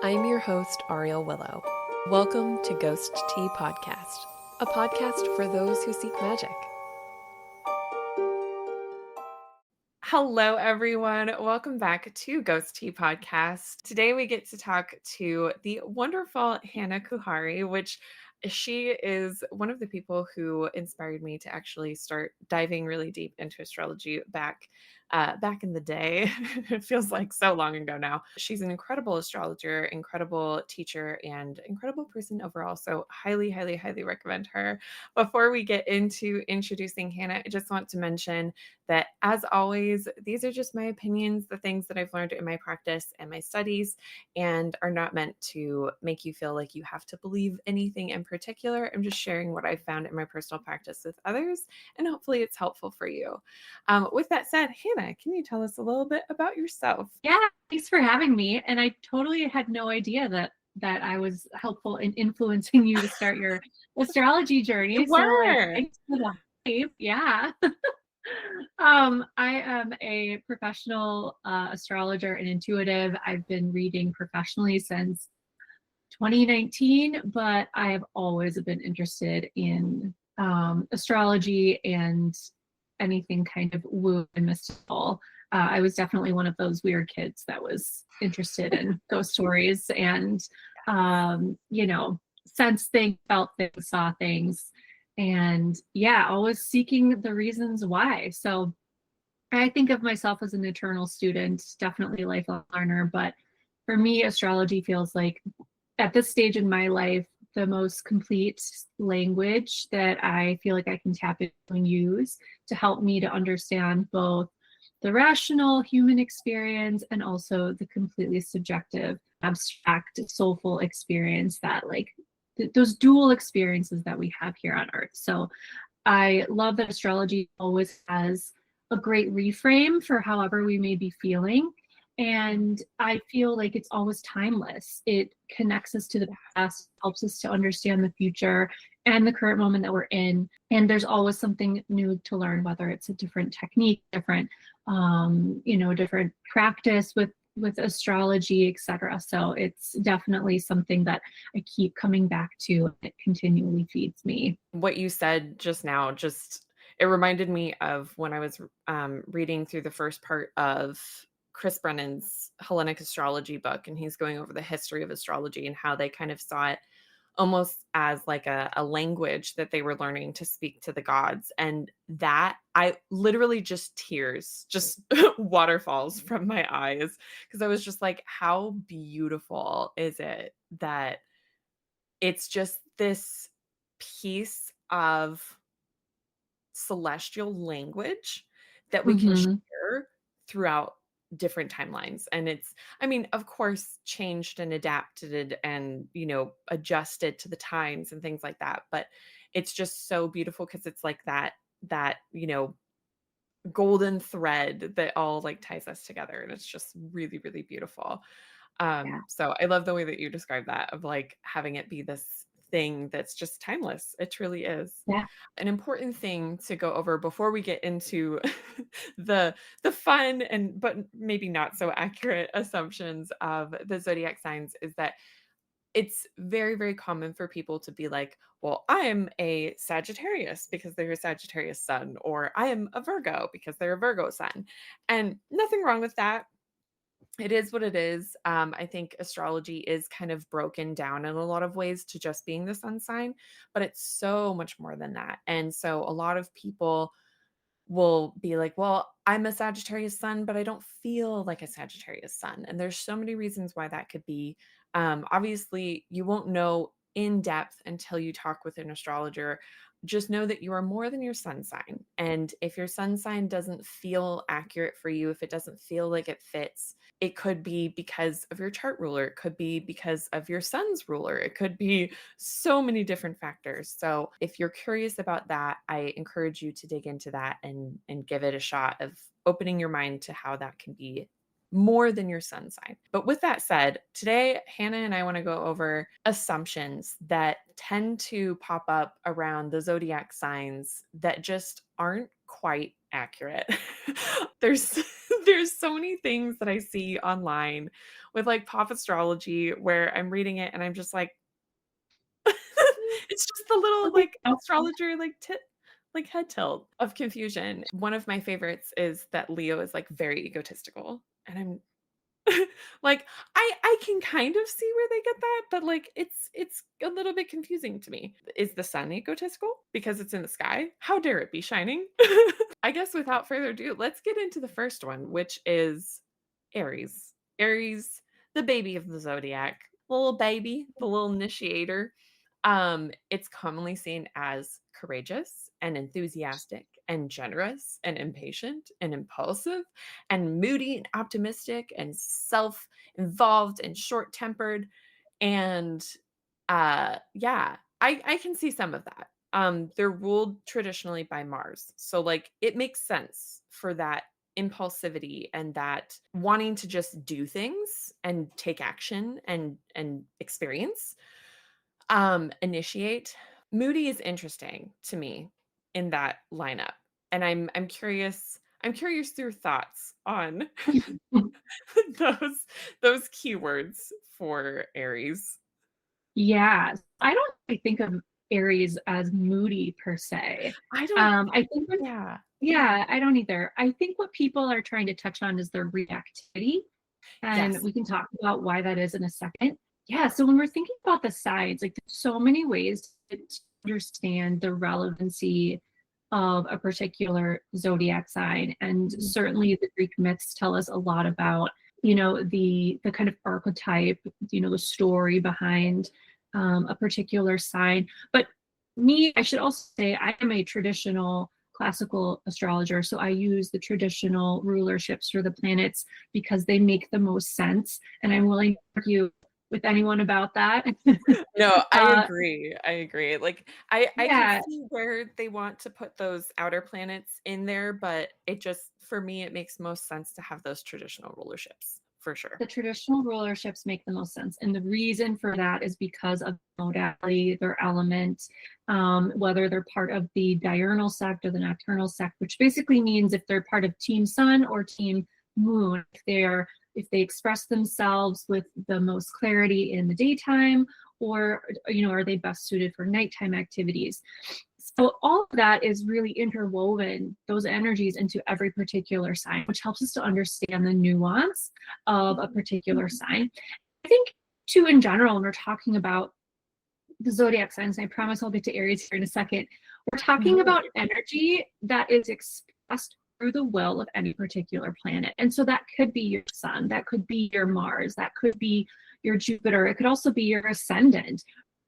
I'm your host, Ariel Willow. Welcome to Ghost Tea Podcast, a podcast for those who seek magic. Hello, everyone. Welcome back to Ghost Tea Podcast. Today we get to talk to the wonderful Hannah Kuhary, which she is one of the people who inspired me to actually start diving really deep into astrology back in the day. It feels like so long ago now. She's an incredible astrologer, incredible teacher, and incredible person overall. So highly, highly, highly recommend her. Before we get into introducing Hannah, I just want to mention that, as always, these are just my opinions, the things that I've learned in my practice and my studies, and are not meant to make you feel like you have to believe anything in particular. I'm just sharing what I've found in my personal practice with others, and hopefully it's helpful for you. With that said, Hannah, can you tell us a little bit about yourself? Yeah, thanks for having me. And I totally had no idea that I was helpful in influencing you to start your astrology journey. You So like were. thanks for the hype. Yeah. I am a professional astrologer and intuitive. I've been reading professionally since 2019, but I have always been interested in astrology and anything kind of woo and mystical. I was definitely one of those weird kids that was interested in ghost stories and, sensed things, felt things, saw things. And yeah, always seeking the reasons why. So I think of myself as an eternal student, definitely a lifelong learner. But for me, astrology feels like at this stage in my life, the most complete language that I feel like I can tap into and use to help me to understand both the rational human experience and also the completely subjective, abstract, soulful experience that, like, those dual experiences that we have here on Earth. So I love that astrology always has a great reframe for however we may be feeling. And I feel like it's always timeless. It connects us to the past, helps us to understand the future and the current moment that we're in. And there's always something new to learn, whether it's a different technique, different practice with astrology, etc. So it's definitely something that I keep coming back to, and it continually feeds me. What you said just now, it reminded me of when I was reading through the first part of Chris Brennan's Hellenic astrology book, and he's going over the history of astrology and how they kind of saw it almost as like a language that they were learning to speak to the gods. And that, I literally, just tears, just waterfalls from my eyes, because I was just like, how beautiful is it that it's just this piece of celestial language that we can Mm-hmm. share throughout different timelines. And it's, I mean, of course, changed and adapted and, adjusted to the times and things like that. But it's just so beautiful because it's like that golden thread that all like ties us together. And it's just really, really beautiful. Yeah. So I love the way that you describe that, of like having it be this thing that's just timeless. It truly is. Yeah. An important thing to go over before we get into the fun and but maybe not so accurate assumptions of the zodiac signs is that it's very, very common for people to be like, well, I am a Sagittarius because they're a Sagittarius sun, or I am a Virgo because they're a Virgo sun. And nothing wrong with that. It is what it is. I think astrology is kind of broken down in a lot of ways to just being the sun sign, but it's so much more than that. And so a lot of people will be like, well, I'm a Sagittarius sun, but I don't feel like a Sagittarius sun. And there's so many reasons why that could be. Obviously, you won't know in depth until you talk with an astrologer. Just know that you are more than your sun sign. And if your sun sign doesn't feel accurate for you, if it doesn't feel like it fits, it could be because of your chart ruler. It could be because of your sun's ruler. It could be so many different factors. So if you're curious about that, I encourage you to dig into that and give it a shot of opening your mind to how that can be more than your sun sign. But with that said, today Hannah and I want to go over assumptions that tend to pop up around the zodiac signs that just aren't quite accurate. There's there's so many things that I see online with like pop astrology where I'm reading it and I'm just like it's just the little like astrologer like head tilt of confusion. One of my favorites is that Leo is like very egotistical and I'm like, I can kind of see where they get that, but, like, it's a little bit confusing to me. Is the sun egotistical because it's in the sky? How dare it be shining? I guess without further ado, let's get into the first one, which is Aries. Aries, the baby of the zodiac, the little baby, the little initiator. It's commonly seen as courageous and enthusiastic and generous and impatient and impulsive and moody and optimistic and self-involved and short-tempered. And yeah, I can see some of that. They're ruled traditionally by Mars. So like it makes sense for that impulsivity and that wanting to just do things and take action and experience, initiate. Moody is interesting to me in that lineup. And I'm curious your thoughts on those those keywords for Aries. Yeah, I don't really think of Aries as moody per se. I don't I think when, yeah. yeah, I don't either. I think what people are trying to touch on is their reactivity, and Yes. we can talk about why that is in a second. Yeah, so when we're thinking about the signs, like there's so many ways to understand the relevancy of a particular zodiac sign, and Mhm. certainly the Greek myths tell us a lot about, the kind of archetype, the story behind a particular sign. But me, I should also say I am a traditional classical astrologer, so I use the traditional rulerships for the planets because they make the most sense, and I'm willing to argue with anyone about that. No, I uh, agree. I agree. Like I can yeah, see where they want to put those outer planets in there, but it just for me it makes most sense to have those traditional rulerships for sure. the traditional rulerships make the most sense. And the reason for that is because of modality, their element, whether they're part of the diurnal sect or the nocturnal sect, which basically means if they're part of Team Sun or Team Moon, if they express themselves with the most clarity in the daytime, or are they best suited for nighttime activities. So all of that is really interwoven, those energies, into every particular sign, which helps us to understand the nuance of a particular sign. I think too, in general, when we're talking about the zodiac signs, and I promise I'll get to Aries here in a second, we're talking Mhm. about energy that is expressed through the will of any particular planet. And so that could be your sun, that could be your Mars, that could be your Jupiter, it could also be your ascendant.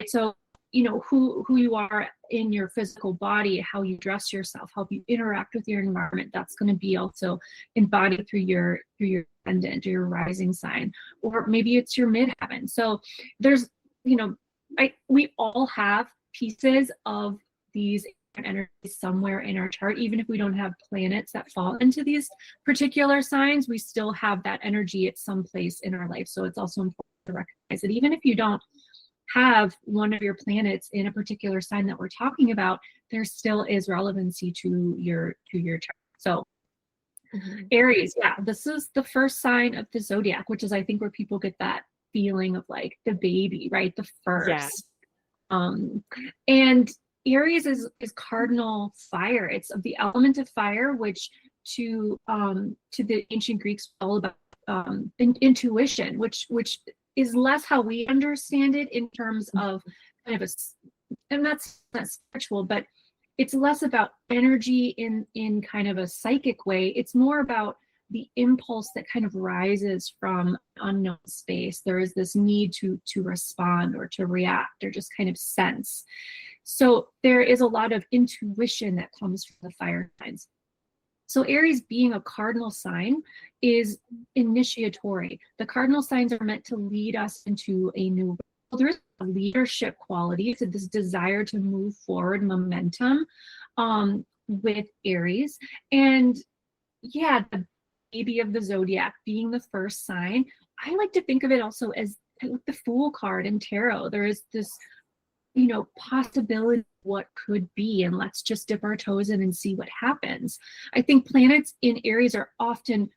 So who you are in your physical body, how you dress yourself, how you interact with your environment, that's going to be also embodied through your ascendant or your rising sign, or maybe it's your midheaven. So there's you know we all have pieces of these energies somewhere in our chart. Even if we don't have planets that fall into these particular signs, we still have that energy at some place in our life. So it's also important to recognize that even if you don't have one of your planets in a particular sign that we're talking about, there still is relevancy to your chart. So Mhm. Aries, yeah, this is the first sign of the zodiac, which is I think where people get that feeling of like the baby, right? The Yeah. first. Um, and Aries is cardinal fire. It's of the element of fire, which to the ancient Greeks was all about intuition, which is less how we understand it in terms of kind of and that's not spiritual, but it's less about energy in kind of a psychic way. It's more about the impulse that kind of rises from unknown space. There is this need to respond or to react or just kind of sense. So there is a lot of intuition that comes from the fire signs. So Aries, being a cardinal sign, is initiatory. The cardinal signs are meant to lead us into a new world. There is a leadership quality, so this desire to move forward, momentum, with Aries. And yeah, the baby of the zodiac being the first sign, I like to think of it also as like the Fool card in tarot. There is this possibility what could be, and let's just dip our toes in and see what happens. I think planets in Aries are often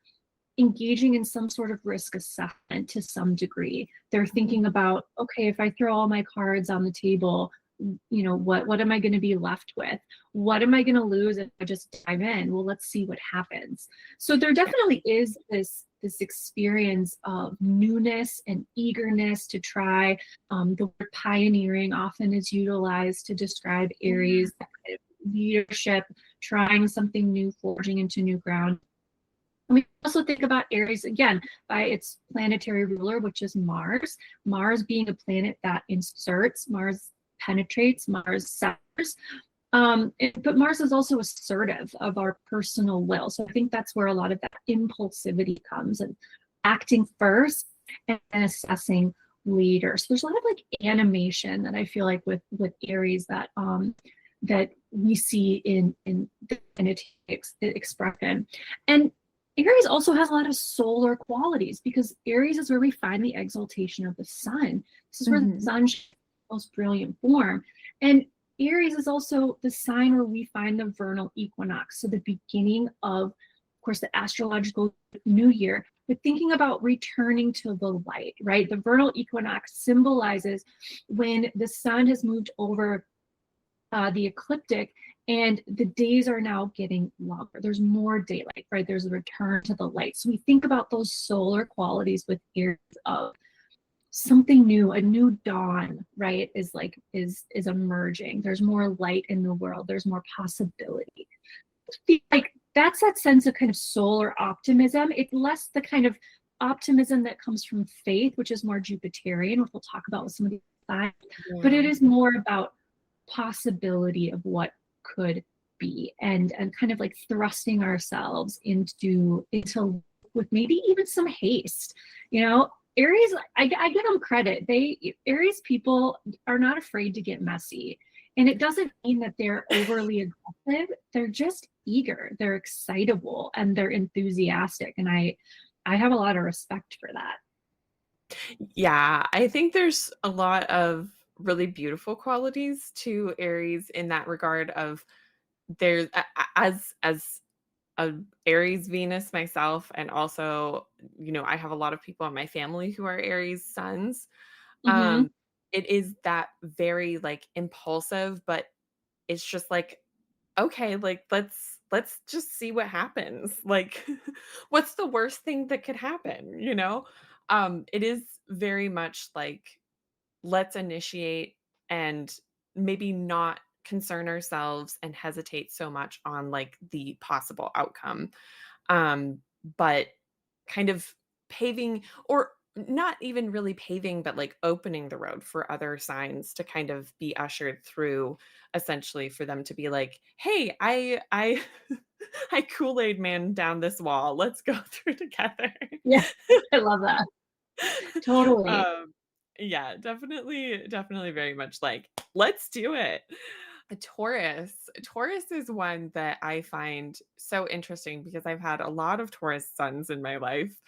engaging in some sort of risk assessment to some degree. They're Mhm. thinking about, okay, if I throw all my cards on the table, what am I going to be left with? What am I going to lose if I just dive in? Well, let's see what happens. So there Yeah. definitely is this experience of newness and eagerness to try. The word pioneering often is utilized to describe Yeah. Aries, that kind of leadership, trying something new, forging into new ground. And we also think about Aries again by its planetary ruler, which is Mars. Mars being a planet that inserts, Mars penetrates, Mars severs. But Mars is also assertive of our personal will. So I think that's where a lot of that impulsivity comes, and acting first and assessing later. So there's a lot of like animation that I feel like with Aries that we see in the expression. And Aries also has a lot of solar qualities because Aries is where we find the exaltation of the sun. This is where the Mhm. sun shines in most brilliant form. And Aries is also the sign where we find the vernal equinox, so the beginning of course, the astrological new year. But thinking about returning to the light, right? The vernal equinox symbolizes when the sun has moved over the ecliptic, and the days are now getting longer. There's more daylight, right? There's a return to the light. So we think about those solar qualities with Aries of something new, a new dawn, right? Is emerging. There's more light in the world. There's more possibility. I feel like that's that sense of kind of solar optimism. It's less the kind of optimism that comes from faith, which is more Jupiterian, which we'll talk about with some of these signs, but it Yeah. is more about possibility of what could be, and kind of like thrusting ourselves into with maybe even some haste. Aries, I give them credit. Aries people are not afraid to get messy, and it doesn't mean that they're overly aggressive. They're just eager, they're excitable, and they're enthusiastic, and I have a lot of respect for that. Yeah, I think there's a lot of really beautiful qualities to Aries in that regard of there's as a Aries Venus myself, and also, I have a lot of people in my family who are Aries suns. Mm-hmm. It is that very like impulsive, but it's just like, okay, like let's just see what happens. Like what's the worst thing that could happen? It is very much like let's initiate and maybe not concern ourselves and hesitate so much on like the possible outcome. But kind of paving, or not even really paving, but like opening the road for other signs to kind of be ushered through, essentially for them to be like, hey, I I Kool-Aid man down this wall. Let's go through together. Yeah, I love that. Totally. um yeah, definitely very much like, let's do it. A Taurus is one that I find so interesting because I've had a lot of Taurus suns in my life.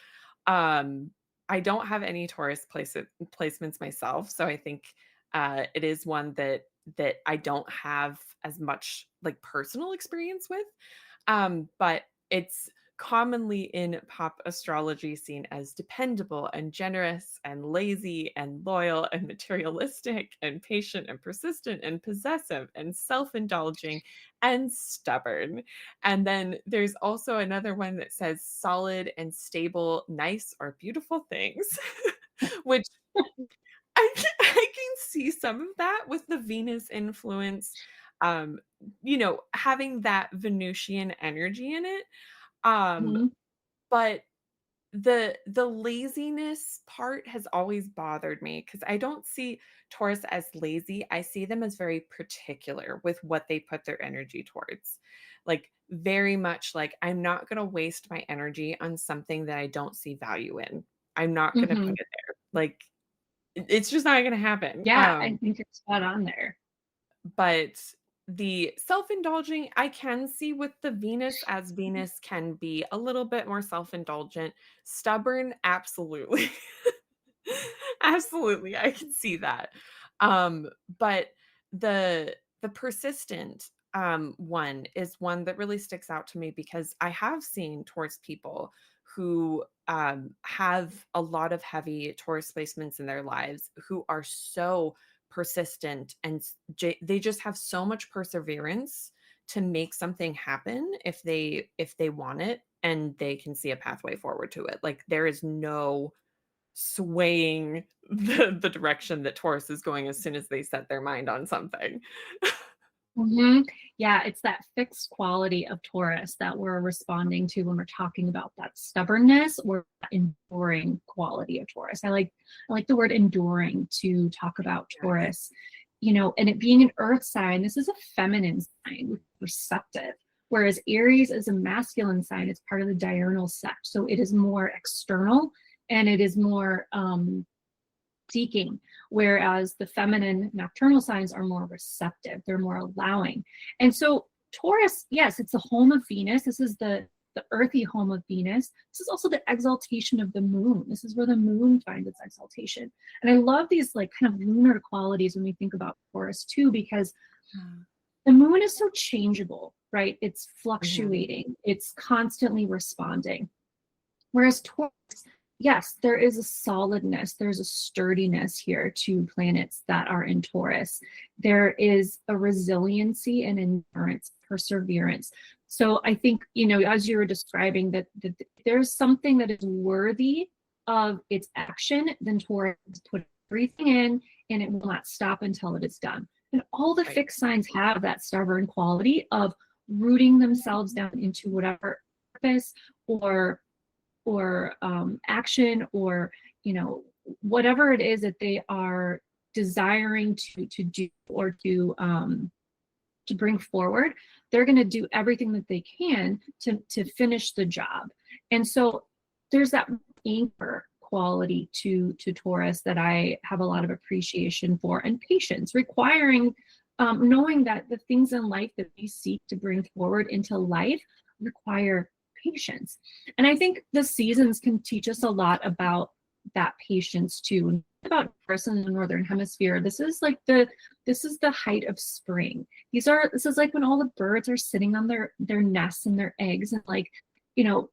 Um, I don't have any Taurus placements myself, so I think it is one that I don't have as much like personal experience with. But it's commonly in pop astrology seen as dependable and generous and lazy and loyal and materialistic and patient and persistent and possessive and self indulging and stubborn. And then there's also another one that says solid and stable, nice or beautiful things, which I can see some of that with the Venus influence, um, having that Venusian energy in it. Um, Mhm. but the laziness part has always bothered me because I don't see Taurus as lazy. I see them as very particular with what they put their energy towards. Like very much like, I'm not going to waste my energy on something that I don't see value in. I'm not going to put Mhm. it there. Like it's just not going to happen. Yeah, I think you're spot on there. But the self-indulging, I can see with the Venus, as Venus can be a little bit more self-indulgent. Stubborn, absolutely. Absolutely, I can see that. But the the persistent one is one that really sticks out to me because I have seen Taurus people who have a lot of heavy Taurus placements in their lives who are so persistent and they just have so much perseverance to make something happen if they want it and they can see a pathway forward to it. Like there is no swaying the direction that Taurus is going as soon as they set their mind on something. Mhm. Yeah, it's that fixed quality of Taurus that we're responding to when we're talking about that stubbornness or that enduring quality of Taurus. I like the word enduring to talk about Yes. Taurus. You know, and it being an earth sign, this is a feminine sign, which is receptive. Whereas Aries is a masculine sign, it's part of the diurnal sect. So it is more external and it is more seeking, whereas the feminine nocturnal signs are more receptive, they're more allowing. And so Taurus, yes, it's the home of Venus. This is the earthy home of Venus. This is also the exaltation of the moon. This is where the moon finds its exaltation. And I love these like kind of lunar qualities when we think about Taurus too, because Mm. the moon is so changeable, right? It's Mhm. fluctuating, it's constantly responding. Whereas Taurus, yes, there is a solidness, there's a sturdiness here to planets that are in Taurus. There is a resiliency and endurance, perseverance. So I think, you know, as you were describing that there's something that is worthy of its action, then Taurus put everything in and it will not stop until it is done. And all the Right. fixed signs have that stubborn quality of rooting themselves down into whatever purpose or action or you know whatever it is that they are desiring to do or to bring forward. They're going to do everything that they can to finish the job. And so there's that anchor quality to Taurus that I have a lot of appreciation for, and patience, requiring knowing that the things in life that we seek to bring forward into life require patience. And I think the seasons can teach us a lot about that patience too. About Taurus in the northern hemisphere, this is the height of spring. This is like when all the birds are sitting on their nests and their eggs, and like, you know,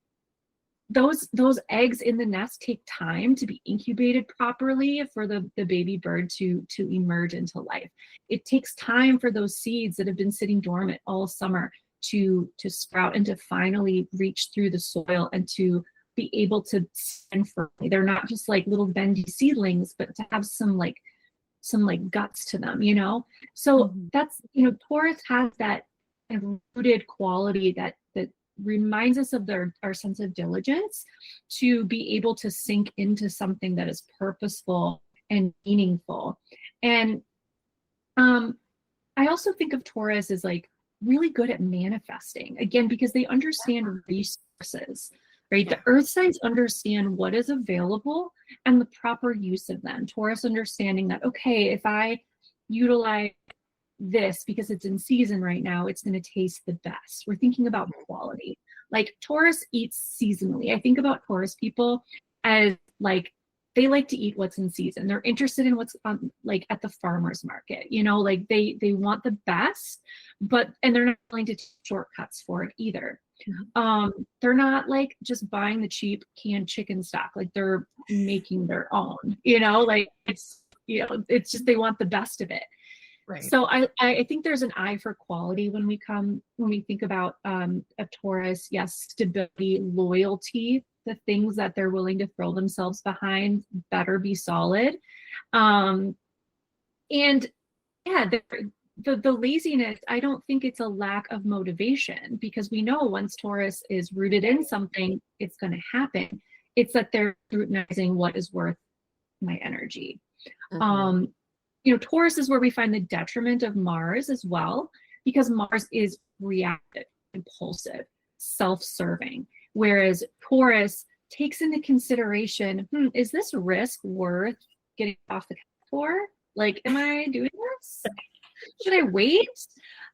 those eggs in the nest take time to be incubated properly for the baby bird to emerge into life. It takes time for those seeds that have been sitting dormant all summer to sprout and to finally reach through the soil and to be able to stand firmly. They're not just like little bendy seedlings, but to have some like guts to them, you know? So Mhm. that's, you know, Taurus has that kind of rooted quality that reminds us of our sense of diligence to be able to sink into something that is purposeful and meaningful. And I also think of Taurus as like really good at manifesting, again, because they understand resources, right? The Yeah. earth signs understand what is available and the proper use of them. Taurus understanding that, okay, if I utilize this because it's in season right now, it's going to taste the best. We're thinking about quality. Like Taurus eats seasonally. I think about Taurus people as like they like to eat what's in season. They're interested in what's like at the farmers market. You know, like they want the best, but and they're not willing to take shortcuts for it either. Mhm. They're not like just buying the cheap canned chicken stock. Like they're making their own. You know, like it's just they want the best of it. Right. So I think there's an eye for quality when we think about a Taurus. Yes, stability, loyalty, the things that they're willing to throw themselves behind better be solid. Um, and yeah, the laziness, I don't think it's a lack of motivation, because we know once Taurus is rooted in something, it's going to happen. It's that they're scrutinizing what is worth my energy. Mhm. Um, you know, Taurus is where we find the detriment of Mars as well, because Mars is reactive, impulsive, self-serving, whereas Taurus takes into consideration, is this risk worth getting off the couch for? Like, am I doing this? Should I wait? Do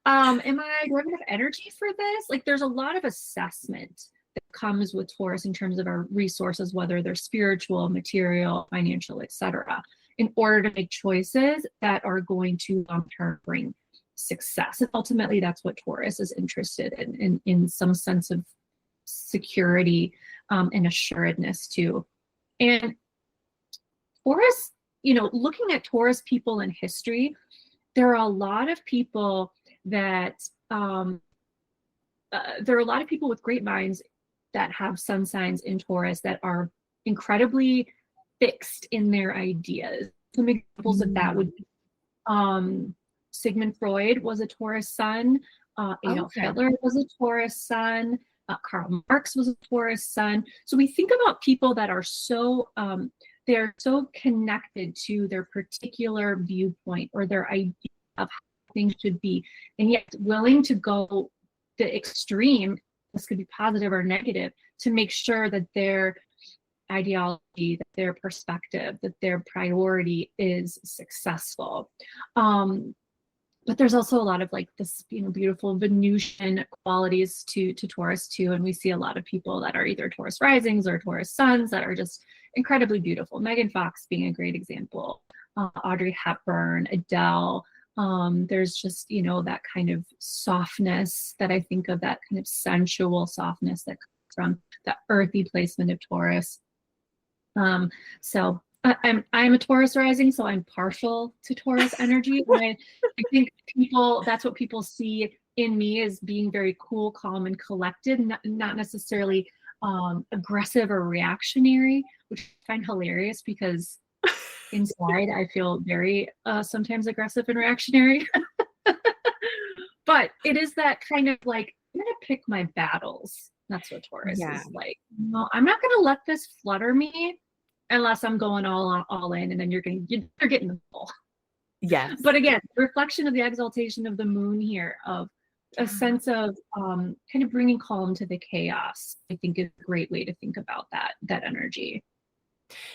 I have enough energy for this? Like, there's a lot of assessment that comes with Taurus in terms of our resources, whether they're spiritual, material, financial, etc., in order to make choices that are going to long term bring success. And ultimately, that's what Taurus is interested in some sense of security and assuredness too. And Taurus, looking at Taurus people in history, there are a lot of people that there are a lot of people with great minds that have sun signs in Taurus that are incredibly fixed in their ideas. Some examples of that would be Sigmund Freud was a Taurus sun. Adolf Hitler was a Taurus sun. Karl Marx was a Taurus sun. So we think about people that are so they're so connected to their particular viewpoint or their idea of how things should be, and yet willing to go the extreme. This could be positive or negative, to make sure that their ideology, that their perspective, that their priority is successful. But there's also a lot of like this, beautiful Venusian qualities to Taurus too. And we see a lot of people that are either Taurus risings or Taurus suns that are just incredibly beautiful. Megan Fox being a great example. Audrey Hepburn, Adele. There's just, that kind of softness that I think of, that kind of sensual softness that comes from the earthy placement of Taurus. So I'm a Taurus rising, so I'm partial to Taurus energy. I think that's what people see in me, as being very cool, calm, and collected, not necessarily aggressive or reactionary, which I find hilarious because inside I feel very sometimes aggressive and reactionary. But it is that kind of like, I'm gonna pick my battles. That's what Taurus is like. No, I'm not gonna let this flutter me unless I'm going all in, and then you're getting the full. Yes. But again, reflection of the exaltation of the moon here, of a sense of kind of bringing calm to the chaos, I think is a great way to think about that energy.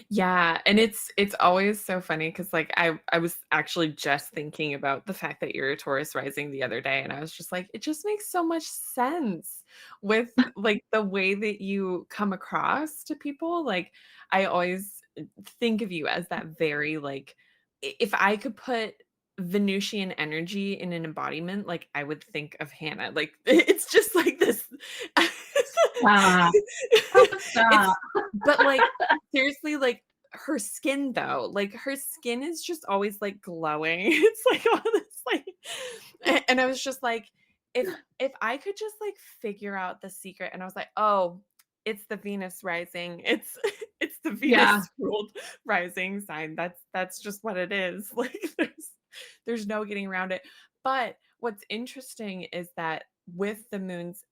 Yeah, and it's always so funny because like I was actually just thinking about the fact that you're a Taurus rising the other day, and I was just like, it just makes so much sense with like the way that you come across to people. Like I always think of you as that very like, if I could put Venusian energy in an embodiment, like I would think of Hannah. Like it's just like this. It's, but like seriously, like her skin though, like her skin is just always like glowing. It's like all this like, and I was just like, if I could just like figure out the secret, and I was like, oh, it's the Venus rising. It's the Venus ruled rising sign. That's just what it is. Like there's no getting around it. But what's interesting is that with the moon's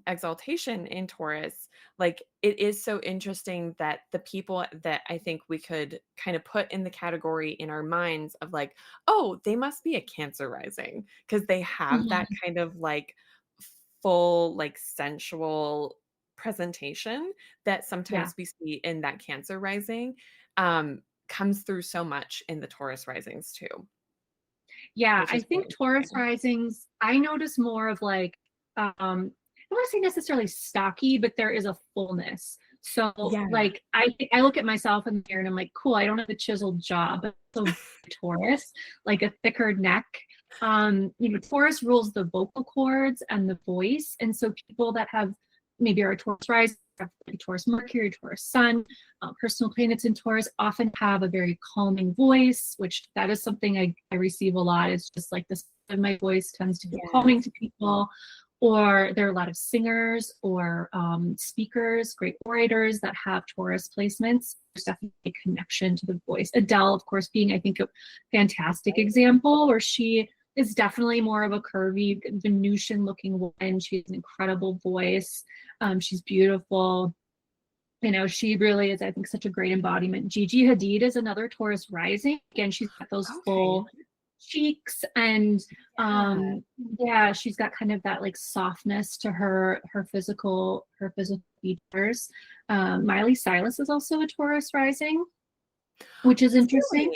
exaltation in Taurus, like it is so interesting that the people that I think we could kind of put in the category in our minds of like, oh, they must be a Cancer rising, because they have that kind of like full, like sensual presentation that sometimes we see in that Cancer rising, comes through so much in the Taurus risings too. Yeah, I think really Taurus risings, I notice more of like, I don't want to say necessarily stocky, but there is a fullness. So like I look at myself in the mirror and I'm like, cool, I don't have a chiseled jaw, but so Taurus, like a thicker neck. Taurus rules the vocal cords and the voice. And so people that have maybe are Taurus rising, Taurus Mercury, Taurus Sun, personal planets in Taurus often have a very calming voice, which that is something I receive a lot. It's just like this, my voice tends to be calming to people. Or there are a lot of singers or speakers, great orators that have Taurus placements. There's definitely a connection to the voice. Adele, of course, being, I think, a fantastic example, where she is definitely more of a curvy, Venusian-looking woman. She has an incredible voice. She's beautiful. She really is, I think, such a great embodiment. Gigi Hadid is another Taurus rising. Again, she's got those full cheeks, and she's got kind of that like softness to her physical features. Miley Cyrus is also a Taurus rising, which is interesting.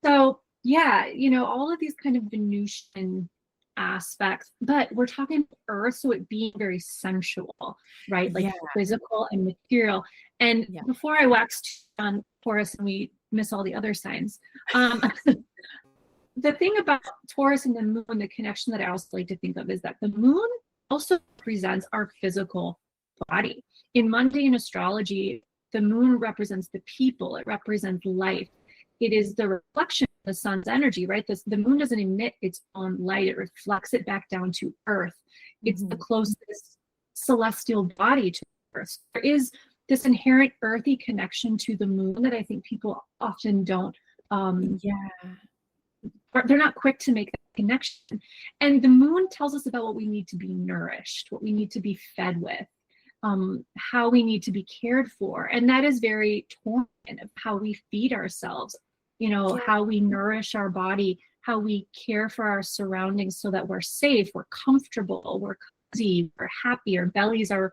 So all of these kind of Venusian aspects, but we're talking Earth, so it being very sensual, right? Like physical and material. And before I wax on Taurus and we miss all the other signs, the thing about Taurus and the moon, the connection that I also like to think of is that the moon also represents our physical body. In mundane astrology, the moon represents the people, it represents life. It is the reflection of the sun's energy, right? The moon doesn't emit its own light, it reflects it back down to Earth. It's the Mhm. closest celestial body to Earth. There is this inherent earthy connection to the moon that I think people often don't Yeah. they're not quick to make that connection. And the moon tells us about what we need to be nourished, what we need to be fed with, how we need to be cared for. And that is very torn of how we feed ourselves, you know, Yeah. how we nourish our body, how we care for our surroundings so that we're safe, we're comfortable, we're cozy, we're happy, our bellies are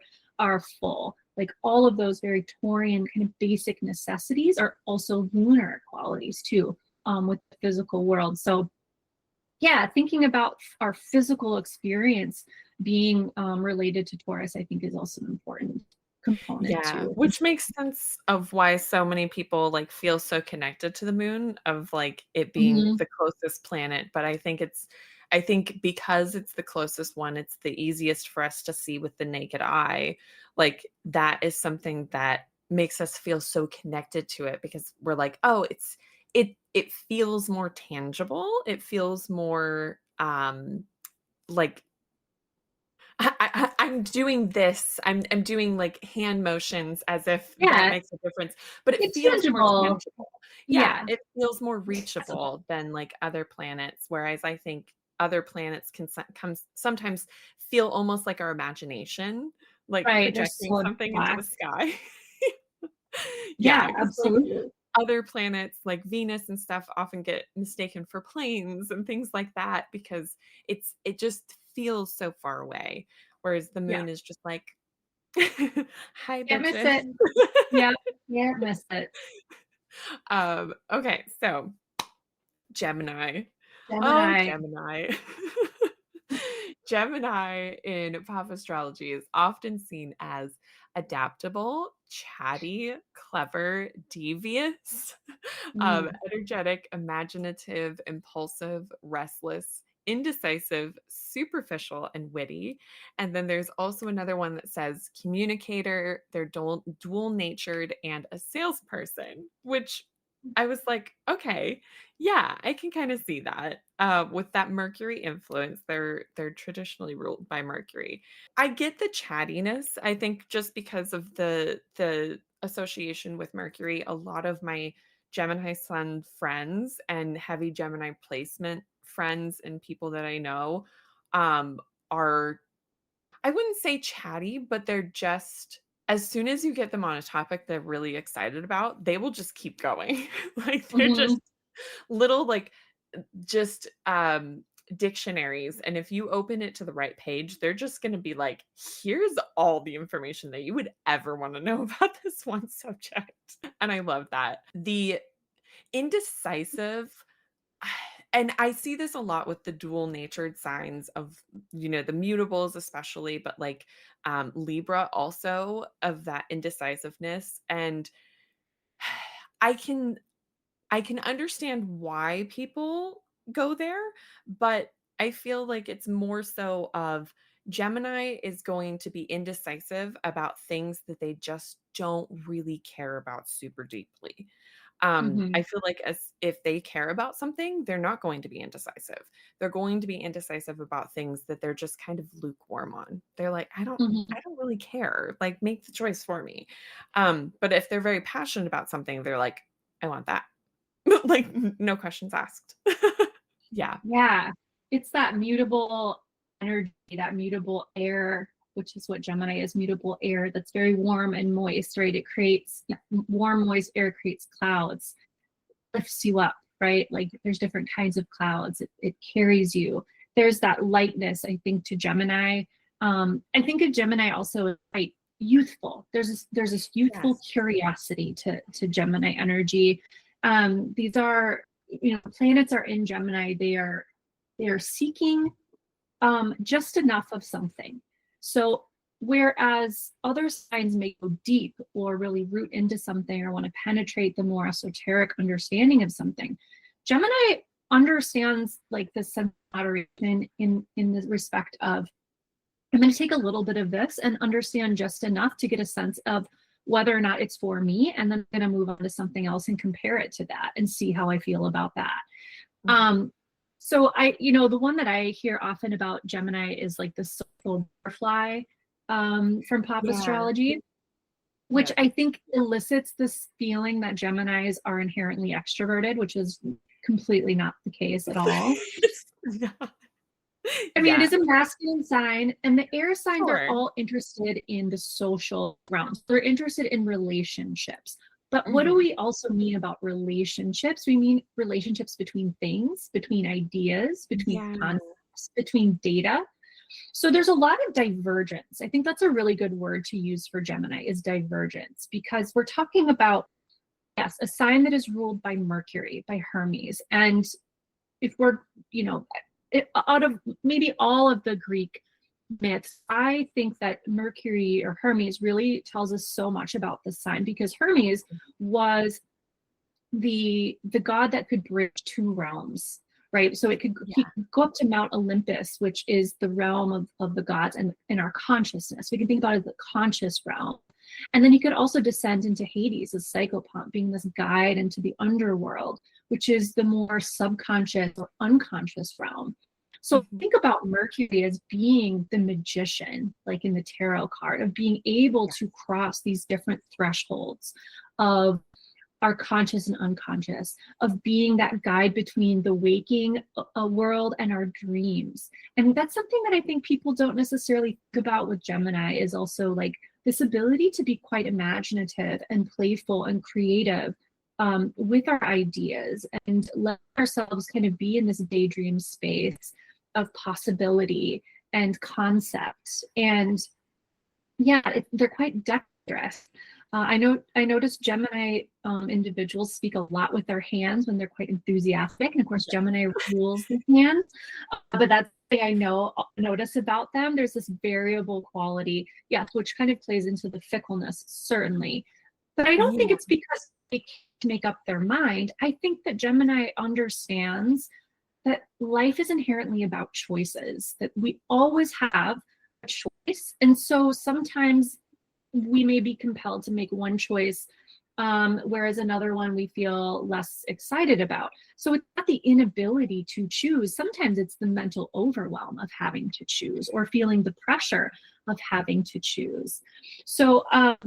full. Like all of those very Taurian kind of basic necessities are also lunar qualities too, with the physical world. So yeah, thinking about our physical experience being related to Taurus, I think is also an important component Yeah, too. which makes sense of why so many people, like, feel so connected to the moon, of, like, it being Mhm. the closest planet, but I think because it's the closest one, it's the easiest for us to see with the naked eye. Like, that is something that makes us feel so connected to it because we're like, "Oh, it feels more tangible." It feels more, like I'm doing this. I'm doing, like, hand motions as if that Yeah, makes a difference, but it it's feels more tangible. tangible. Yeah, Yeah, it feels more accessible. reachable than, like, other planets, whereas I think other planets can sometimes feel almost like our imagination, like, Right, they're projecting solid something into black. the sky. Yeah, Yeah, because like, absolutely. other planets, like Venus and stuff, often get mistaken for planes and things like that because it just feels so far away, whereas the Yeah, moon is just like, "Hi, can't miss bitches." it. Yeah, can't miss it. Okay, so Gemini. Oh, Gemini. Gemini. Gemini in pop astrology is often seen as adaptable, chatty, clever, devious, Mm. energetic, imaginative, impulsive, restless, indecisive, superficial, and witty. And then there's also another one that says communicator, they're dual natured, and a salesperson, which I was like, okay, yeah, I can kind of see that. With that Mercury influence, they're traditionally ruled by Mercury. I get the chattiness. I think just because of the association with Mercury, a lot of my Gemini Sun friends and heavy Gemini placement friends and people that I know are, I wouldn't say chatty, but they're just, as soon as you get them on a topic they're really excited about, they will just keep going. Like they're Mhm. just little like just dictionaries, and if you open it to the right page they're just going to be like, here's all the information that you would ever want to know about this one subject. And I love that. The indecisive, and I see this a lot with the dual natured signs of, the mutables especially, but like Libra also, of that indecisiveness. And I can I can understand why people go there, but I feel like it's more so of Gemini is going to be indecisive about things that they just don't really care about super deeply. I Mhm. feel like as if they care about something, they're not going to be indecisive. They're going to be indecisive about things that they're just kind of lukewarm on. They're like, Mhm. I don't really care. Like, make the choice for me. But if they're very passionate about something, they're like, I want that. Like, no questions asked. Yeah. Yeah, it's that mutable energy, that mutable air, which is what Gemini is, mutable air that's very warm and moist, right? It creates warm, moist air creates clouds, lifts you up, right? Like there's different kinds of clouds. It carries you. There's that lightness, I think, to Gemini. I think of Gemini also as like youthful. There's this youthful Yes. curiosity to Gemini energy. These are, planets are in Gemini. They are seeking just enough of something. So whereas other signs may go deep or really root into something or want to penetrate the more esoteric understanding of something, Gemini understands like the sense of moderation in the respect of, I'm going to take a little bit of this and understand just enough to get a sense of whether or not it's for me, and then I'm going to move on to something else and compare it to that and see how I feel about that. So the one that I hear often about Gemini is like the social butterfly from pop Yeah. astrology, which Yep. I think elicits this feeling that Geminis are inherently extroverted, which is completely not the case at all. Yeah. I mean, it Yeah. is a masculine sign, and the air signs are Sure. all interested in the social realms. They're interested in relationships. But what do Mhm. we also mean about relationships? We mean relationships between things, between ideas, between Yeah. concepts, between data. So there's a lot of divergence. I think that's a really good word to use for Gemini, is divergence, because we're talking about, yes, a sign that is ruled by Mercury, by Hermes. And if we're, out of maybe all of the Greek myths, I think that Mercury or Hermes really tells us so much about this sign, because Hermes was the god that could bridge two realms, right? So he Yeah. could go up to Mount Olympus, which is the realm of the gods and in our consciousness. We can think about it as the conscious realm. And then he could also descend into Hades, as psychopomp, being this guide into the underworld, which is the more subconscious or unconscious realm. So Mhm. think about Mercury as being the magician, like in the tarot card, of being able Yeah. to cross these different thresholds of our conscious and unconscious, of being that guide between the waking world and our dreams. And that's something that I think people don't necessarily think about with Gemini, is also like this ability to be quite imaginative and playful and creative with our ideas, and let ourselves kind of be in this daydream space of possibility and concept. And yeah, they're quite dexterous. I noticed Gemini individuals speak a lot with their hands when they're quite enthusiastic, and of course, Gemini rules the hands. But that's the thing I notice about them. There's this variable quality, yes, which kind of plays into the fickleness, certainly. But I don't think Yeah. it's because they can't make up their mind. I think that Gemini understands that life is inherently about choices, that we always have a choice. And so sometimes we may be compelled to make one choice, whereas another one we feel less excited about. So it's not the inability to choose. Sometimes it's the mental overwhelm of having to choose, or feeling the pressure of having to choose. So I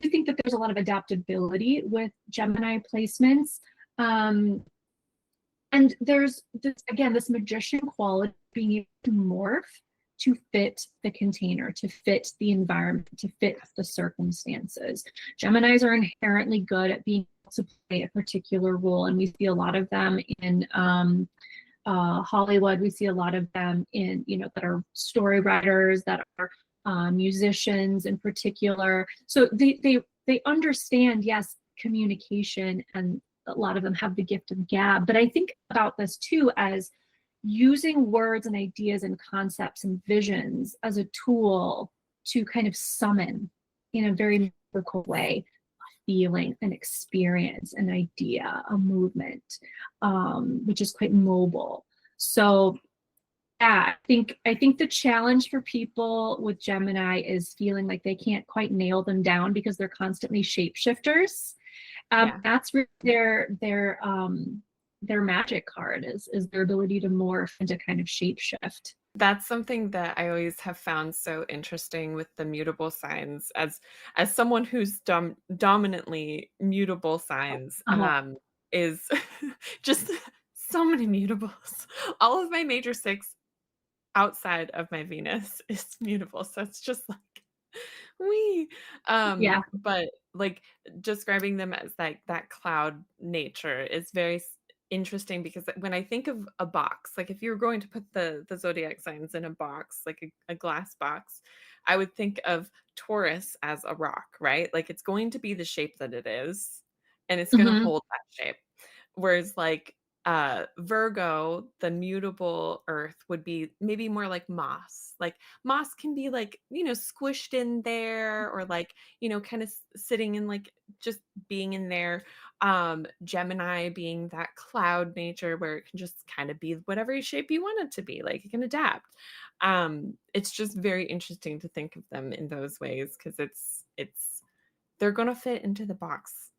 do think that there's a lot of adaptability with Gemini placements. Um, and there's this, again, this magician quality, being able to morph to fit the container, to fit the environment, to fit the circumstances. Geminis are inherently good at being able to play a particular role, and we see a lot of them in Hollywood. We see a lot of them in, that are story writers, that are musicians in particular. So they understand, yes, communication, and a lot of them have the gift of gab. But I think about this too as using words and ideas and concepts and visions as a tool to kind of summon, in a very metaphorical way, a feeling, an experience, an idea, a movement, which is quite mobile. So yeah, I think the challenge for people with Gemini is feeling like they can't quite nail them down because they're constantly shapeshifters. Yeah. That's really their magic card, is their ability to morph and to kind of shapeshift. That's something that I always have found so interesting with the mutable signs, as someone who's dominantly mutable signs, Uh-huh. is just so many mutables. All of my major 6 outside of my Venus is mutable, so it's just like, we Yeah. but, like, describing them as, like, that cloud nature is very interesting, because when I think of a box, like, if you were going to put the zodiac signs in a box, like a glass box, I would think of Taurus as a rock, right? Like, it's going to be the shape that it is, and it's gonna Hmm. hold that shape. Whereas, like, Virgo, the mutable earth would be maybe more like moss. Like moss can be like, squished in there, or like, kind of sitting in, like, just being in there. Gemini being that cloud nature where it can just kind of be whatever shape you want it to be, like it can adapt. It's just very interesting to think of them in those ways, because it's they're going to fit into the box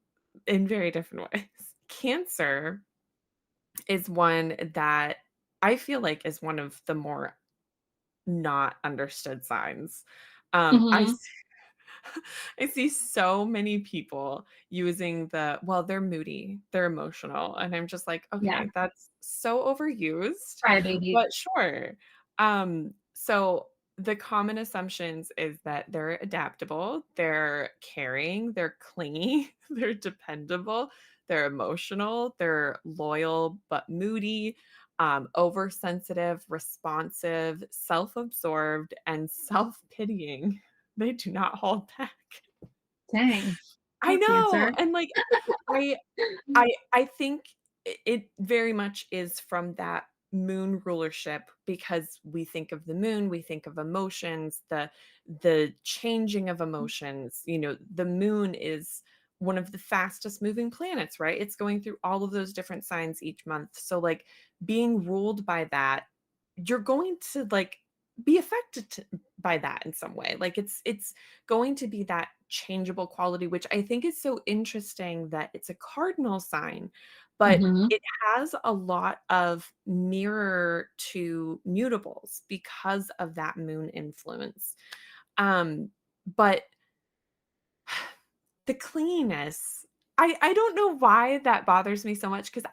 in very different ways. Cancer is one that I feel like is one of the more not understood signs. I Hmm. see, I see so many people using well, they're moody, they're emotional, and I'm just like, Yeah. okay, that's so overused, Crybaby. but sure. So the common assumptions is that they're adaptable, they're caring, they're clingy, they're dependable, they're emotional, they're loyal but moody, oversensitive, responsive, self-absorbed, and self-pitying. They do not hold back. Dang. I Poor know, Cancer. and, like, I think it very much is from that moon rulership, because we think of the moon, we think of emotions, the changing of emotions. The moon is one of the fastest moving planets, right? It's going through all of those different signs each month. So, like, being ruled by that, you're going to, like, be affected by that in some way. Like, it's going to be that changeable quality, which I think is so interesting that it's a cardinal sign, but Hmm. it has a lot of mirror to mutables because of that moon influence. But the cleanliness, I don't know why that bothers me so much, because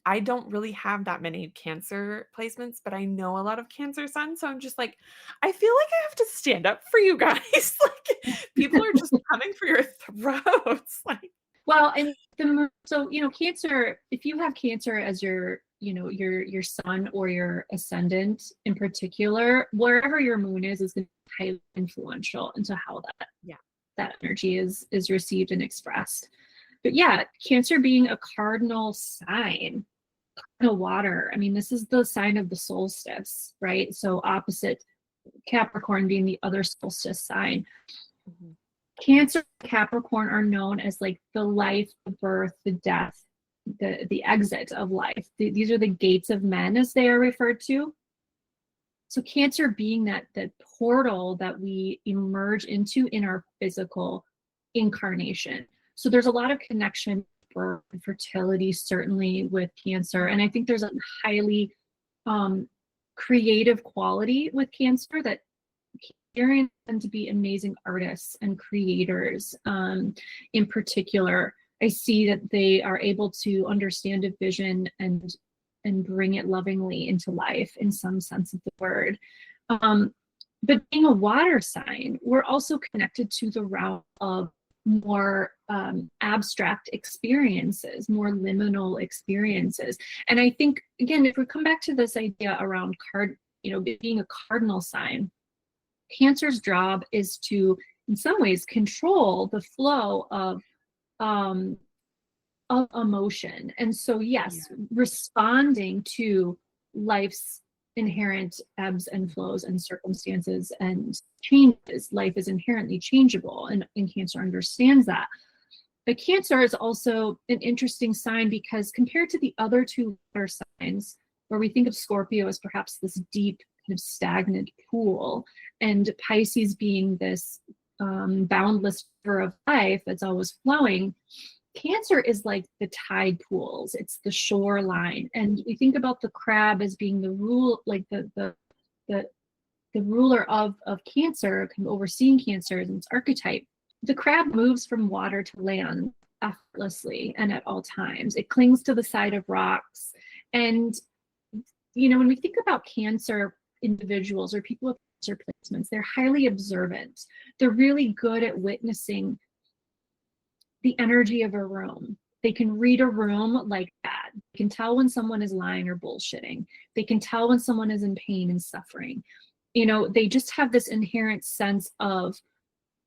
I don't really have that many Cancer placements, but I know a lot of Cancer sun, so I'm just like, I feel like I have to stand up for you guys. Like, people are just coming for your throats. Like, Well, and so Cancer. If you have Cancer as your sun or your ascendant in particular, wherever your moon is going to be highly influential into how yeah, that energy is received and expressed. But yeah, Cancer being a cardinal sign, cardinal water. I mean, this is the sign of the solstice, right? So opposite Capricorn being the other solstice sign. mhm, Cancer and Capricorn are known as like the life, the birth, the death, the exit of life. These are the gates of men, as they are referred to. So Cancer being that portal that we emerge into in our physical incarnation. So there's a lot of connection for fertility, certainly with Cancer, and I think there's a highly um, creative quality with Cancer that Arians tend to be amazing artists and creators. In particular, I see that they are able to understand a vision and bring it lovingly into life in some sense of the word. Um, but being a water sign, we're also connected to the realm of more abstract experiences, more liminal experiences. And I think, again, if we come back to this idea around being a cardinal sign, Cancer's job is to, in some ways, control the flow um, of emotion. And so, yeah, yes, responding to life's inherent ebbs and flows and circumstances and changes. Life is inherently changeable, and Cancer understands that. But Cancer is also an interesting sign because compared to the other two water signs, where we think of Scorpio as perhaps this deep, kind of stagnant pool, and Pisces being this boundless river of life that's always flowing, Cancer is like the tide pools. It's the shoreline, and we think about the crab as being the rule, like the the ruler of Cancer, kind of overseeing Cancer in its archetype. The crab moves from water to land effortlessly and at all times. It clings to the side of rocks. And, when we think about Cancer individuals or people with Cancer placements, they're highly observant. They're really good at witnessing the energy of a room. They can read a room like that. They can tell when someone is lying or bullshitting. They can tell when someone is in pain and suffering. They just have this inherent sense of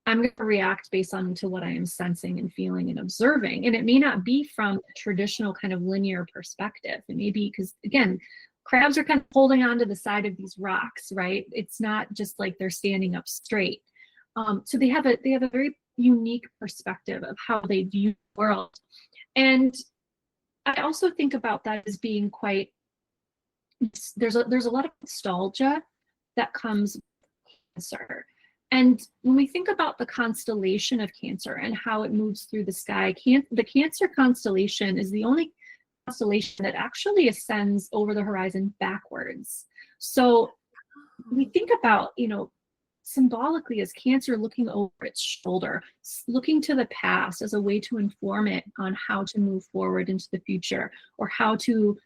I'm going to react based on to what I am sensing and feeling and observing. And it may not be from a traditional kind of linear perspective. It may be because, again, crabs are kind of holding on to the side of these rocks, right? It's not just like they're standing up straight. So they have a very unique perspective of how they view the world. And I also think about that as being quite, there's a lot of nostalgia that comes with Cancer. And when we think about the constellation of Cancer and how it moves through the sky, the Cancer constellation is the only constellation that actually ascends over the horizon backwards. So we think about, symbolically as Cancer looking over its shoulder, looking to the past as a way to inform it on how to move forward into the future, or how to,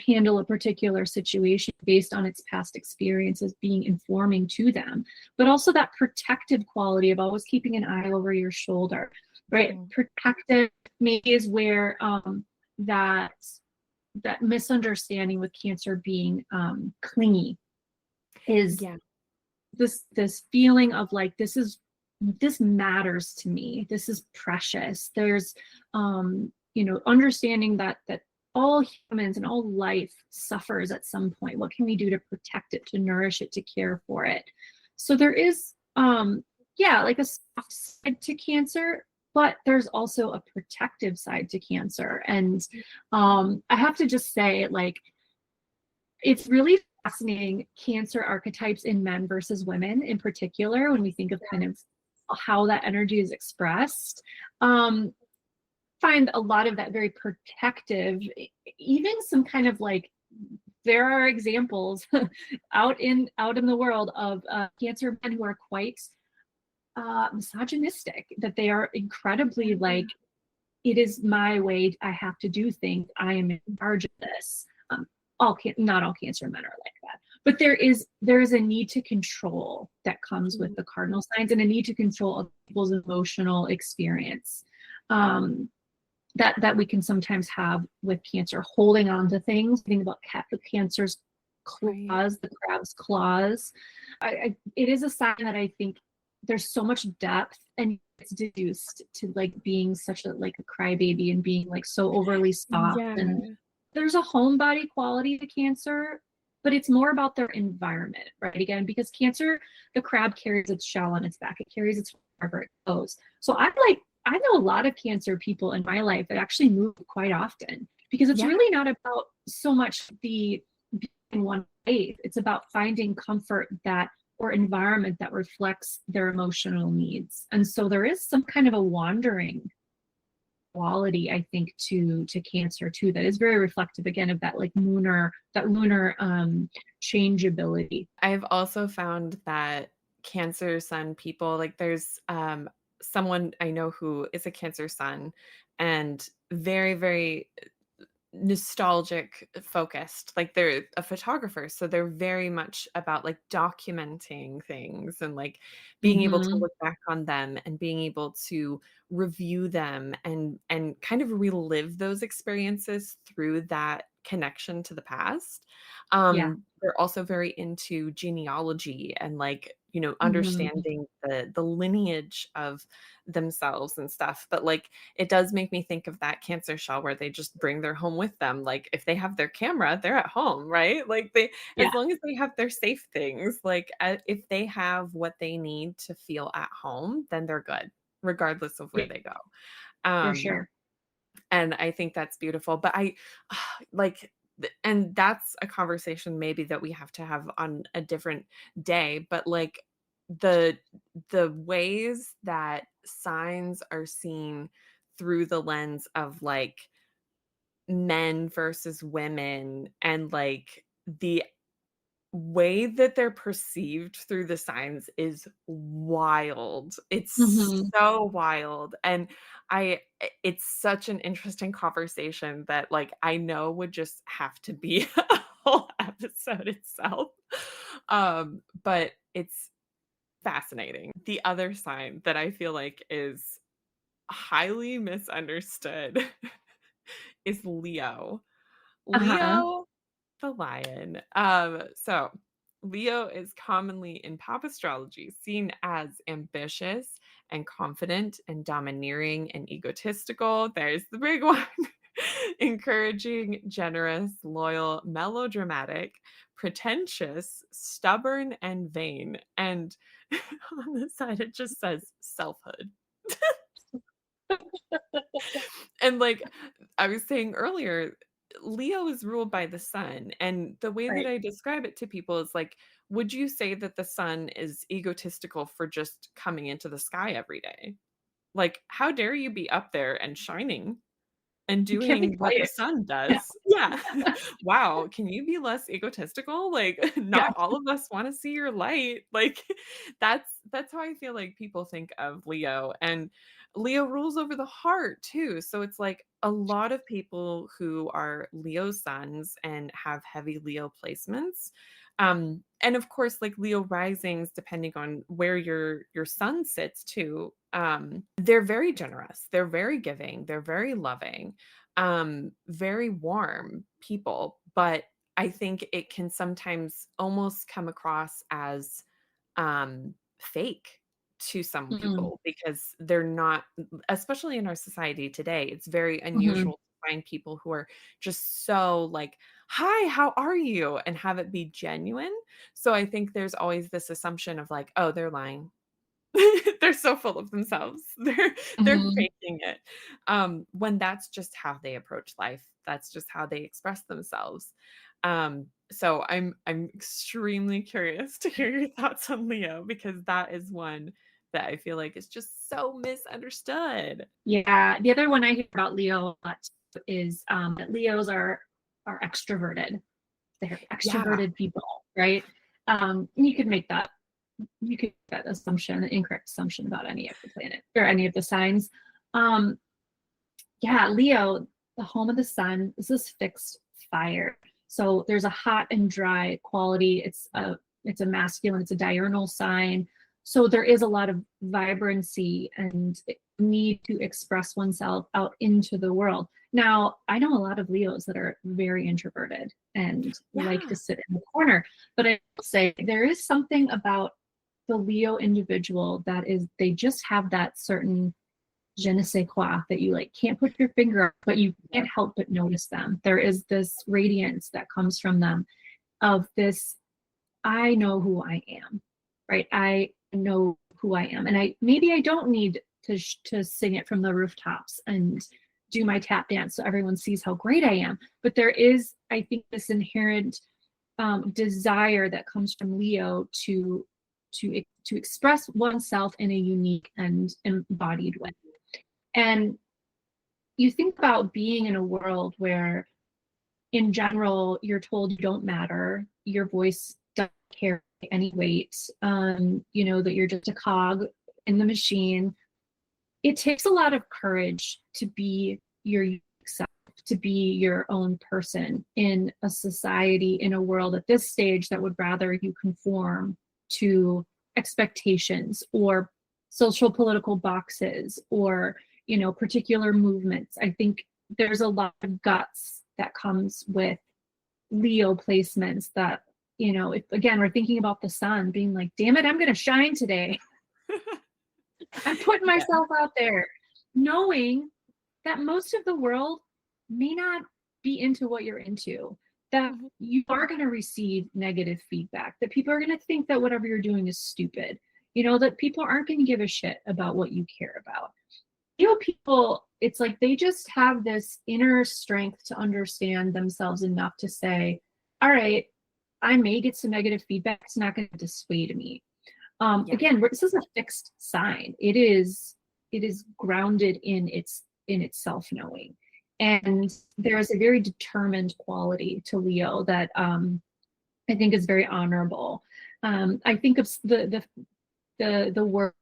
handle a particular situation based on its past experiences being informing to them. But also that protective quality of always keeping an eye over your shoulder, right? Protective maybe is where that misunderstanding with Cancer being clingy is Yeah. this feeling of like, this matters to me, this is precious. There's understanding that all humans and all life suffers at some point. What can we do to protect it, to nourish it, to care for it? So there is like a soft side to Cancer, but there's also a protective side to Cancer. And I have to just say, like, it's really fascinating Cancer archetypes in men versus women in particular, when we think of kind of how that energy is expressed. Find a lot of that very protective, even some kind of like, there are examples out in the world of Cancer men who are quite misogynistic, that they are incredibly like, it is my way, I have to do things, I am in charge of this. Not all Cancer men are like that, but there is a need to control that comes with the cardinal signs, and a need to control other people's emotional experience. That we can sometimes have with Cancer, holding on to things. Think about Cancer's claws, the crab's claws. It is a sign that I think there's so much depth, and it's deduced to like being such a crybaby and being like so overly soft. Yeah. And there's a homebody quality to Cancer, but it's more about their environment, right? Again, because Cancer, the crab carries its shell on its back. It carries its wherever it goes. So I know a lot of Cancer people in my life that actually move quite often, because it's really not about so much the being in one place. It's about finding comfort or environment that reflects their emotional needs. And so there is some kind of a wandering quality, I think, to Cancer too, that is very reflective again of that lunar changeability. I've also found that Cancer sun people, like there's someone I know who is a Cancer sun, and very, very nostalgic focused. Like they're a photographer, so they're very much about like documenting things, and like being able to Mm-hmm. look back on them and being able to review them and kind of relive those experiences through that connection to the past. Yeah. They're also very into genealogy and like, Mm-hmm. understanding the lineage of themselves and stuff. But like it does make me think of that Cancer shell where they just bring their home with them. Like if they have their camera, they're at home, right? Like Yeah, as long as they have their safe things, like if they have what they need to feel at home, then they're good, regardless of where yeah, they go. for Um, sure. and I think that's beautiful. But like, and that's a conversation maybe that we have to have on a different day. But like the the ways that signs are seen through the lens of like men versus women, and like the way that they're perceived through the signs is wild. It's Mm-hmm. so wild. And it's such an interesting conversation that like I know would just have to be a whole episode itself. But it's fascinating. The other sign that I feel like is highly misunderstood is Leo. Uh-huh. Leo the lion. Leo is commonly in pop astrology seen as ambitious and confident and domineering and egotistical. There's the big one. Encouraging, generous, loyal, melodramatic, pretentious, stubborn, and vain. And on the side, it just says selfhood. And like I was saying earlier, Leo is ruled by the sun. And the way that Right. I describe it to people is like, would you say that the sun is egotistical for just coming into the sky every day? Like, how dare you be up there and shining and You can't be doing what the quiet. sun Yeah. does? Yeah. Wow, can you be less egotistical? Like, Yeah. not all of us wanna see your light. Like, that's how I feel like people think of Leo, and Leo rules over the heart too, so it's like a lot of people who are Leo suns and have heavy Leo placements, and of course, like, Leo risings, depending on where your sun sits too, they're very generous, they're very giving, they're very loving, very warm people, but I think it can sometimes almost come across as fake to some Mm, people because they're not, especially in our society today, it's very mhm, unusual to find people who are just so like, "Hi, how are you?" and have it be genuine. So I think there's always this assumption of like, "Oh, they're lying." They're so full of themselves. They're mhm. faking it. When that's just how they approach life. That's just how they express themselves. So I'm extremely curious to hear your thoughts on Leo because that is one that I feel like is just so misunderstood. Yeah. The other one I hear about Leo a lot is that Leos are extroverted. They're Yeah. extroverted people, right? And you could make that assumption, an incorrect assumption about any of the planet or any of the signs. Um, yeah, Leo, the home of the sun, this is fixed fire. So there's a hot and dry quality. It's a masculine, it's a diurnal sign. So there is a lot of vibrancy and need to express oneself out into the world. Now, I know a lot of Leos that are very introverted and like to Yeah. sit in the corner, but I will say there is something about the Leo individual that is, they just have that certain je ne sais quoi that you like can't put your finger on, but you can't Yep. help but notice them. There is this radiance that comes from them of this, I know who I am, right? I know who I am. And I maybe I don't need to sing it from the rooftops and do my tap dance so everyone sees how great I am. But there is, I think, this inherent desire that comes from Leo to express oneself in a unique and embodied way. And you think about being in a world where, in general, you're told you don't matter, your voice doesn't carry any weight, that you're just a cog in the machine. It takes a lot of courage to be your unique self, to be your own person in a society, in a world at this stage that would rather you conform to expectations or social political boxes or particular movements. I think there's a lot of guts that comes with Leo placements that, if again we're thinking about the sun being like, damn it, I'm going to shine today. I'm putting Yeah. myself out there, knowing that most of the world may not be into what you're into, that Mhm. you are going to receive negative feedback, that people are going to think that whatever you're doing is stupid, that people aren't going to give a shit about what you care about. People, it's like they just have this inner strength to understand themselves enough to say, all right, I may get some negative feedback. It's not going to dissuade me. Yeah. Again, this is a fixed sign. It is grounded in its self-knowing. And there is a very determined quality to Leo that I think is very honorable. I think of the word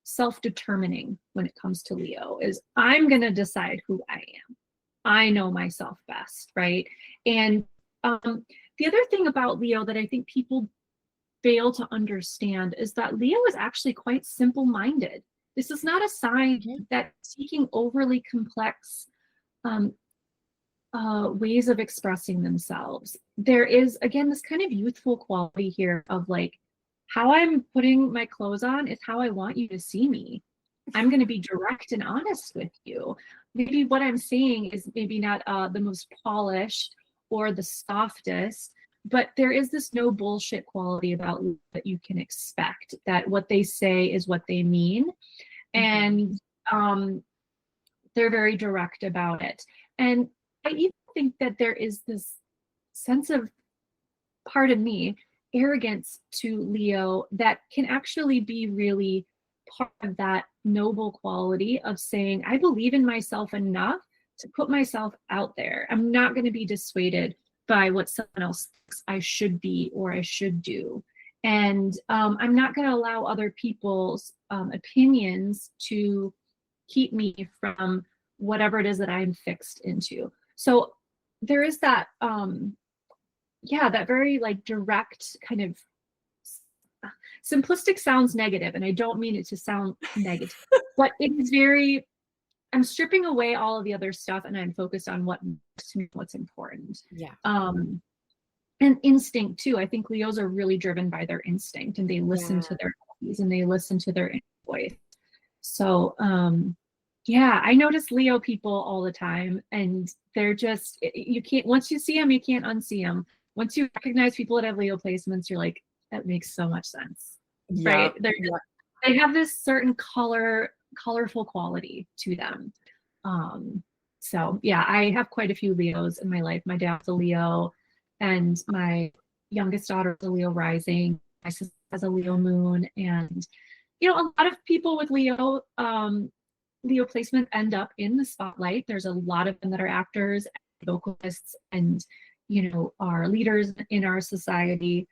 self-determining when it comes to Leo is, I'm going to decide who I am. I know myself best, right? And the other thing about Leo that I think people fail to understand is that Leo is actually quite simple-minded. This is not a sign Mhm. that's seeking overly complex um, ways of expressing themselves. There is, again, this kind of youthful quality here of like, how I'm putting my clothes on is how I want you to see me. I'm going to be direct and honest with you. Maybe what I'm saying is maybe not the most polished or the softest, but there is this no bullshit quality about Leo that you can expect, that what they say is what they mean. And they're very direct about it. And I even think that there is this sense of, pardon me, arrogance to Leo that can actually be really part of that noble quality of saying, I believe in myself enough to put myself out there. I'm not going to be dissuaded by what someone else thinks I should be or I should do. And I'm not going to allow other people's opinions to keep me from whatever it is that I'm fixed into. So there is that, that very like direct kind of, simplistic sounds negative, and I don't mean it to sound negative, but it is very, I'm stripping away all of the other stuff and I'm focused on what's important. Yeah. And instinct too. I think Leos are really driven by their instinct, and they listen to their bodies and they listen to their voice. So I notice Leo people all the time, and they're just, you can't, once you see them, you can't unsee them. Once you recognize people that have Leo placements, you're like, that makes so much sense. Right? They have this certain colorful quality to them. So yeah, I have quite a few Leos in my life. My dad's a Leo, and my youngest daughter is a Leo rising. My sister has a Leo moon, and a lot of people with Leo placement end up in the spotlight. There's a lot of them that are actors, vocalists, and are leaders in our society.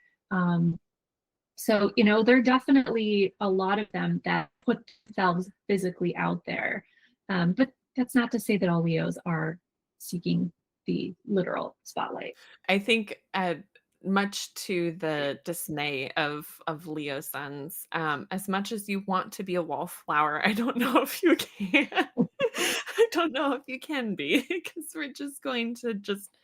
So there are definitely a lot of them that put themselves physically out there. But that's not to say that all Leos are seeking the literal spotlight. I think much to the dismay of Leo suns, as much as you want to be a wallflower, I don't know if you can. I don't know if you can be, because we're just going to just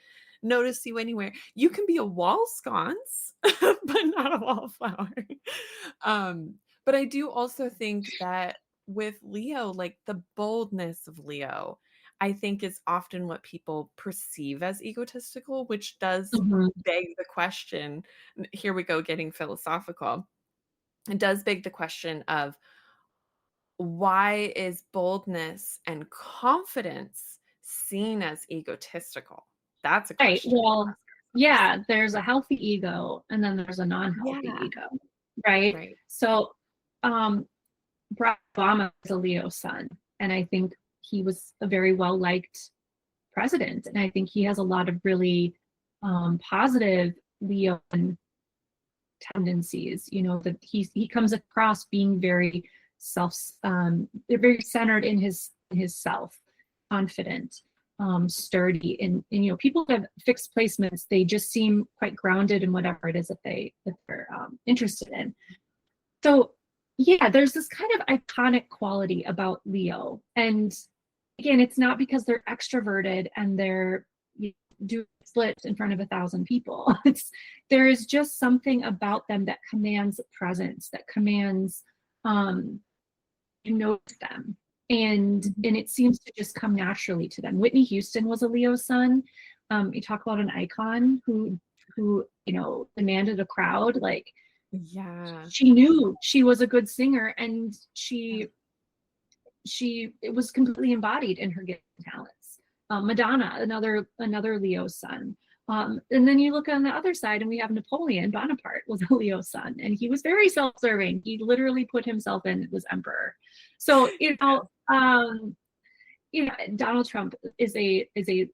notice you anywhere. You can be a wall sconce, but not a wallflower. But I do also think that with Leo, like the boldness of Leo, I think is often what people perceive as egotistical, which does beg the question. Here we go, getting philosophical. It does beg the question of, why is boldness and confidence seen as egotistical? That's a Right. question. Well, yeah, there's a healthy ego and then there's a non-healthy ego. Right. Right. So Barack Obama is a Leo sun, and I think he was a very well-liked president, and I think he has a lot of really positive Leo tendencies. That he comes across being very very centered in his self, confident, sturdy, and people that have fixed placements, they just seem quite grounded in whatever it is that they're interested in. So yeah, there's this kind of iconic quality about Leo, and again, it's not because they're extroverted and they're do splits in front of 1,000 people. There is just something about them that commands presence, that commands you notice them, and it seems to just come naturally to them. Whitney Houston was a Leo sun. You talk about an icon who demanded a crowd. Like, she knew she was a good singer, and it was completely embodied in her gifts and talents. Madonna, another Leo sun. And then you look on the other side, and we have Napoleon Bonaparte was a Leo sun, and he was very self-serving. He literally put himself in, was emperor. So Donald Trump is a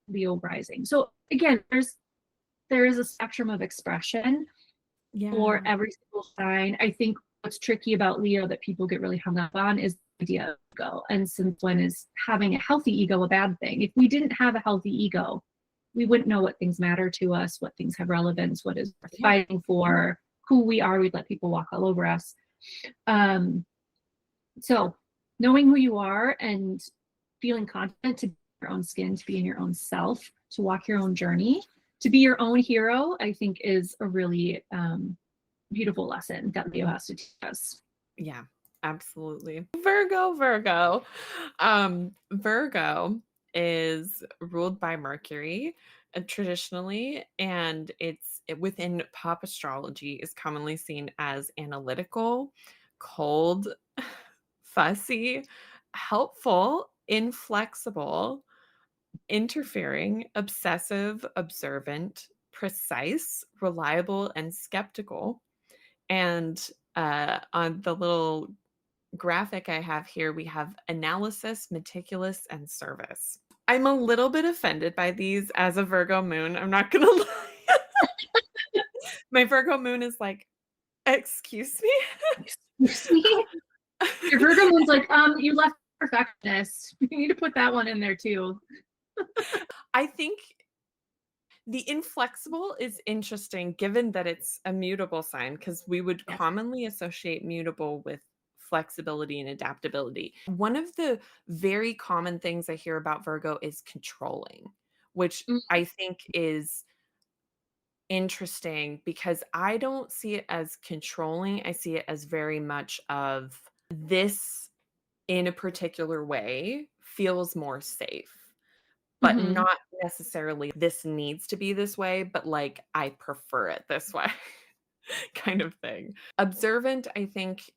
Leo rising. So again, there is a spectrum of expression for every single sign. I think what's tricky about Leo that people get really hung up on is the idea of ego. And since when is having a healthy ego a bad thing? If we didn't have a healthy ego, we wouldn't know what things matter to us, what things have relevance, what is worth fighting for, who we are. We'd let people walk all over us. So knowing who you are and feeling confident to be your own skin, to be in your own self, to walk your own journey, to be your own hero, I think is a really beautiful lesson that Leo has to teach us. Yeah, absolutely. Virgo. Virgo is ruled by Mercury traditionally, and within pop astrology is commonly seen as analytical, cold, fussy, helpful, inflexible, interfering, obsessive, observant, precise, reliable, and skeptical. And on the little graphic I have here, we have analysis, meticulous, and service. I'm a little bit offended by these as a Virgo moon. I'm not going to lie. My Virgo moon is like, excuse me? Excuse me? Your Virgo moon's like, you left perfectionist. You need to put that one in there too. I think the inflexible is interesting given that it's a mutable sign, because we would Yes. commonly associate mutable with flexibility and adaptability. One of the very common things I hear about Virgo is controlling, which I think is interesting because I don't see it as controlling. I see it as very much of this in a particular way feels more safe, but Mm-hmm. not necessarily this needs to be this way, but like I prefer it this way kind of thing. Observant, I think,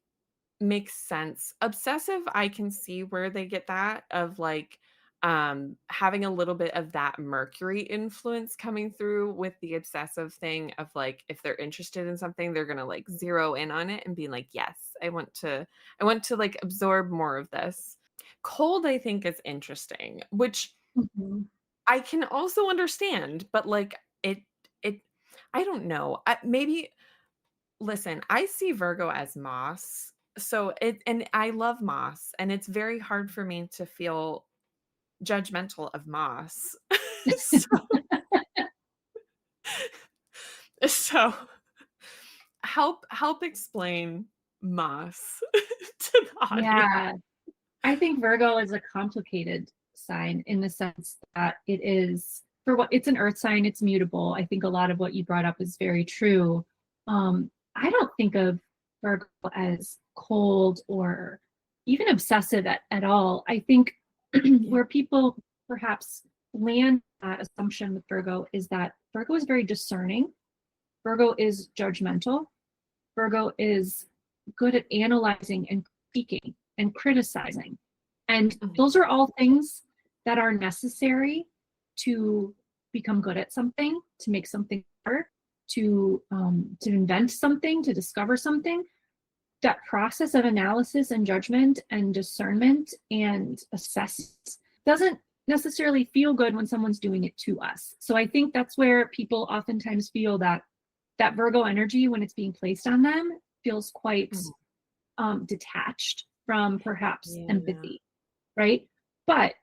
makes sense. Obsessive, I can see where they get that of like having a little bit of that Mercury influence coming through with the obsessive thing of like if they're interested in something, they're gonna like zero in on it and be like, yes, I want to like absorb more of this. Cold, I think, is interesting, which Mm-hmm. I can also understand, but like it I don't know. Maybe listen, I see Virgo as moss. So it and I love moss, and it's very hard for me to feel judgmental of moss. so, so help explain moss to the audience. Yeah, I think Virgo is a complicated sign in the sense that it is, for what it's an earth sign, it's mutable. I think a lot of what you brought up is very true. I don't think of Virgo as cold or even obsessive at all. I think Yeah. where people perhaps land that assumption with Virgo is that Virgo is very discerning. Virgo is judgmental. Virgo is good at analyzing and critiquing and criticizing. And Mhm. those are all things that are necessary to become good at something, to make something better, to invent something, to discover something. That process of analysis and judgment and discernment and assess doesn't necessarily feel good when someone's doing it to us. So I think that's where people oftentimes feel that that Virgo energy, when it's being placed on them, feels quite Mhm. detached from perhaps Yeah. empathy, right? But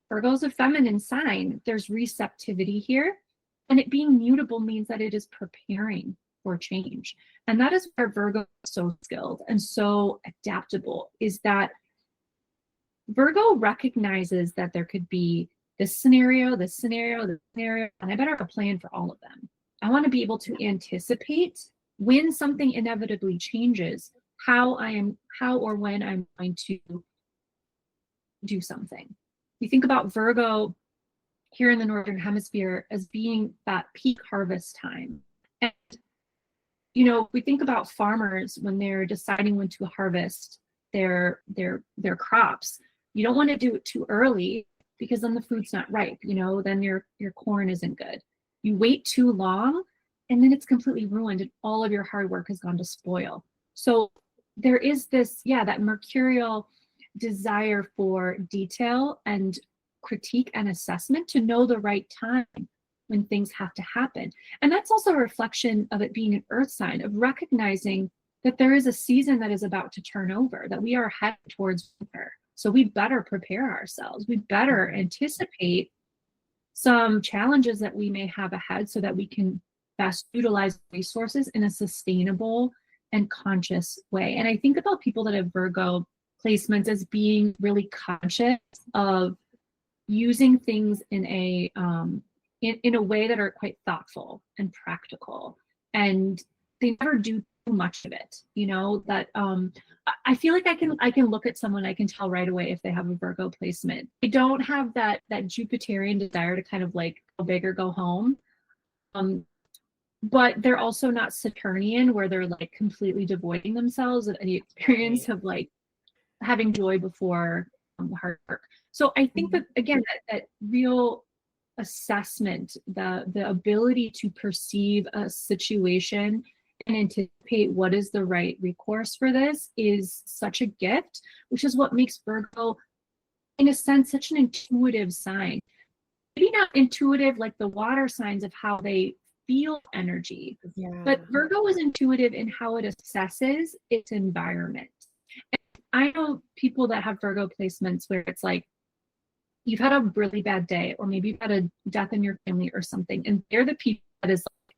Virgo's a feminine sign. There's receptivity here. And it being mutable means that it is preparing for change. And that is where Virgo is so skilled and so adaptable, is that Virgo recognizes that there could be this scenario, this scenario, this scenario, and I better have a plan for all of them. I want to be able to anticipate when something inevitably changes, how or when I'm going to do something. We think about Virgo here in the Northern Hemisphere as being that peak harvest time. And, we think about farmers when they're deciding when to harvest their crops. You don't want to do it too early because then the food's not ripe, then your corn isn't good. You wait too long and then it's completely ruined and all of your hard work has gone to spoil. So there is this, yeah, that mercurial desire for detail and critique and assessment to know the right time when things have to happen. And that's also a reflection of it being an earth sign, of recognizing that there is a season that is about to turn over, that we are headed towards winter. So we better prepare ourselves. We better Mhm. anticipate some challenges that we may have ahead so that we can best utilize resources in a sustainable and conscious way. And I think about people that have Virgo placements as being really conscious of using things in a way that are quite thoughtful and practical, and they never do too much of it, you know, that I feel like I can look at someone, I can tell right away if they have a Virgo placement. They don't have that Jupiterian desire to kind of like go big or go home. Um, but they're also not Saturnian where they're like completely devoiding themselves of any Right. experience of like having joy before hard work. So I think Mhm. that again, that real assessment, the ability to perceive a situation and anticipate what is the right recourse for this is such a gift, which is what makes Virgo, in a sense, such an intuitive sign. Maybe not intuitive like the water signs of how they feel energy, but Yeah. Virgo is intuitive in how it assesses its environment. I know people that have Virgo placements where it's like you've had a really bad day, or maybe you've had a death in your family or something, and they're the people that is like,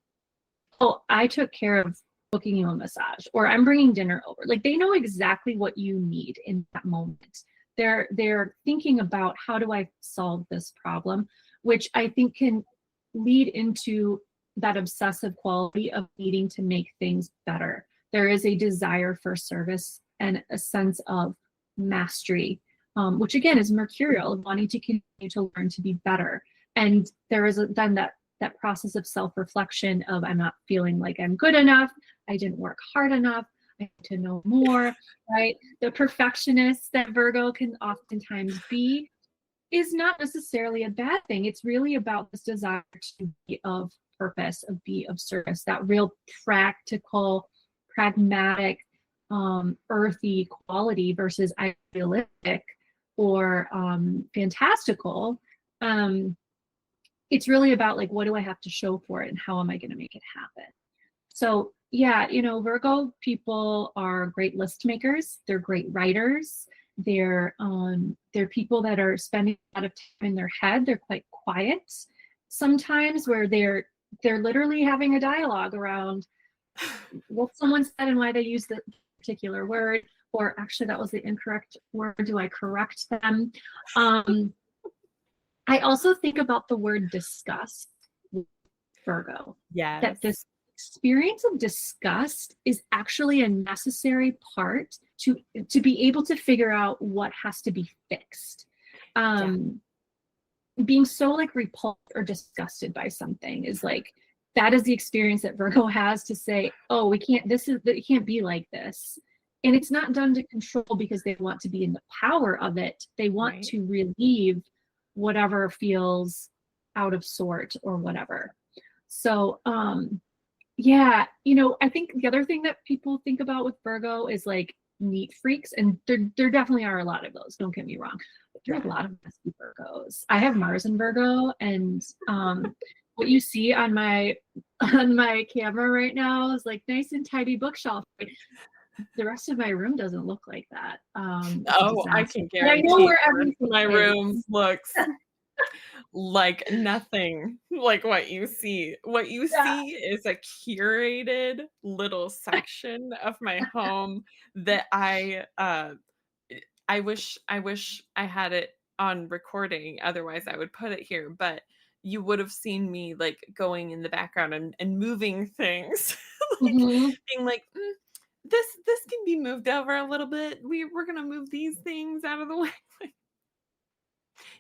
oh, I took care of booking you a massage, or I'm bringing dinner over. Like they know exactly what you need in that moment. They're thinking about how do I solve this problem, which I think can lead into that obsessive quality of needing to make things better. There is a desire for service and a sense of mastery, which again is mercurial, wanting to continue to learn to be better. And there is then that process of self-reflection of I'm not feeling like I'm good enough, I didn't work hard enough, I need to know more, right? The perfectionist that Virgo can oftentimes be is not necessarily a bad thing. It's really about this desire to be of purpose, of be of service, that real practical, pragmatic, earthy quality versus idealistic or fantastical. Um, it's really about like, what do I have to show for it and how am I going to make it happen? So yeah, you know, Virgo people are great list makers. They're great writers. They're people that are spending a lot of time in their head. They're quite quiet sometimes, where they're literally having a dialogue around what someone said and why they used the particular word, or actually that was the incorrect word. Do I correct them? Um, I also think about the word disgust, Virgo, that Yes. this experience of disgust is actually a necessary part to be able to figure out what has to be fixed. Yeah. Um, being so like repulsed or disgusted by something is like that is the experience that Virgo has to say, oh, we can't, this is, it can't be like this. And it's not done to control because they want to be in the power of it. They want Right. to relieve whatever feels out of sort or whatever. So, yeah, you know, I think the other thing that people think about with Virgo is like neat freaks, and there definitely are a lot of those. Don't get me wrong, but there are a Yeah. lot of messy Virgos. I have Mars in Virgo, and what you see on my on my camera right now is like nice and tidy bookshelf. The rest of my room doesn't look like that. It's a Oh, I disaster. can But I know guarantee where the rest of everything my is. room looks like nothing like what you see. What you Yeah. see is a curated little section of my home that I wish I had it on recording, otherwise I would put it here, but you would have seen me, like, going in the background and moving things, like, Hmm. being like, this can be moved over a little bit. We're gonna move these things out of the way." Like,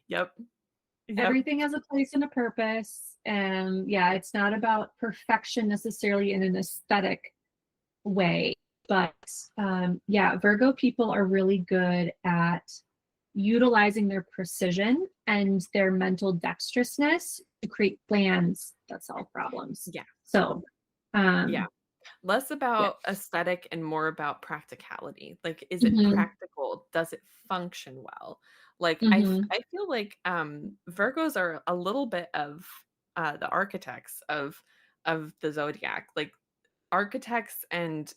yep, yep, Everything has a place and a purpose. And yeah, it's not about perfection necessarily in an aesthetic way. But yeah, Virgo people are really good at utilizing their precision and their mental dexterousness to create plans that solve problems. yeah, So, yeah. um, Less yeah. about aesthetic and more about practicality. Like, is it Hmm. practical? Does it function well? Like, Hmm. I feel like, Virgos are a little bit of, the architects of the zodiac, like, architects and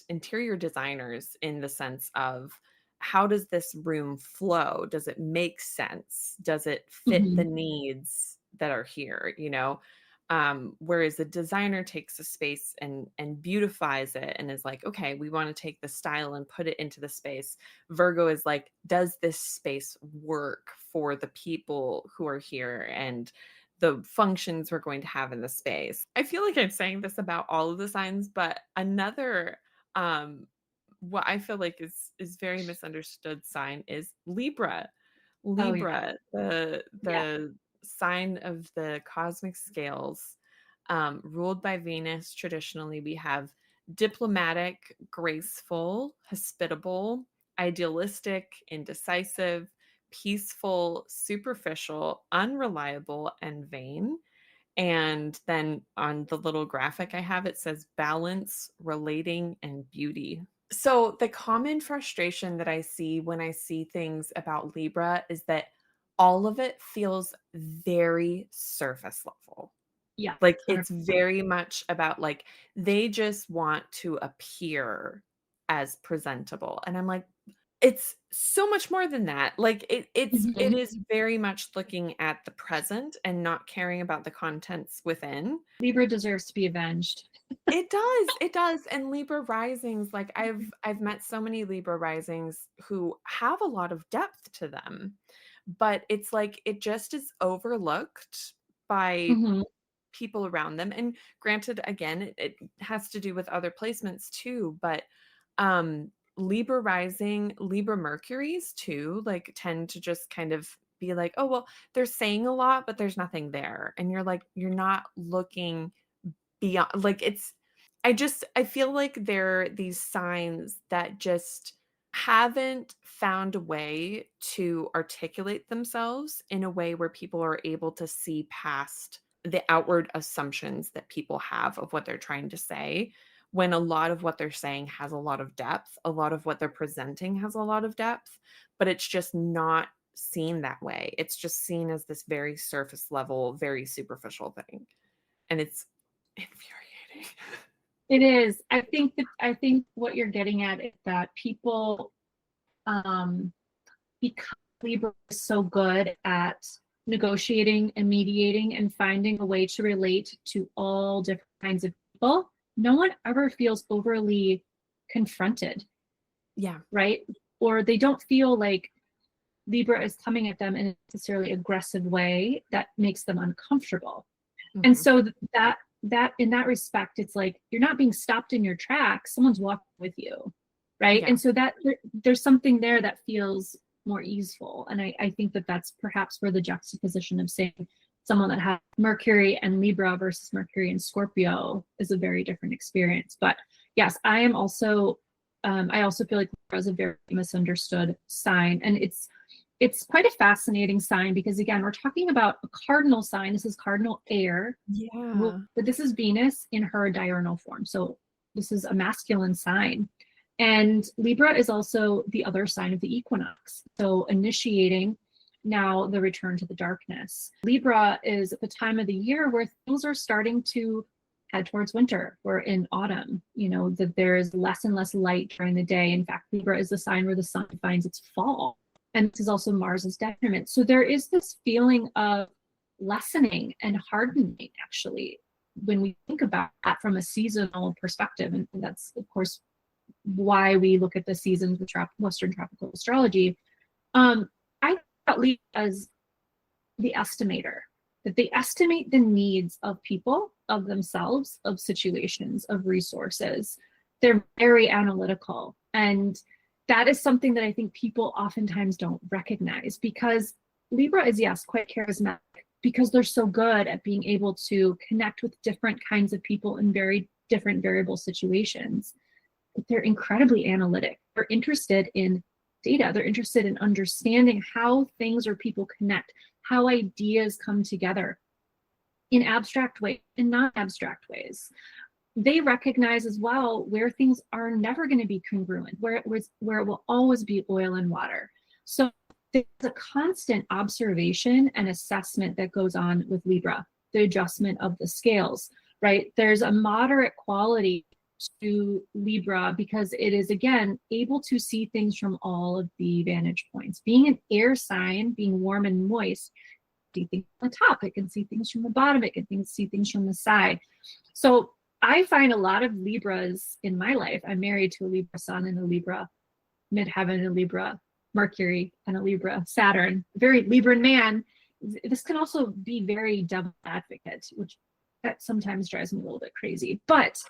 interior designers in the sense of, how does this room flow? Does it make sense? Does it fit the Hmm. needs that are here, you know? Whereas a designer takes a space and beautifies it and is like, okay, we want to take the style and put it into the space. Virgo is like, does this space work for the people who are here? And the functions we're going to have in the space. I feel like I'm saying this about all of the signs, but another what I feel like is very misunderstood sign is Libra. Oh yeah. Libra, Yeah. the sign of the cosmic scales, ruled by Venus. Traditionally, we have diplomatic, graceful, hospitable, idealistic, indecisive, peaceful, superficial, unreliable, and vain. And then on the little graphic I have, it says balance, relating, and beauty. So, the common frustration that I see when I see things about Libra is that all of it feels very surface level. Yeah. Like, it's 100%. very much about, like, they just want to appear as presentable, and I'm like, it's so much more than that. Like, it Mhm. is very much looking at the present and not caring about the contents within. Libra deserves to be avenged. It does, and Libra risings, like, I've met so many Libra risings who have a lot of depth to them, but it's like, it just is overlooked by Mhm. people around them. And granted, again, it has to do with other placements too, but Libra rising, Libra Mercuries too, like, tend to just kind of be like, oh, well, they're saying a lot, but there's nothing there. And you're like, you're not looking beyond, like, I feel like there are these signs that just haven't found a way to articulate themselves in a way where people are able to see past the outward assumptions that people have of what they're trying to say, when a lot of what they're saying has a lot of depth, a lot of what they're presenting has a lot of depth, but it's just not seen that way. It's just seen as this very surface level, very superficial thing. And it's infuriating. It is. I think what you're getting at is that people, um, because Libra is so good at negotiating and mediating and finding a way to relate to all different kinds of people, no one ever feels overly confronted, Yeah. right? Or they don't feel like Libra is coming at them in a necessarily aggressive way that makes them uncomfortable. And Mhm. so that in that respect, it's like you're not being stopped in your tracks, someone's walking with you, right? Yeah. And so that there's something there that feels more easeful. And I think that that's perhaps where the juxtaposition of saying someone that has Mercury and Libra versus Mercury and Scorpio is a very different experience. But yes, I also feel like Libra is a very misunderstood sign. And it's quite a fascinating sign because again, we're talking about a cardinal sign. This is cardinal air, Yeah. but this is Venus in her diurnal form. So this is a masculine sign. And Libra is also the other sign of the equinox. So initiating now the return to the darkness. Libra is at the time of the year where things are starting to head towards winter. We're in autumn, that there is less and less light during the day. In fact, Libra is the sign where the sun finds its fall. And this is also Mars's detriment. So there is this feeling of lessening and hardening, actually, when we think about that from a seasonal perspective. And that's, of course, why we look at the seasons with Western tropical astrology. I thought Libra as the estimator, that they estimate the needs of people, of themselves, of situations, of resources. They're very analytical. And that is something that I think people oftentimes don't recognize because Libra is, yes, quite charismatic because they're so good at being able to connect with different kinds of people in very different variable situations. But they're incredibly analytic. They're interested in data. They're interested in understanding how things or people connect, how ideas come together in abstract ways, in non-abstract ways. They recognize as well where things are never going to be congruent, where it will always be oil and water. So there's a constant observation and assessment that goes on with Libra, the adjustment of the scales, right? There's a moderate quality to Libra because it is, again, able to see things from all of the vantage points. Being an air sign, being warm and moist, see things from the top, it can see things from the bottom, it can see things from the side. So I find a lot of Libras in my life. I'm married to a Libra sun and a Libra midheaven, a Libra Mercury, and a Libra Saturn, very Libran man this can also be very devil advocate, which that sometimes drives me a little bit crazy. But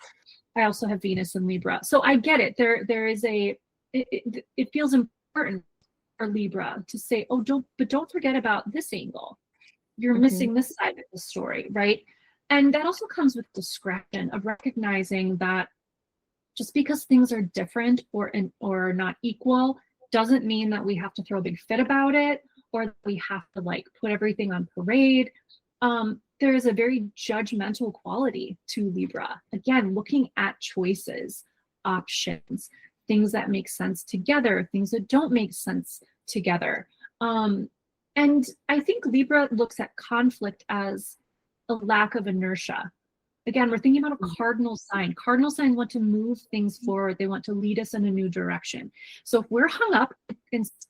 I also have Venus in Libra, so I get it. There is it feels important for Libra to say, oh, don't forget about this angle. You're Mhm. missing this side of the story, right? And that also comes with discretion of recognizing that just because things are different or not equal doesn't mean that we have to throw a big fit about it, or that we have to like put everything on parade. There is a very judgmental quality to Libra. Again, looking at choices, options, things that make sense together, things that don't make sense together. And I think Libra looks at conflict as a lack of inertia. Again, we're thinking about a cardinal sign. Cardinal signs want to move things forward. They want to lead us in a new direction. So if we're hung up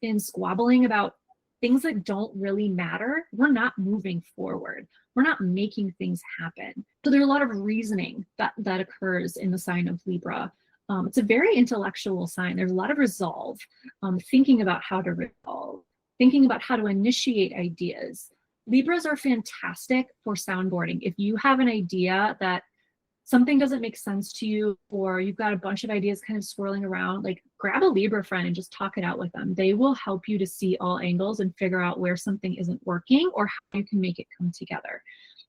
in squabbling about things that don't really matter, we're not moving forward. We're not making things happen. So there's a lot of reasoning that occurs in the sign of Libra. It's a very intellectual sign. There's a lot of resolve, thinking about how to resolve, thinking about how to initiate ideas. Libras are fantastic for soundboarding. If you have an idea that something doesn't make sense to you, or you've got a bunch of ideas kind of swirling around, like grab a Libra friend and just talk it out with them. They will help you to see all angles and figure out where something isn't working or how you can make it come together.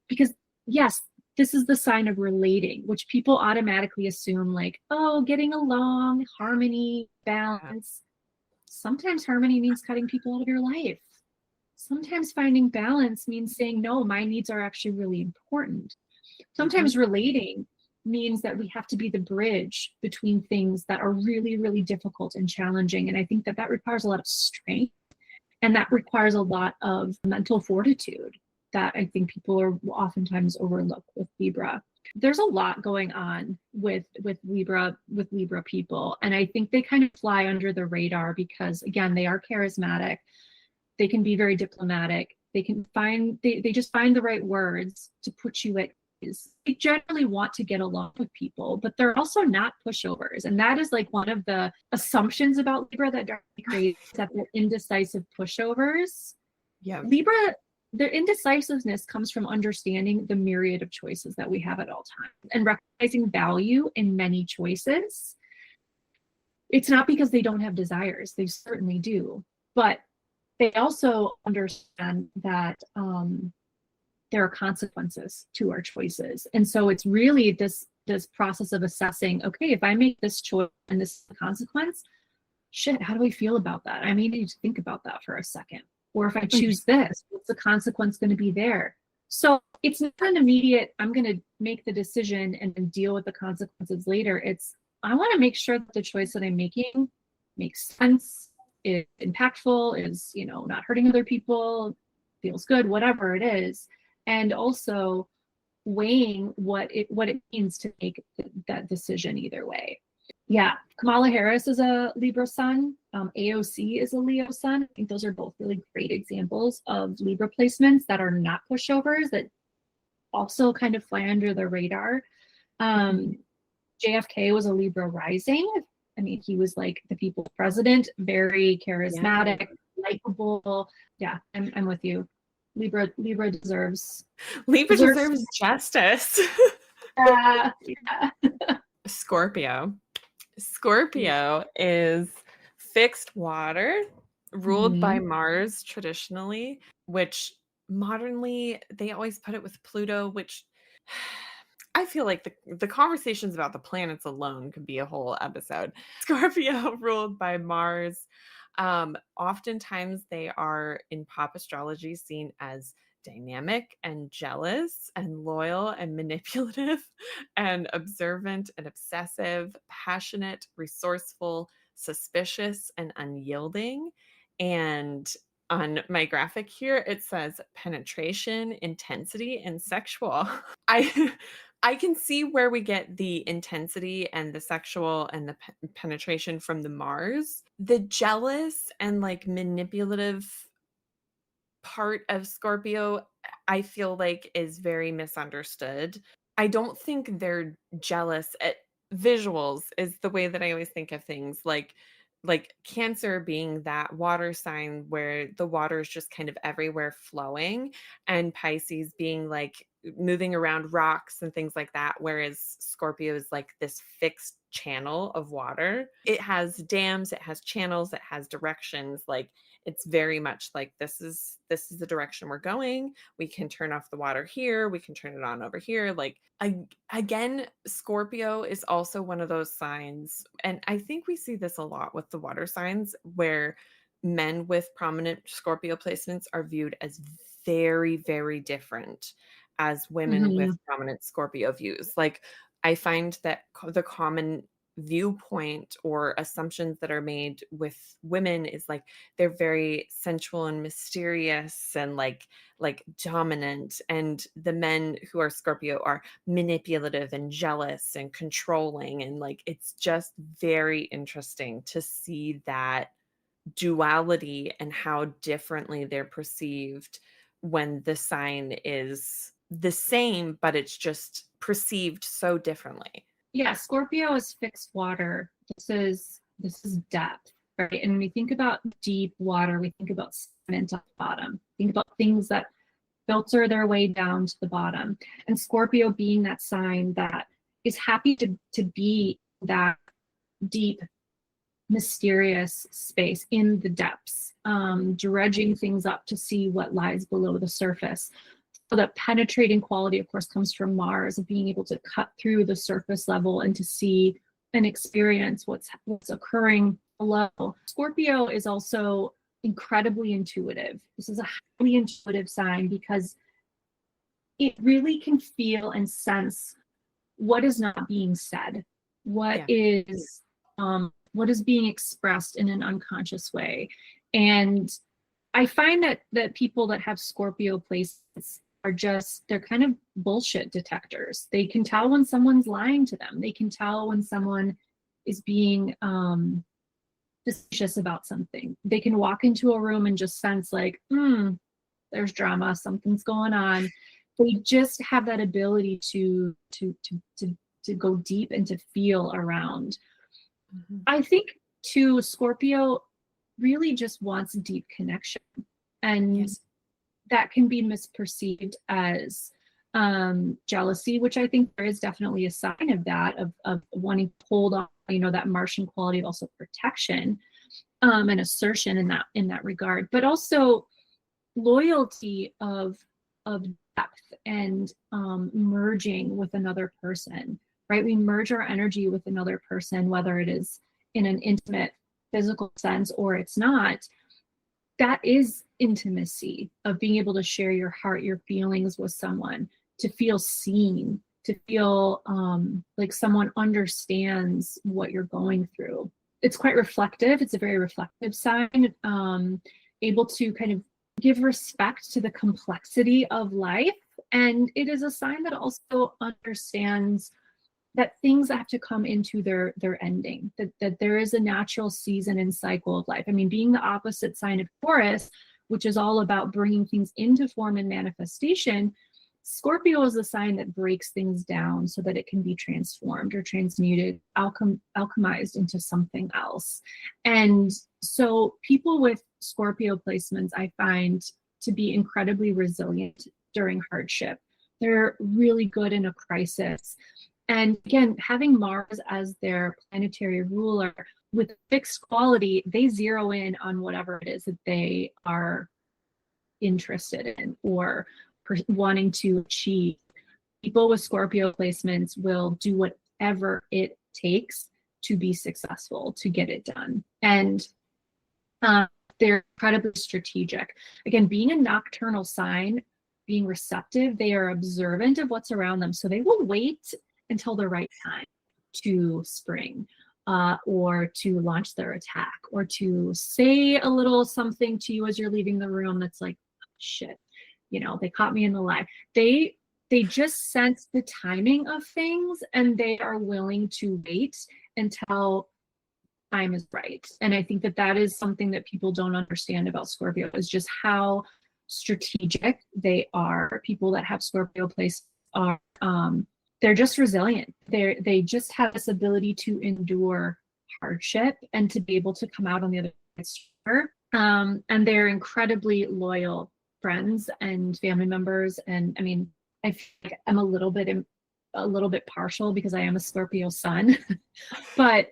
Because yes, this is the sign of relating, which people automatically assume like, oh, getting along, harmony, Yeah. balance. Sometimes harmony means cutting people out of your life. Sometimes finding balance means saying, no, my needs are actually really important. Mhm. Sometimes relating means that we have to be the bridge between things that are really, really difficult and challenging. And I think that requires a lot of strength, and that requires a lot of mental fortitude that I think people are oftentimes overlooked with Libra. There's a lot going on with Libra people, and I think they kind of fly under the radar because again, they are charismatic, they can be very diplomatic, they just find the right words to put you at ease. They generally want to get along with people, but they're also not pushovers, and that is like one of the assumptions about Libra that drives me crazy, that they're indecisive pushovers. Yeah. Libra, their indecisiveness comes from understanding the myriad of choices that we have at all times and recognizing value in many choices. It's not because they don't have desires, they certainly do, but they also understand that there are consequences to our choices. And so it's really this process of assessing, okay, if I make this choice and this is the consequence, shit, how do I feel about that? I may need to think about that for a second. Or if I Mhm. choose this, what's the consequence going to be there? So it's not an immediate, I'm going to make the decision and then deal with the consequences later. It's, I want to make sure that the choice that I'm making makes sense, is impactful, is, not hurting other people, feels good, whatever it is. And also weighing what it means to make that decision either way. Yeah, Kamala Harris is a Libra sun. AOC is a Leo sun. I think those are both really great examples of Libra placements that are not pushovers, that also kind of fly under the radar. Mhm. Um, JFK was a Libra rising. I mean, he was like the people's president, very Yeah. charismatic, likable. Yeah, I'm with you. Libra Libra deserves. deserves justice. Yeah. Scorpio. Scorpio is fixed water, ruled by Mhm. Mars traditionally, which modernly they always put it with Pluto, which I feel like the conversations about the planets alone could be a whole episode. Scorpio ruled by Mars. Oftentimes they are in pop astrology seen as dynamic and jealous and loyal and manipulative and observant and obsessive, passionate, resourceful, suspicious, and unyielding. And on my graphic here, it says penetration, intensity, and sexual. I I can see where we get the intensity and the sexual and the penetration from the Mars. The jealous and like manipulative part of Scorpio, I feel like is very misunderstood. I don't think they're jealous at visuals is the way that I always think of things. Like like Cancer being that water sign where the water is just kind of everywhere flowing, and Pisces being like moving around rocks and things like that, whereas Scorpio is like this fixed channel of water. It has dams, it has channels, it has directions. Like it's very much like this is the direction we're going. We can turn off the water here, we can turn it on over here. Like again, Scorpio is also one of those signs, and I think we see this a lot with the water signs, where men with prominent Scorpio placements are viewed as very, very different as women with Mhm. prominent Scorpio views. Like, I find that the common viewpoint or assumptions that are made with women is like they're very sensual and mysterious and like dominant, and the men who are Scorpio are manipulative and jealous and controlling, and like it's just very interesting to see that duality and how differently they're perceived when the sign is the same, but it's just perceived so differently. Yeah, Scorpio is fixed water. This is depth, right? And when we think about deep water, we think about sediment on the bottom. Think about things that filter their way down to the bottom. And Scorpio being that sign that is happy to be that deep, mysterious space in the depths, dredging things up to see what lies below the surface. So the penetrating quality, of course, comes from Mars, of being able to cut through the surface level and to see and experience what's occurring below. Scorpio is also incredibly intuitive. This is a highly intuitive sign because it really can feel and sense what is not being said, Yeah. what is being expressed in an unconscious way. And I find that people that have Scorpio placements they're kind of bullshit detectors. They can tell when someone's lying to them. They can tell when someone is being suspicious about something. They can walk into a room and just sense like, there's drama, something's going on. They just have that ability to go deep and to feel around. Mhm. I think too, Scorpio really just wants deep connection. And Yeah. that can be misperceived as jealousy, which I think there is definitely a sign of that, of wanting to hold on, that Martian quality of also protection and assertion in that regard, but also loyalty of depth and merging with another person, right? We merge our energy with another person, whether it is in an intimate physical sense or it's not. That is intimacy, of being able to share your heart, your feelings with someone, to feel seen, to feel like someone understands what you're going through. It's quite reflective. It's a very reflective sign, able to kind of give respect to the complexity of life. And it is a sign that also understands that things have to come into their ending, that there is a natural season and cycle of life. I mean, being the opposite sign of Taurus, which is all about bringing things into form and manifestation, Scorpio is a sign that breaks things down so that it can be transformed or transmuted, alchemized into something else. And so people with Scorpio placements, I find to be incredibly resilient during hardship. They're really good in a crisis. And again, having Mars as their planetary ruler with fixed quality, they zero in on whatever it is that they are interested in or wanting to achieve. People with Scorpio placements will do whatever it takes to be successful, to get it done. And they're incredibly strategic. Again, being a nocturnal sign, being receptive, they are observant of what's around them. So they will wait until the right time to spring or to launch their attack or to say a little something to you as you're leaving the room that's like, shit, they caught me in the lie. They just sense the timing of things and they are willing to wait until time is right. And I think that is something that people don't understand about Scorpio, is just how strategic they are. People that have Scorpio place are they're just resilient. They just have this ability to endure hardship and to be able to come out on the other side stronger. And they're incredibly loyal friends and family members. And I mean, I feel like I'm a little bit partial because I am a Scorpio sun, but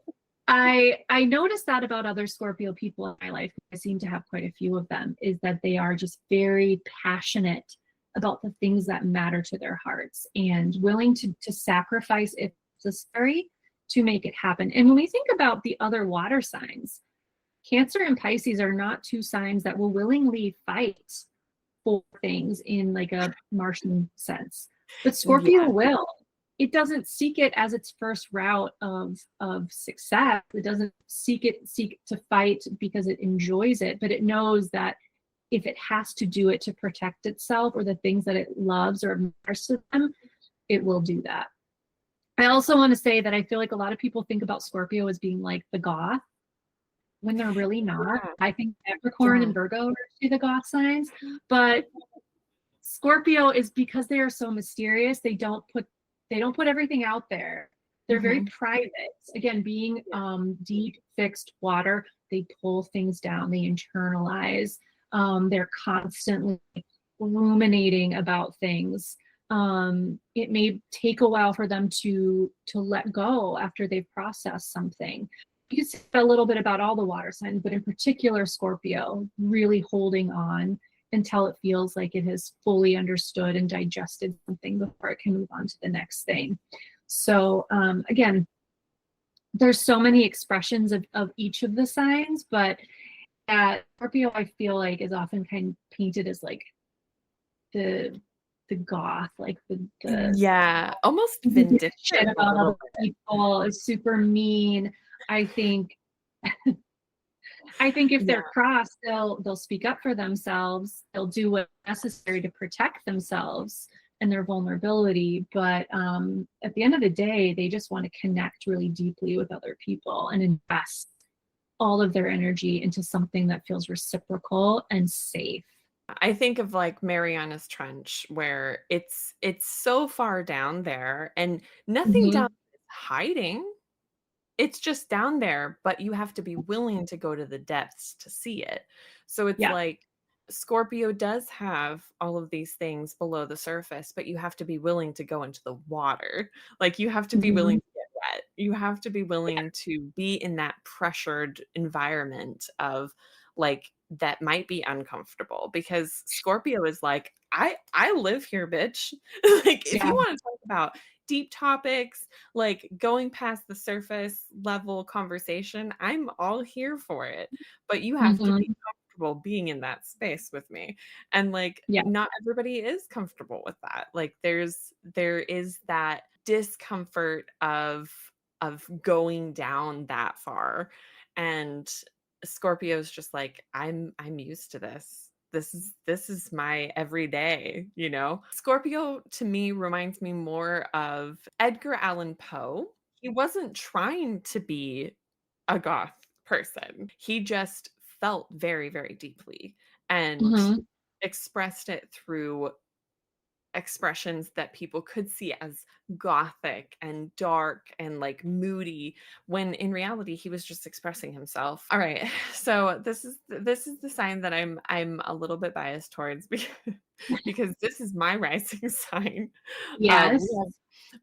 I noticed that about other Scorpio people in my life. I seem to have quite a few of them, is that they are just very passionate about the things that matter to their hearts and willing to sacrifice if necessary to make it happen. And when we think about the other water signs, Cancer and Pisces are not two signs that will willingly fight for things in like a Martian sense, but Scorpio Yeah. will. It doesn't seek it as its first route of success. It doesn't seek to fight because it enjoys it, but it knows that if it has to do it to protect itself or the things that it loves or matters to them, it will do that. I also want to say that I feel like a lot of people think about Scorpio as being like the goth when they're really not. Yeah. I think Capricorn and Virgo are the goth signs, but Scorpio is, because they are so mysterious, they don't put everything out there. They're very private. Again, being deep, fixed water, they pull things down, they internalize. They're constantly ruminating about things. It may take a while for them to let go after they've processed something. You can say a little bit about all the water signs, but in particular Scorpio, really holding on until it feels like it has fully understood and digested something before it can move on to the next thing. So again, there's so many expressions of each of the signs, but Scorpio, I feel like, is often kind of painted as like the goth, like the Yeah, almost vindictive shit a about little other people, is super mean. I think if Yeah. they're crossed, they'll speak up for themselves. They'll do what's necessary to protect themselves and their vulnerability. But at the end of the day, they just want to connect really deeply with other people and invest all of their energy into something that feels reciprocal and safe. I think of like Mariana's Trench, where it's so far down there and nothing down Mm-hmm. there is hiding. It's just down there, but you have to be willing to go to the depths to see it. So it's Yeah. like Scorpio does have all of these things below the surface, but you have to be willing to go into the water. Like you have to be Mm-hmm. willing to get wet. You have to be willing to be in that pressured environment of like that might be uncomfortable because Scorpio is like, I live here, bitch. Like if Yeah. you want to talk about deep topics, like going past the surface level conversation, I'm all here for it. But you have to be Mm-hmm. comfortable being in that space with me. And like Yeah. not everybody is comfortable with that. Like there is that discomfort of going down that far. And Scorpio's just like, I'm used to this. This is my everyday, you know? Scorpio to me reminds me more of Edgar Allan Poe. He wasn't trying to be a goth person. He just felt very, very deeply and Mm-hmm. expressed it through expressions that people could see as gothic and dark and like moody when in reality he was just expressing himself. All right. So this is the sign that I'm a little bit biased towards because this is my rising sign. Um we Yes.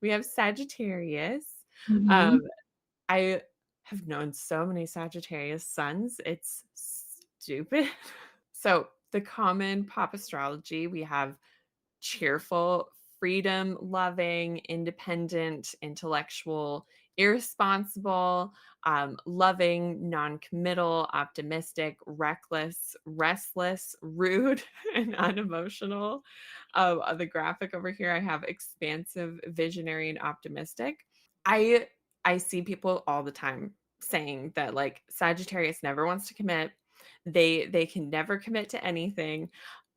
we have Sagittarius. Mm-hmm. Um I have known so many Sagittarius suns. It's stupid. So the common pop astrology, we have cheerful, freedom loving, independent, intellectual, irresponsible, loving, non committal, optimistic, reckless, restless, rude, and unemotional. The graphic over here, I have expansive, visionary, and optimistic. I I see people all the time saying that like Sagittarius never wants to commit. They can never commit to anything.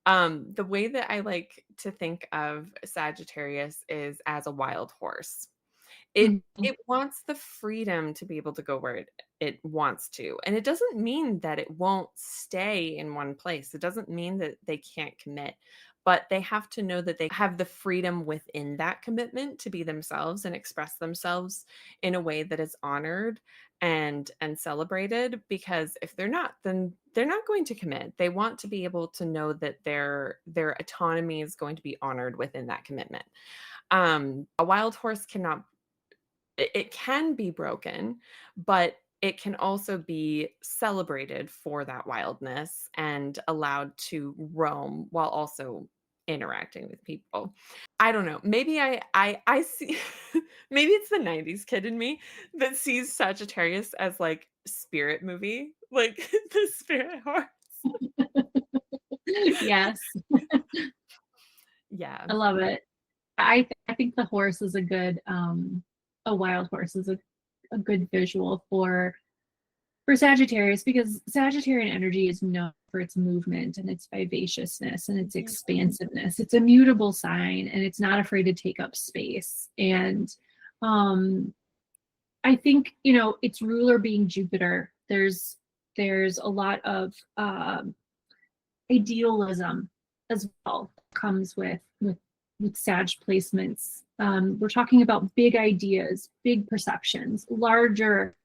The way that I like to think of Sagittarius is as a wild horse. Mm-hmm. It wants the freedom to be able to go where it wants to. And it doesn't mean that it won't stay in one place. It doesn't mean that they can't commit, but they have to know that they have the freedom within that commitment to be themselves and express themselves in a way that is honored and celebrated, because if they're not, then they're not going to commit. They want to be able to know that their autonomy is going to be honored within that commitment. A wild horse cannot, it can be broken, but it can also be celebrated for that wildness and allowed to roam while also interacting with people. I don't know. Maybe I see maybe it's the 90s kid in me that sees Sagittarius as like spirit movie, like the spirit horse. Yes, Yeah. I love it. I think the horse is a wild horse is a good visual for Sagittarius, because Sagittarian energy is known for its movement and its vivaciousness and its expansiveness. It's a mutable sign and it's not afraid to take up space. And um, I think, you know, its ruler being Jupiter, there's a lot of idealism as well comes with Sag placements. We're talking about big ideas, big perceptions, larger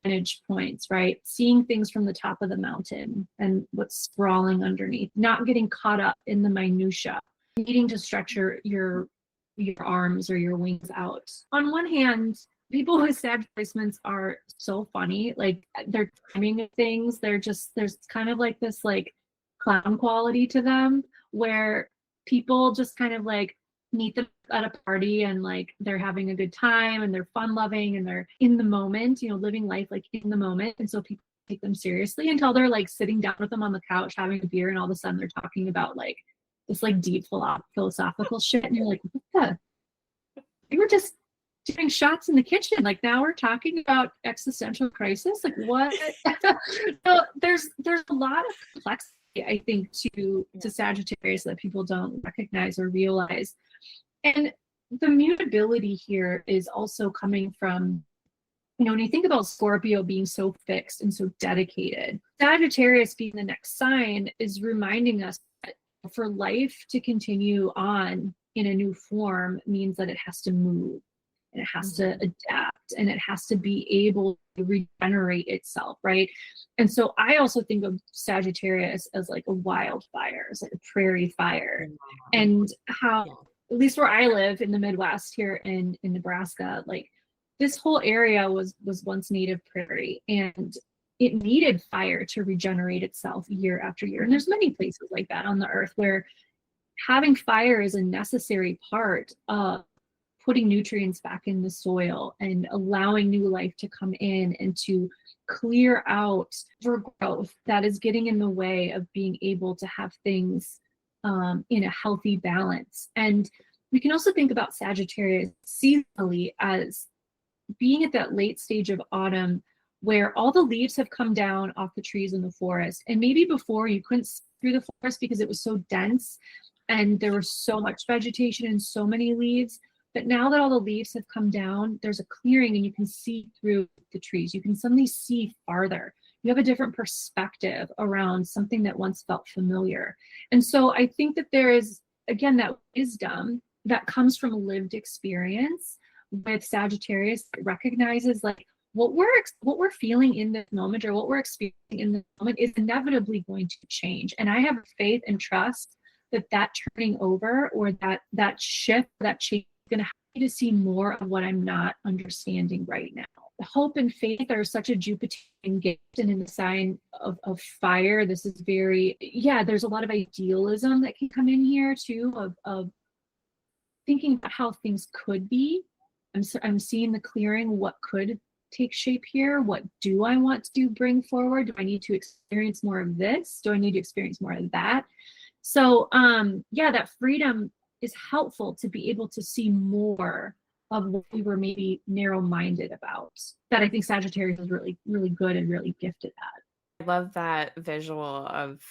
vantage points, right? Seeing things from the top of the mountain and what's sprawling underneath, not getting caught up in the minutia, needing to stretch your arms or your wings out. On one hand, people with Sag placements are so funny. Like their timing of things, there's kind of like this like clown quality to them where people just kind of like meet them at a party and like they're having a good time and they're fun loving and they're in the moment, you know, living life like in the moment. And so people take them seriously until they're like sitting down with them on the couch having a beer and all of a sudden they're talking about like this like deep philosophical shit and you're like, what the, we were just doing shots in the kitchen, like now we're talking about existential crisis, like what? So there's a lot of complexity, I think, to Sagittarius that people don't recognize or realize. And the mutability here is also coming from, you know, when you think about Scorpio being so fixed and so dedicated, Sagittarius being the next sign is reminding us that for life to continue on in a new form means that it has to move and it has to adapt and it has to be able to regenerate itself, right? And so I also think of Sagittarius as like a wildfire, as like a prairie fire, and how, at least where I live in the Midwest here in Nebraska, like this whole area was once native prairie and it needed fire to regenerate itself year after year. And there's many places like that on the earth where having fire is a necessary part of putting nutrients back in the soil and allowing new life to come in and to clear out for growth that is getting in the way of being able to have things in a healthy balance. And we can also think about Sagittarius seasonally as being at that late stage of autumn where all the leaves have come down off the trees in the forest. And maybe before you couldn't see through the forest because it was so dense and there was so much vegetation and so many leaves. But now that all the leaves have come down, there's a clearing and you can see through the trees. You can suddenly see farther. You have a different perspective around something that once felt familiar. And so I think that there is, again, that wisdom that comes from lived experience with Sagittarius that recognizes like what we're feeling in this moment or what we're experiencing in this moment is inevitably going to change. And I have faith and trust that turning over or that shift, that change is going to help me to see more of what I'm not understanding right now. Hope and faith are such a Jupiterian gift, and in the sign of fire, this is very, yeah, there's a lot of idealism that can come in here too, of thinking about how things could be. I'm seeing the clearing, what could take shape here, what do I want to bring forward? Do I need to experience more of this? Do I need to experience more of that? So yeah, that freedom is helpful to be able to see more of what we were maybe narrow-minded about. That I think Sagittarius is really, really good and really gifted at. I love that visual of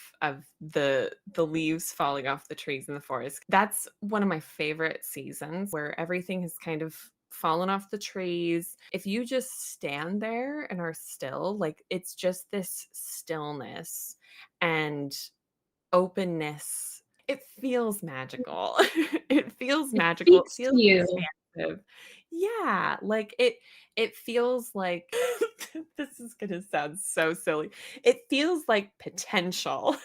the leaves falling off the trees in the forest. That's one of my favorite seasons where everything has kind of fallen off the trees. If you just stand there and are still, like it's just this stillness and openness. it feels magical. It feels It magical. It speaks to feels you. expansive. Yeah, like it feels like this is gonna sound so silly. It feels like potential.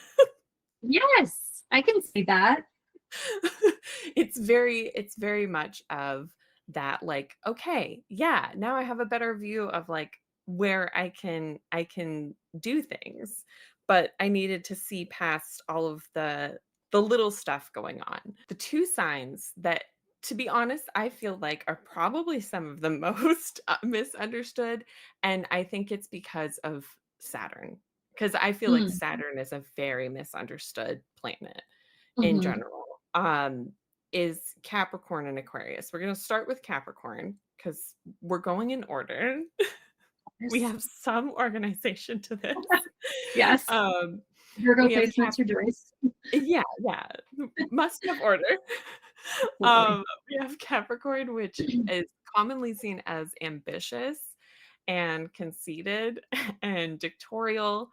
Yes, I can see that. It's very much of that, like, okay, yeah, now I have a better view of like where I can do things. But I needed to see past all of the little stuff going on. The two signs that, to be honest, I feel like are probably some of the most misunderstood, and I think it's because of Saturn. Because I feel like Mm, Saturn is a very misunderstood planet in mhm. general, is Capricorn and Aquarius. We're gonna start with Capricorn because we're going in order. We Yes. have some organization to this. Yes. Um, Virgo we have placements are Joyce. yeah, yeah, must have order. Absolutely. We have Capricorn, which is commonly seen as ambitious and conceited and dictatorial,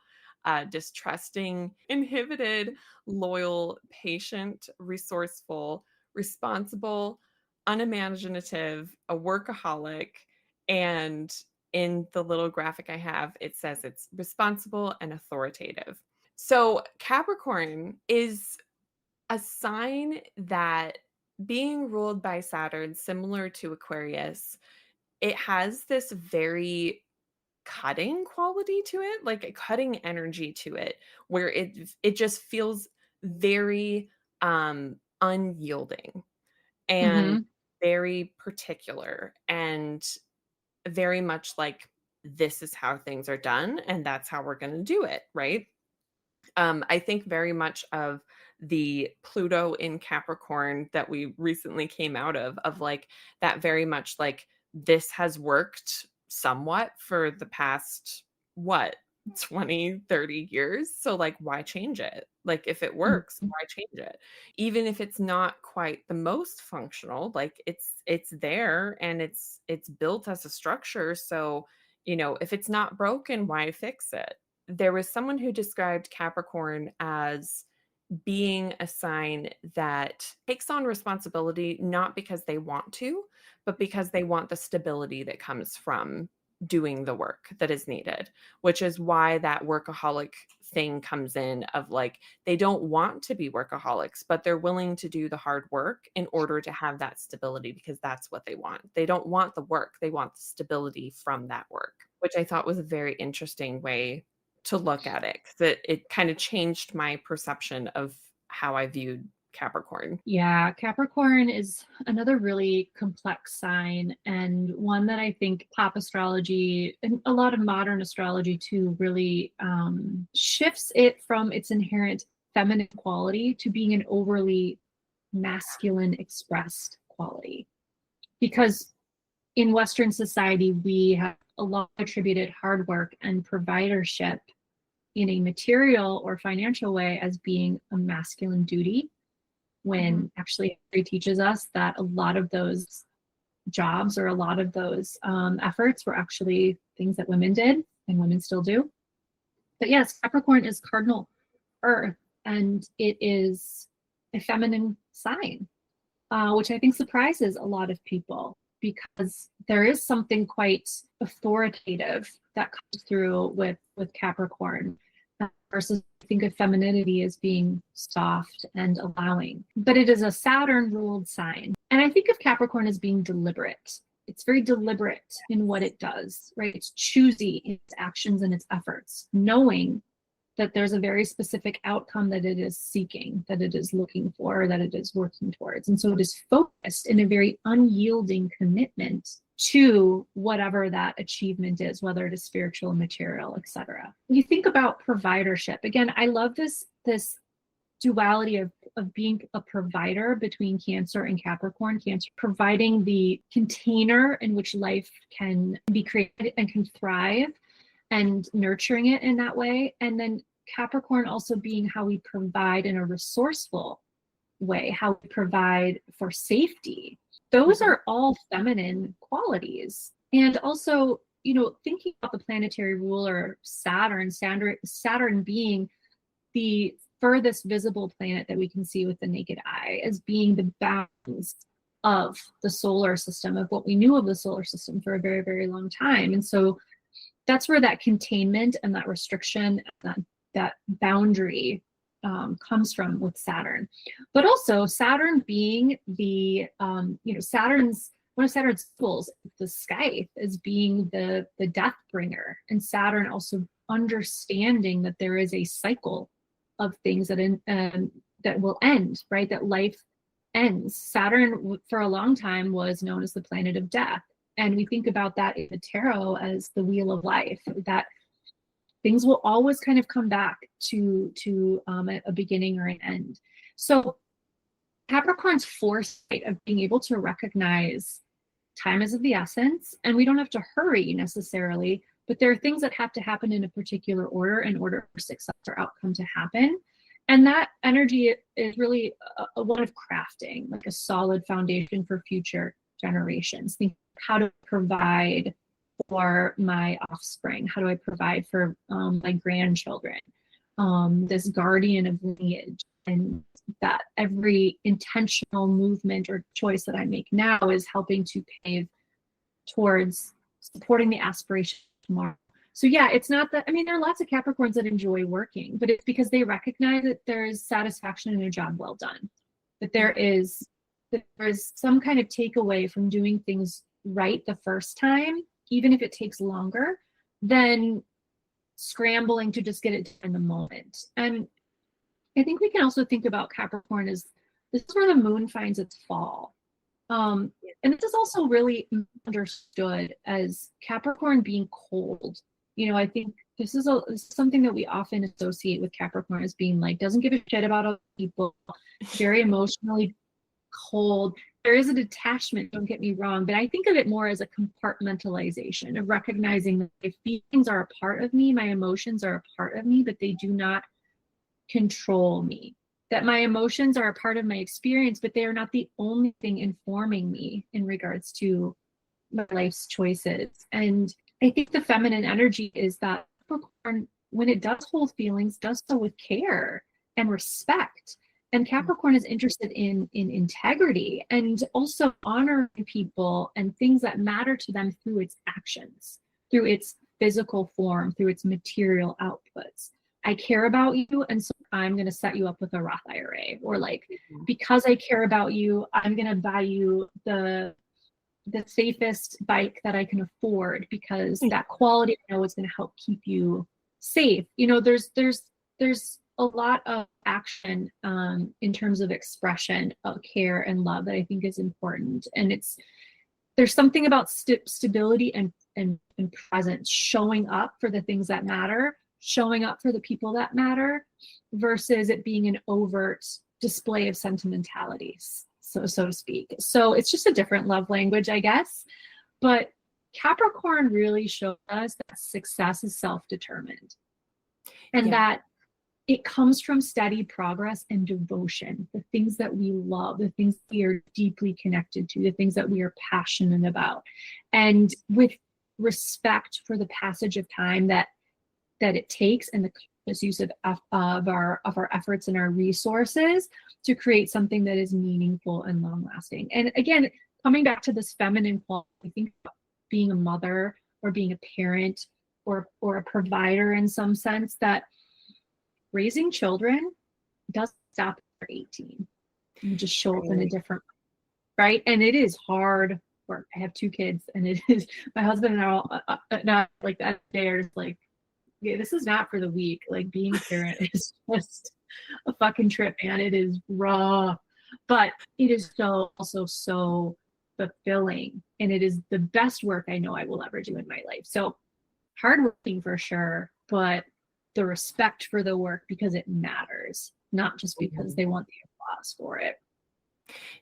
distrusting, inhibited, loyal, patient, resourceful, responsible, unimaginative, a workaholic, and in the little graphic I have, it says it's responsible and authoritative. So, Capricorn is a sign that, being ruled by Saturn, similar to Aquarius, it has this very cutting quality to it, like a cutting energy to it, where it just feels very unyielding and Mhm. very particular and very much like, this is how things are done and that's how we're going to do it, right? I think very much of the Pluto in Capricorn that we recently came out of like that, very much like, this has worked somewhat for the past, what, 20, 30 years. So, like, why change it? Like, if it works, Mhm. why change it? Even if it's not quite the most functional, like it's there and it's built as a structure. So, if it's not broken, why fix it? There was someone who described Capricorn as being a sign that takes on responsibility not because they want to, but because they want the stability that comes from doing the work that is needed, which is why that workaholic thing comes in, of like, they don't want to be workaholics, but they're willing to do the hard work in order to have that stability because that's what they want. They don't want the work, they want the stability from that work, which I thought was a very interesting way to look at it, 'cause it kinda changed my perception of how I viewed Capricorn. Yeah, Capricorn is another really complex sign, and one that I think pop astrology and a lot of modern astrology too really shifts it from its inherent feminine quality to being an overly masculine expressed quality. Because in Western society, we have a lot attributed hard work and providership in a material or financial way as being a masculine duty, Mhm. when actually history teaches us that a lot of those jobs or a lot of those efforts were actually things that women did and women still do. But yes, Capricorn is cardinal Earth, and it is a feminine sign, which I think surprises a lot of people because there is something quite authoritative that comes through with Capricorn, versus I think of femininity as being soft and allowing. But it is a Saturn ruled sign. And I think of Capricorn as being deliberate. It's very deliberate in what it does, right? It's choosy in its actions and its efforts, knowing that there's a very specific outcome that it is seeking, that it is looking for, that it is working towards. And so it is focused in a very unyielding commitment to whatever that achievement is, whether it is spiritual, material, etc. When you think about providership, again, I love this duality of being a provider between Cancer and Capricorn. Cancer providing the container in which life can be created and can thrive, and nurturing it in that way. And then Capricorn also being how we provide in a resourceful way, how we provide for safety. Those Mhm. are all feminine qualities. And also, thinking about the planetary ruler Saturn being the furthest visible planet that we can see with the naked eye as being the bounds of the solar system, of what we knew of the solar system for a very, very long time. And so that's where that containment and that restriction, that boundary comes from with Saturn. But also Saturn being the, Saturn's, one of Saturn's symbols, the scythe, as being the death bringer. And Saturn also understanding that there is a cycle of things that will end, right? That life ends. Saturn for a long time was known as the planet of death. And we think about that in the tarot as the wheel of life, that things will always kind of come back to a beginning or an end. So Capricorn's foresight of being able to recognize time is of the essence, and we don't have to hurry necessarily, but there are things that have to happen in a particular order in order for success or outcome to happen. And that energy is really a one of crafting, like a solid foundation for future generations. Think how to provide for my offspring, how do I provide for my grandchildren, this guardian of lineage, and that every intentional movement or choice that I make now is helping to pave towards supporting the aspiration tomorrow. So yeah, it's not that, I mean, there are lots of Capricorns that enjoy working, but it's because they recognize that there is satisfaction in a job well done, that there is some kind of takeaway from doing things right the first time, even if it takes longer than scrambling to just get it done in the moment. And I think we can also think about Capricorn as this is where the moon finds its fall. And this is also really understood as Capricorn being cold. I think this is something that we often associate with Capricorn as being like, doesn't give a shit about other people, very emotionally cold. There is a detachment, don't get me wrong, but I think of it more as a compartmentalization of recognizing that my feelings are a part of me, my emotions are a part of me, but they do not control me. That my emotions are a part of my experience, but they are not the only thing informing me in regards to my life's choices. And I think the feminine energy is that Capricorn, when it does hold feelings, does so with care and respect. And Capricorn is interested in integrity and also honoring people and things that matter to them through its actions, through its physical form, through its material outputs. I care about you, and so I'm going to set you up with a Roth IRA, or like, because I care about you, I'm going to buy you the safest bike that I can afford, because that quality I know is going to help keep you safe. There's a lot of action in terms of expression of care and love that I think is important, and there's something about stability and presence, showing up for the things that matter, showing up for the people that matter, versus it being an overt display of sentimentalities, so to speak. So it's just a different love language, I guess. But Capricorn really shows us that success is self-determined, and that it comes from steady progress and devotion, the things that we love, the things we are deeply connected to, the things that we are passionate about, and with respect for the passage of time that it takes, and the conscious use of our efforts and our resources to create something that is meaningful and long lasting. And again, coming back to this feminine quality, I think being a mother or being a parent or a provider in some sense, that raising children doesn't stop at 18. You just show up in a different, right? And it is hard work. I have 2 kids, and it is, my husband and I all, not like that day are just like, yeah, this is not for the weak. Like, being a parent is just a fucking trip, man. It is raw, but it is also so fulfilling, and it is the best work I know I will ever do in my life. So hardworking for sure, but the respect for the work because it matters, not just because they want the applause for it.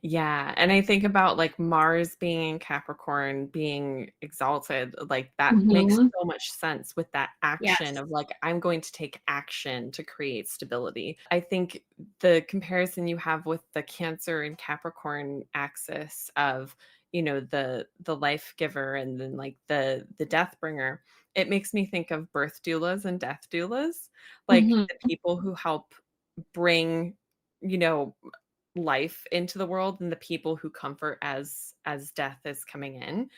Yeah. And I think about like Mars being in Capricorn, being exalted, like that makes so much sense with that action of like, I'm going to take action to create stability. I think the comparison you have with the Cancer and Capricorn axis of, the life giver and then like the death bringer, it makes me think of birth doulas and death doulas, like the people who help bring, you know, life into the world and the people who comfort as death is coming in.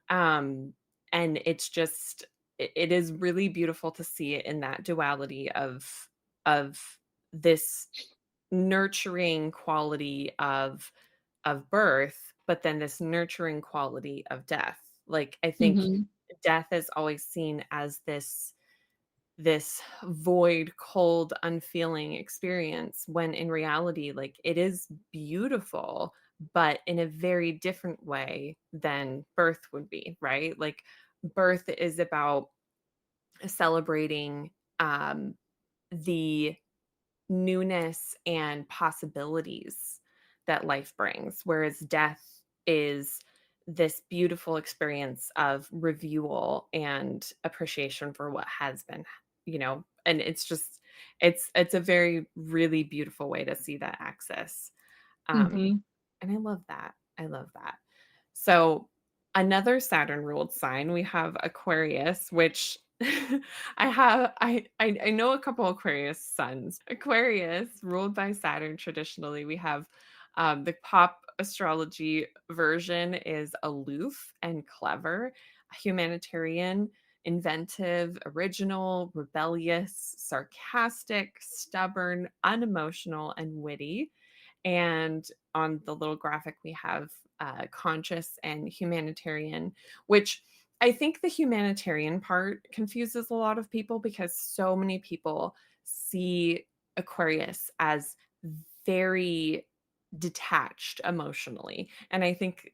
Um, and it's just it is really beautiful to see it in that duality of this nurturing quality of birth, but then this nurturing quality of death. Like I think Mhm. death is always seen as this void, cold, unfeeling experience when in reality, like it is beautiful, but in a very different way than birth would be, right? Like birth is about celebrating the newness and possibilities that life brings, whereas death is this beautiful experience of reviewal and appreciation for what has been, and it's just it's a very really beautiful way to see that axis. Um, Mhm. and I love that. I love that. So, another Saturn ruled sign, we have Aquarius, which I know a couple Aquarius suns. Aquarius, ruled by Saturn traditionally, we have the pop astrology version is aloof and clever, humanitarian, inventive, original, rebellious, sarcastic, stubborn, unemotional, and witty. And on the little graphic, we have conscious and humanitarian, which I think the humanitarian part confuses a lot of people because so many people see Aquarius as very detached emotionally. And I think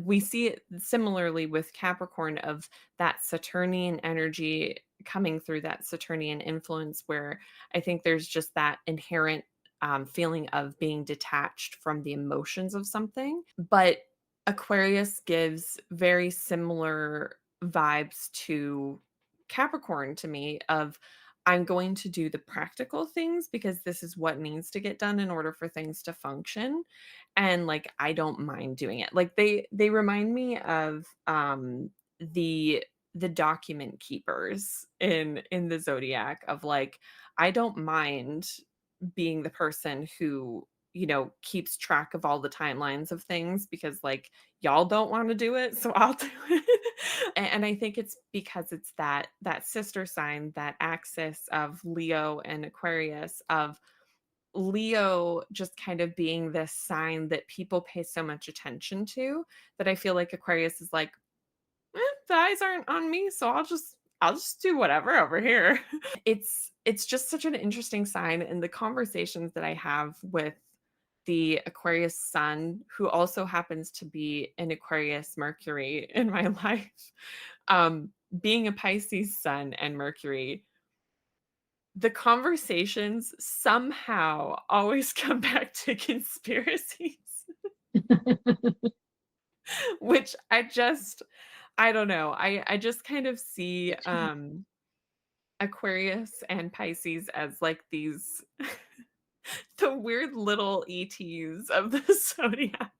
we see it similarly with Capricorn of that Saturnian energy coming through that Saturnian influence, where I think there's just that inherent feeling of being detached from the emotions of something. But Aquarius gives very similar vibes to Capricorn to me of I'm going to do the practical things because this is what needs to get done in order for things to function, and like I don't mind doing it. Like they remind me of the document keepers in the zodiac of like I don't mind being the person who, keeps track of all the timelines of things because like y'all don't want to do it, so I'll do it. And I think it's because it's that sister sign, that axis of Leo and Aquarius, of Leo just kind of being this sign that people pay so much attention to, that I feel like Aquarius is like, the eyes aren't on me, so I'll just do whatever over here. It's just such an interesting sign, and the conversations that I have with the Aquarius sun, who also happens to be an Aquarius Mercury in my life, being a Pisces sun and Mercury, the conversations somehow always come back to conspiracies, which I don't know. I just kind of see Aquarius and Pisces as like these the weird little ETs of the zodiac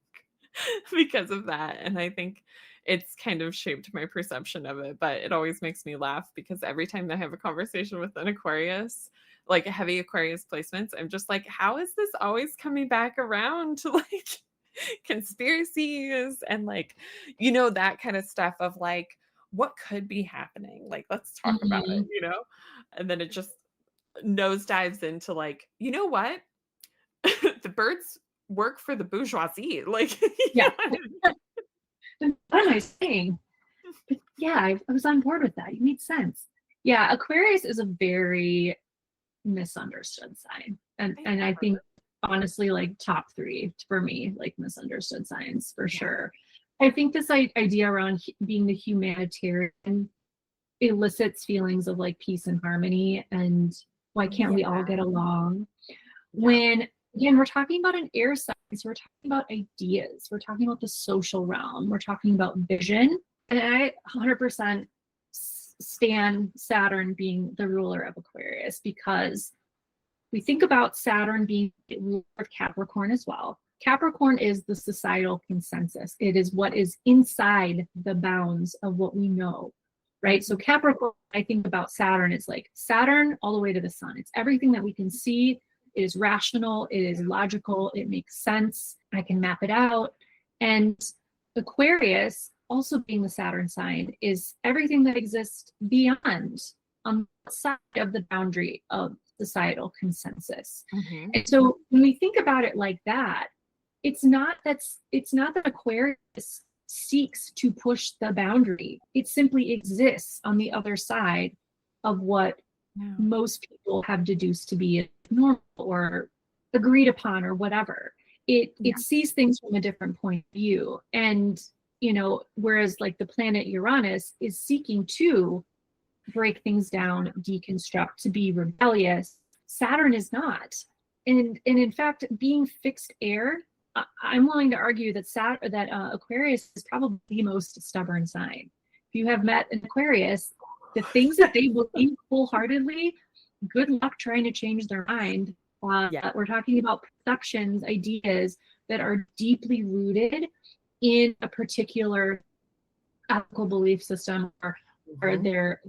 because of that. And I think it's kind of shaped my perception of it, but it always makes me laugh because every time I have a conversation with an Aquarius, like heavy Aquarius placements, I'm just like, how is this always coming back around to like conspiracies and like, that kind of stuff of like, what could be happening? Like, let's talk about Mhm. it. And then it just nosedives into like, you know what? The birds work for the bourgeoisie. Like, Yeah. what I mean? What am I saying? But yeah, I was on board with that. You made sense. Yeah, Aquarius is a very misunderstood sign. And I and I never. think honestly like top 3 for me, like misunderstood signs for Yeah. sure. I think this idea around being the humanitarian elicits feelings of like peace and harmony and why can't Yeah. we all get along? Yeah. When again we're talking about an air sign, so we're talking about ideas, we're talking about the social realm, we're talking about vision, and I 100% stand Saturn being the ruler of Aquarius because we think about Saturn being the ruler of Capricorn as well. Capricorn is the societal consensus. It is what is inside the bounds of what we know, right? So Mhm. Capricorn, I think about Saturn, it's like Saturn all the way to the sun. It's everything that we can see, It is rational, it is logical, it makes sense. I can map it out. And Aquarius, also being the Saturn sign, is everything that exists beyond, on the side of the boundary of societal consensus. Mhm. And so when we think about it like that, it's not that Aquarius seeks to push the boundary. It simply exists on the other side of what Yeah. most people have deduced to be normal or agreed upon or whatever. It sees things from a different point of view. And, you know, whereas like the planet Uranus is seeking to break things down, deconstruct, to be rebellious, Saturn is not. And in fact, being fixed air, I'm willing to argue that Aquarius is probably the most stubborn sign. If you have met an Aquarius, the things that they believe wholeheartedly, good luck trying to change their mind. We're talking about perceptions, ideas that are deeply rooted in a particular ethical belief system, or their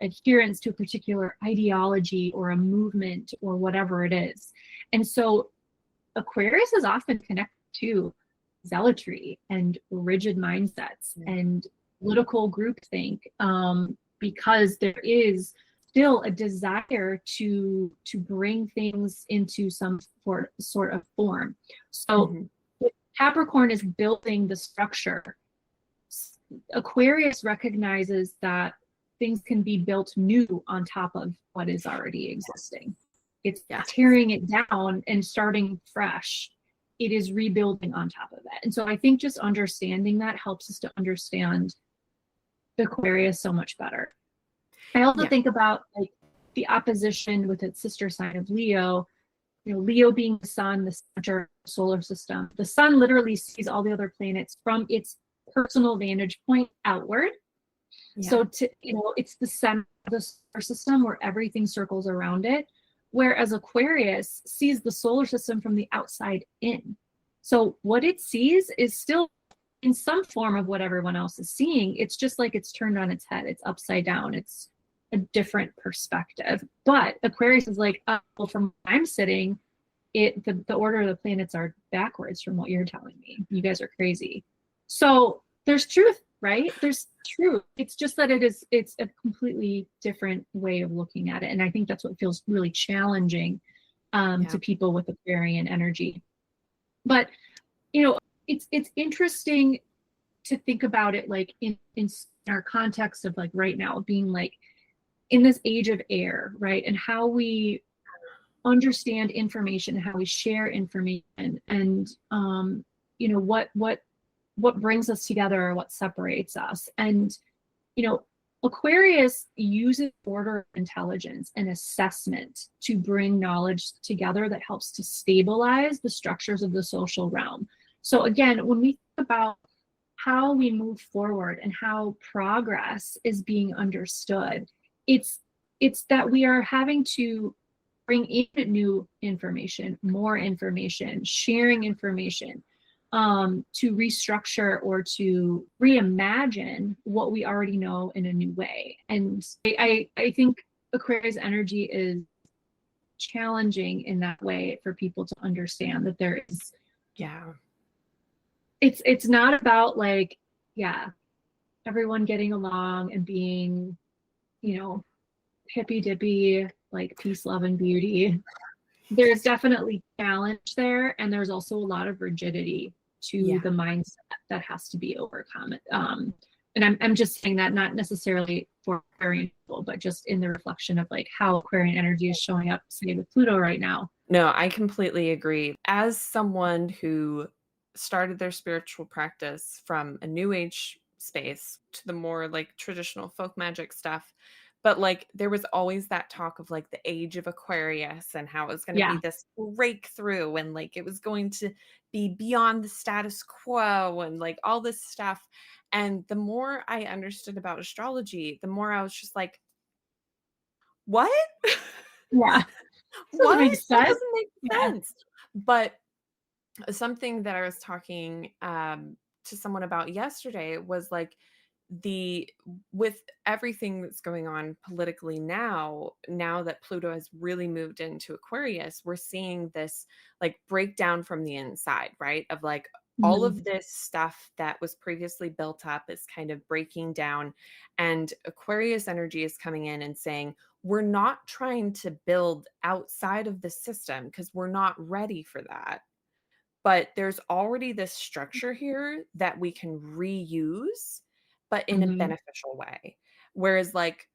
adherence to a particular ideology or a movement or whatever it is. And so Aquarius is often connected to zealotry and rigid mindsets and political groupthink, because there is still a desire to bring things into some sort of form. So Capricorn is building the structure. Aquarius recognizes that things can be built new on top of what is already existing. It's tearing it down and starting fresh. It is rebuilding on top of it. And so I think just understanding that helps us to understand Aquarius so much better. I also think about like the opposition with its sister sign of Leo. You know, Leo being the sun, the center solar system. The sun literally sees all the other planets from its personal vantage point outward. So it's the center of the solar system where everything circles around it. Whereas Aquarius sees the solar system from the outside in. So what it sees is still in some form of what everyone else is seeing. It's just like it's turned on its head. It's upside down. It's a different perspective. But Aquarius is like, well, from where I'm sitting, the order of the planets are backwards from what you're telling me. You guys are crazy. So there's truth, right? There's truth. It's just that it's a completely different way of looking at it. And I think that's what feels really challenging to people with Aquarian energy. But, you know, it's interesting to think about it like in our context of like right now being like in this age of air, right? And how we understand information, how we share information, and you know, what brings us together or what separates us. And, you know, Aquarius uses order, intelligence, and assessment to bring knowledge together that helps to stabilize the structures of the social realm. So again, when we think about how we move forward and how progress is being understood, it's that we are having to bring in new information, more information, sharing information, to restructure or to reimagine what we already know in a new way. And I think Aquarius energy is challenging in that way for people to understand that there is, it's not about like, everyone getting along and being, you know, hippy dippy, like peace, love, and beauty. There's definitely challenge there, and there's also a lot of rigidity to the mindset that has to be overcome. And I'm just saying that not necessarily for Aquarian people, but just in the reflection of like how Aquarian energy is showing up, say, with Pluto right now. No, I completely agree. As someone who started their spiritual practice from a new age space to the more like traditional folk magic stuff, but like there was always that talk of like the age of Aquarius and how it was going to be this breakthrough and like it was going to be beyond the status quo and like all this stuff. And the more I understood about astrology, the more I was just like, what? What? That doesn't make sense. But something that I was talking to someone about yesterday was like, the with everything that's going on politically now that Pluto has really moved into Aquarius, we're seeing this like breakdown from the inside, right? Of like all Mhm. of this stuff that was previously built up is kind of breaking down, and Aquarius energy is coming in and saying, we're not trying to build outside of the system because we're not ready for that. But there's already this structure here that we can reuse, but in a Mhm. beneficial way. Whereas, like,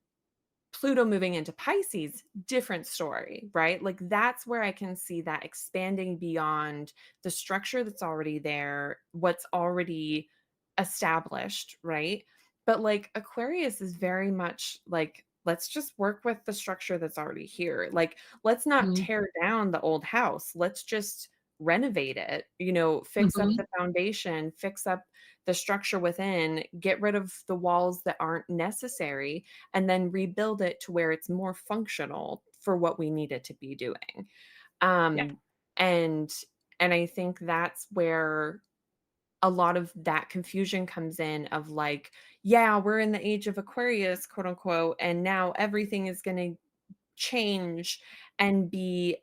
Pluto moving into Pisces, different story, right? Like, that's where I can see that expanding beyond the structure that's already there, what's already established, right? But, like, Aquarius is very much like, let's just work with the structure that's already here. Like, let's not Mhm. tear down the old house. Let's just renovate it, fix up Mhm. the foundation, fix up the structure within, get rid of the walls that aren't necessary, and then rebuild it to where it's more functional for what we need it to be doing. Yeah. Um, and and I think that's where a lot of that confusion comes in of like, yeah, we're in the age of Aquarius, quote unquote, and now everything is going to change and be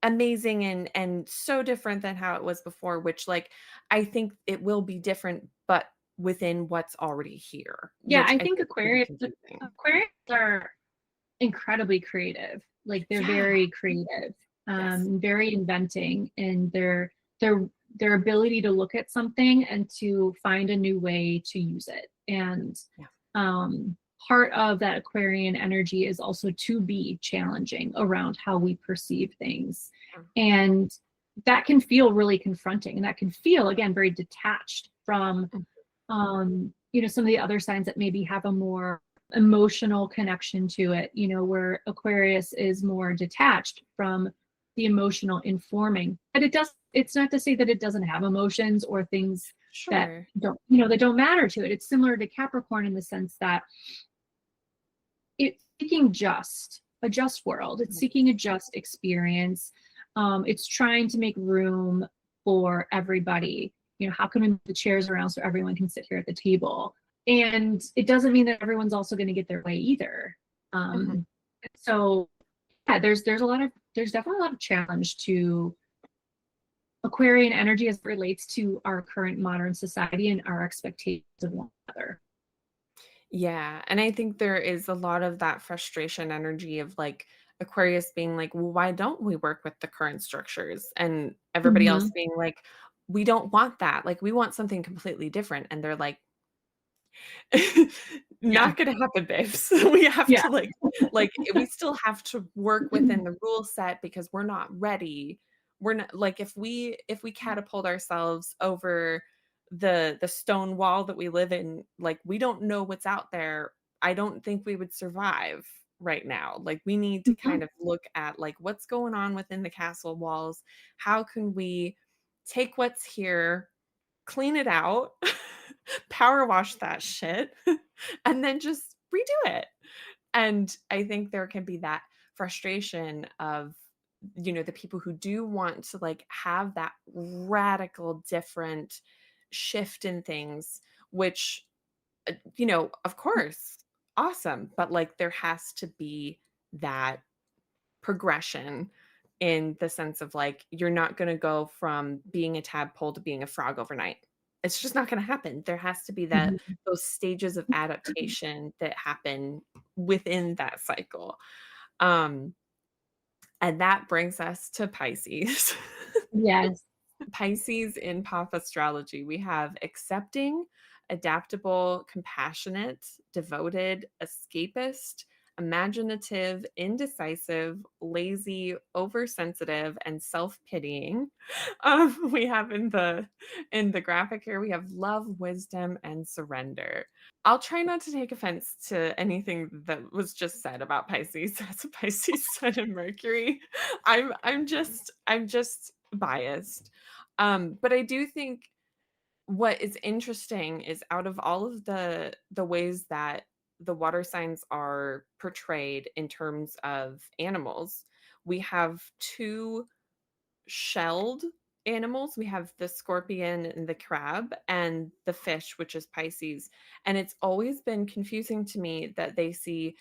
amazing and so different than how it was before, which like I think it will be different, but within what's already here, Yeah, which I I think think can be confusing. Aquarius are incredibly creative. Like they're Yeah. very creative, Yes. very inventing, and their their ability to look at something and to find a new way to use it. And Yeah. um, part of that Aquarian energy is also to be challenging around how we perceive things, Yeah. and that can feel really confronting, and that can feel again very detached from Mm. some of the other signs that maybe have a more emotional connection to it, where Aquarius is more detached from the emotional informing. But it's not to say that it doesn't have emotions or things that Sure. that don't matter to it. It's similar to Capricorn in the sense that it's seeking a just world. It's Mhm. seeking a just experience. It's trying to make room for everybody. How can we move the chairs around so everyone can sit here at the table? And it doesn't mean that everyone's also going to get their way either. Mhm. Um, so yeah, there's definitely a lot of challenge to Aquarian energy as it relates to our current modern society and our expectations of one another. Yeah, and I think there is a lot of that frustration energy of, like, Aquarius being like, "Well, why don't we work with the current structures?" And everybody else Mhm. being like, "We don't want that, like, we want something completely different." And they're like, Yeah. "Not gonna happen, babes. We have Yeah. to, we still have to work within the rule set because we're not ready. We're not like, if we catapult ourselves over the stone wall that we live in, like, we don't know what's out there. I don't think we would survive right now. Like, we need to Mhm. kind of look at, like, what's going on within the castle walls. How can we take what's here, clean it out, power wash that shit, and then just redo it. And I think there can be that frustration of, the people who do want to like have that radical different shift in things, which, of course, awesome. But like there has to be that progression in the sense of like you're not going to go from being a tadpole to being a frog overnight. It's just not going to happen. There has to be that Mhm. those stages of adaptation that happen within that cycle. Um and that brings us to Pisces. Yes. Pisces in pop astrology, we have accepting, adaptable, compassionate, devoted, escapist, imaginative, indecisive, lazy, oversensitive, and self-pitying. We have in the graphic here, we have love, wisdom, and surrender. I'll try not to take offense to anything that was just said about Pisces as a Pisces Sun and Mercury. I'm just biased. But I do think what is interesting is out of all of the ways that the water signs are portrayed in terms of animals, we have two shelled. animals, we have the scorpion and the crab and the fish, which is Pisces. And it's always been confusing to me that they see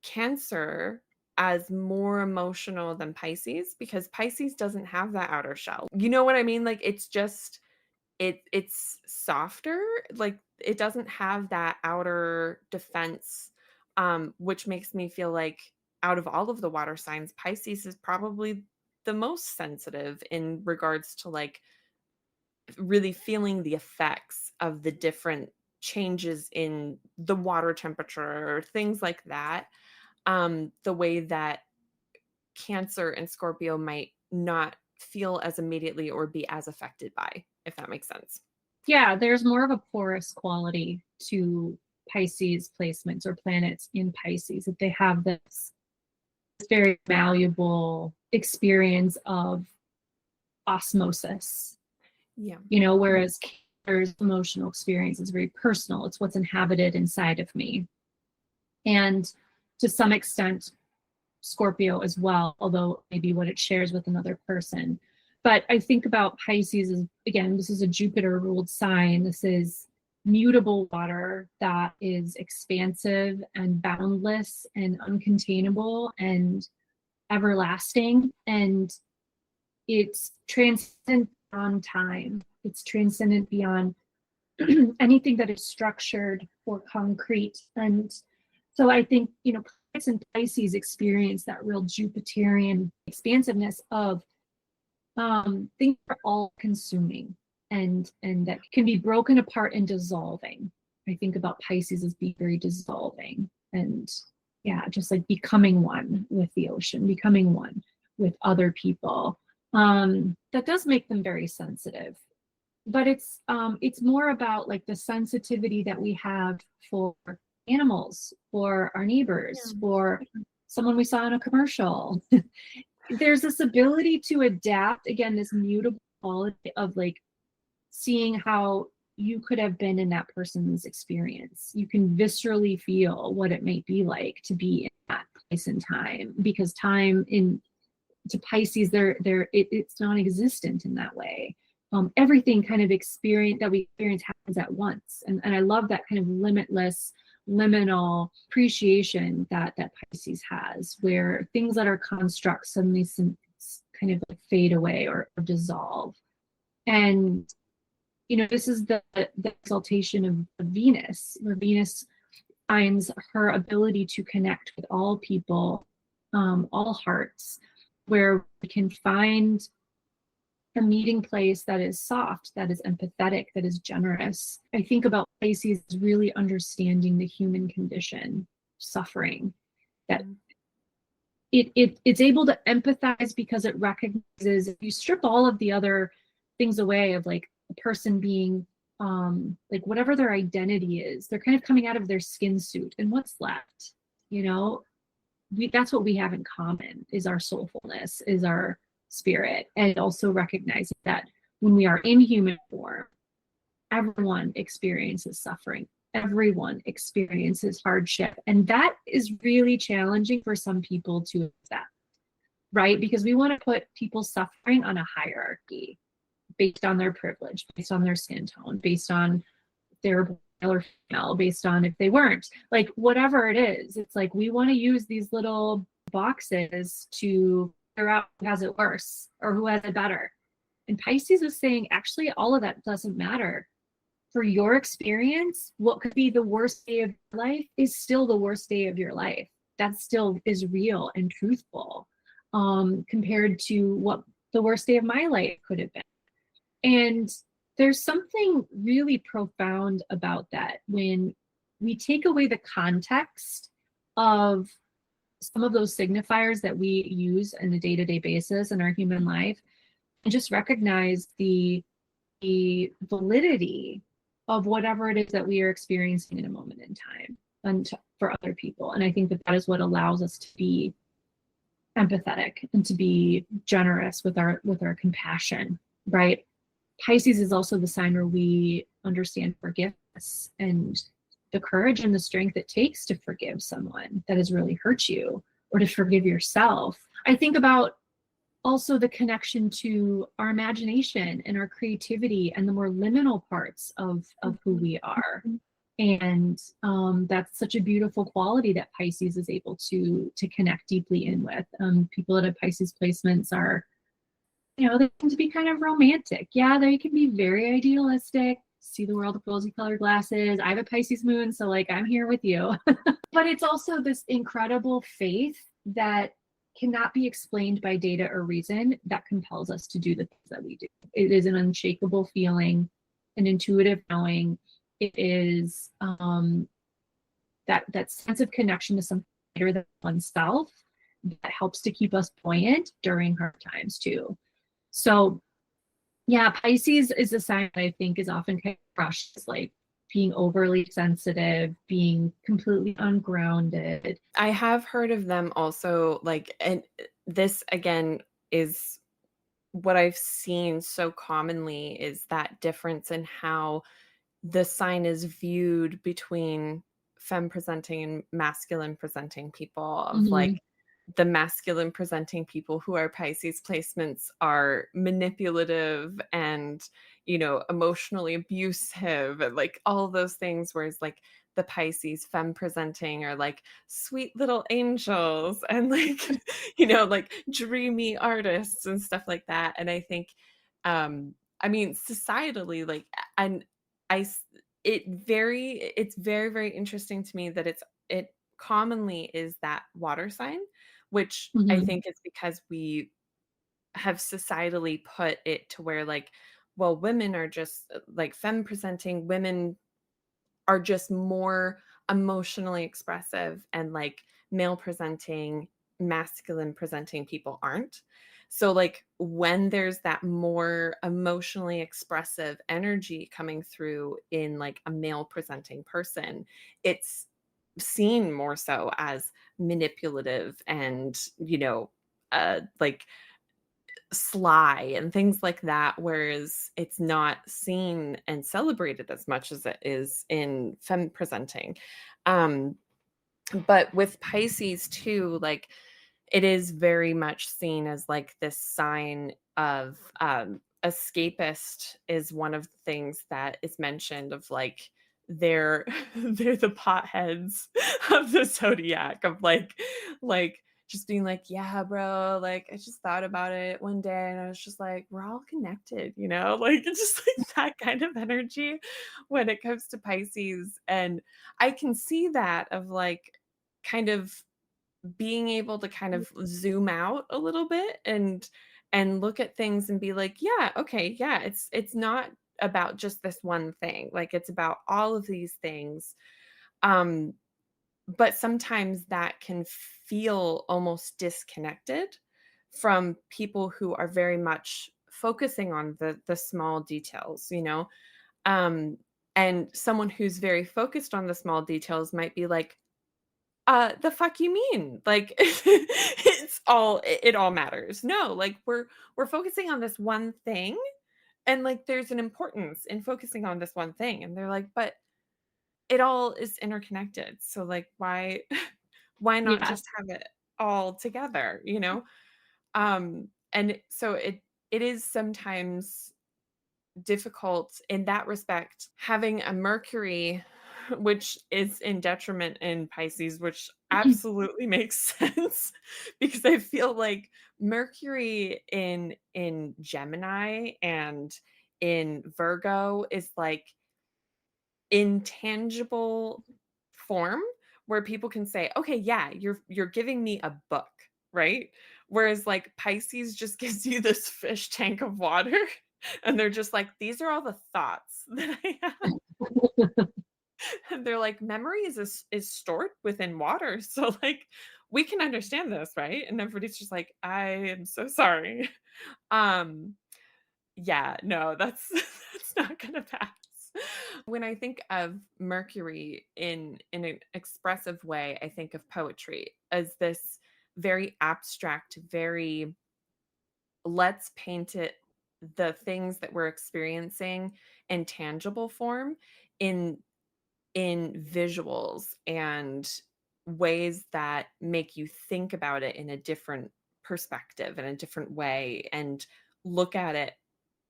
Cancer as more emotional than Pisces because Pisces doesn't have that outer shell. You know what I mean? Like it's just it's softer, like it doesn't have that outer defense, which makes me feel like out of all of the water signs, Pisces is probably the most sensitive in regards to like really feeling the effects of the different changes in the water temperature or things like that, the way that Cancer and Scorpio might not feel as immediately or be as affected by, if that makes sense. Yeah, there's more of a porous quality to Pisces placements or planets in Pisces, that they have this very malleable experience of osmosis, Yeah. whereas Cancer's emotional experience is very personal. It's what's inhabited inside of me. And to some extent, Scorpio as well, although maybe what it shares with another person. But I think about Pisces as, again, this is a Jupiter ruled sign. This is mutable water that is expansive and boundless and uncontainable and everlasting. And it's transcendent beyond time. It's transcendent beyond anything that is structured or concrete. And so I think, Planets and Pisces experience that real Jupiterian expansiveness of things are all consuming and that can be broken apart and dissolving. I think about Pisces as being very dissolving and yeah, just like becoming one with the ocean, becoming one with other people. That does make them very sensitive. But it's more about like the sensitivity that we have for animals, for our neighbors, for someone we saw in a commercial. There's this ability to adapt, again, this mutable quality of like seeing how you could have been in that person's experience. You can viscerally feel what it might be like to be in that place and time, because time to Pisces, it's non-existent in that way. Everything kind of that we experience happens at once. And I love that kind of limitless, liminal appreciation that Pisces has, where things that are constructs suddenly kind of like fade away or dissolve. And, this is the exaltation of Venus, where Venus finds her ability to connect with all people, all hearts, where we can find a meeting place that is soft, that is empathetic, that is generous. I think about Pisces really understanding the human condition, suffering, that it's able to empathize because it recognizes, if you strip all of the other things away of like a person being like whatever their identity is, they're kind of coming out of their skin suit, and what's left, that's what we have in common, is our soulfulness, is our spirit. And also recognize that when we are in human form, everyone experiences suffering, everyone experiences hardship, and that is really challenging for some people to accept, right? Because we want to put people's suffering on a hierarchy based on their privilege, based on their skin tone, based on their male or female, based on if they weren't, like whatever it is. It's like we want to use these little boxes to figure out who has it worse or who has it better. And Pisces is saying, actually, all of that doesn't matter. For your experience, what could be the worst day of your life is still the worst day of your life. That still is real and truthful, compared to what the worst day of my life could have been. And there's something really profound about that when we take away the context of some of those signifiers that we use on a day-to-day basis in our human life, and just recognize the validity of whatever it is that we are experiencing in a moment in time and for other people. And I think that is what allows us to be empathetic and to be generous with our compassion, right? Pisces is also the sign where we understand forgiveness and the courage and the strength it takes to forgive someone that has really hurt you, or to forgive yourself. I think about also the connection to our imagination and our creativity and the more liminal parts of who Mhm. we are. And that's such a beautiful quality that Pisces is able to connect deeply in with. People that have Pisces placements are, they tend to be kind of romantic. Yeah, they can be very idealistic, see the world with rosy colored glasses. I have a Pisces moon, so like I'm here with you. But it's also this incredible faith that cannot be explained by data or reason that compels us to do the things that we do. It is an unshakable feeling, an intuitive knowing. It is that sense of connection to something greater than oneself that helps to keep us buoyant during hard times too. So yeah, Pisces is a sign that I think is often kind of crushed as like being overly sensitive, being completely ungrounded. I have heard of them also, like, and this again is what I've seen so commonly is that difference in how the sign is viewed between femme presenting and masculine presenting people of like Mhm. the masculine presenting people who are Pisces placements are manipulative and, emotionally abusive and like all those things. Whereas like the Pisces femme presenting are like sweet little angels and like, like dreamy artists and stuff like that. And I think, I mean, societally, like, and I, s- it's very, very interesting to me that it commonly is that water sign, which I Mhm. think is because we have societally put it to where like, well, women are just like femme presenting women are just more emotionally expressive and like male presenting, masculine presenting people aren't. So like when there's that more emotionally expressive energy coming through in like a male presenting person, it's seen more so as manipulative and, like sly and things like that, whereas it's not seen and celebrated as much as it is in femme presenting. Um, but with Pisces too, like it is very much seen as like this sign of escapist is one of the things that is mentioned of like they're they're the potheads of the zodiac of like just being like, yeah, bro, like I just thought about it one day and I was just like, we're all connected, like it's just like that kind of energy when it comes to Pisces. And I can see that of like kind of being able to kind of zoom out a little bit and look at things and be like, yeah, okay, yeah, it's not about just this one thing. Like it's about all of these things. Um but sometimes that can feel almost disconnected from people who are very much focusing on the small details, um and someone who's very focused on the small details might be like, the fuck you mean? Like, it all matters. No, like, we're focusing on this one thing, and, like, there's an importance in focusing on this one thing, and they're like, "But it all is interconnected, so, like, why why not Yes. just have it all together?" You know? So it is sometimes difficult in that respect. Having a Mercury, which is in detriment in Pisces, which absolutely makes sense because I feel like Mercury in Gemini and in Virgo is like intangible form where people can say, "Okay, yeah, you're giving me a book," right? Whereas like Pisces just gives you this fish tank of water and they're just like, "These are all the thoughts that I have." And they're like, "Memory is stored within water, so like we can understand this, right?" And everybody's just like, "I am so sorry." Um yeah, no, that's that's not gonna pass. When I think of Mercury in an expressive way, I think of poetry as this very abstract, very let's paint it the things that we're experiencing in tangible form in visuals and ways that make you think about it in a different perspective in a different way and look at it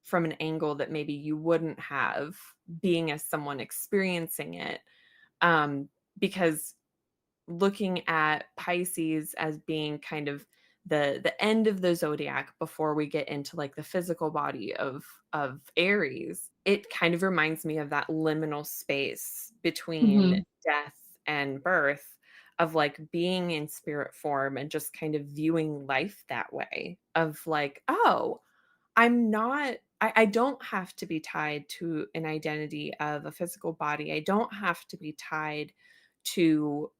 from an angle that maybe you wouldn't have being as someone experiencing it. Um, because looking at Pisces as being kind of the end of the zodiac before we get into like the physical body of Aries, it kind of reminds me of that liminal space between Hmm. death and birth, of like being in spirit form and just kind of viewing life that way, of like, oh, I don't have to be tied to an identity of a physical body. I don't have to be tied to,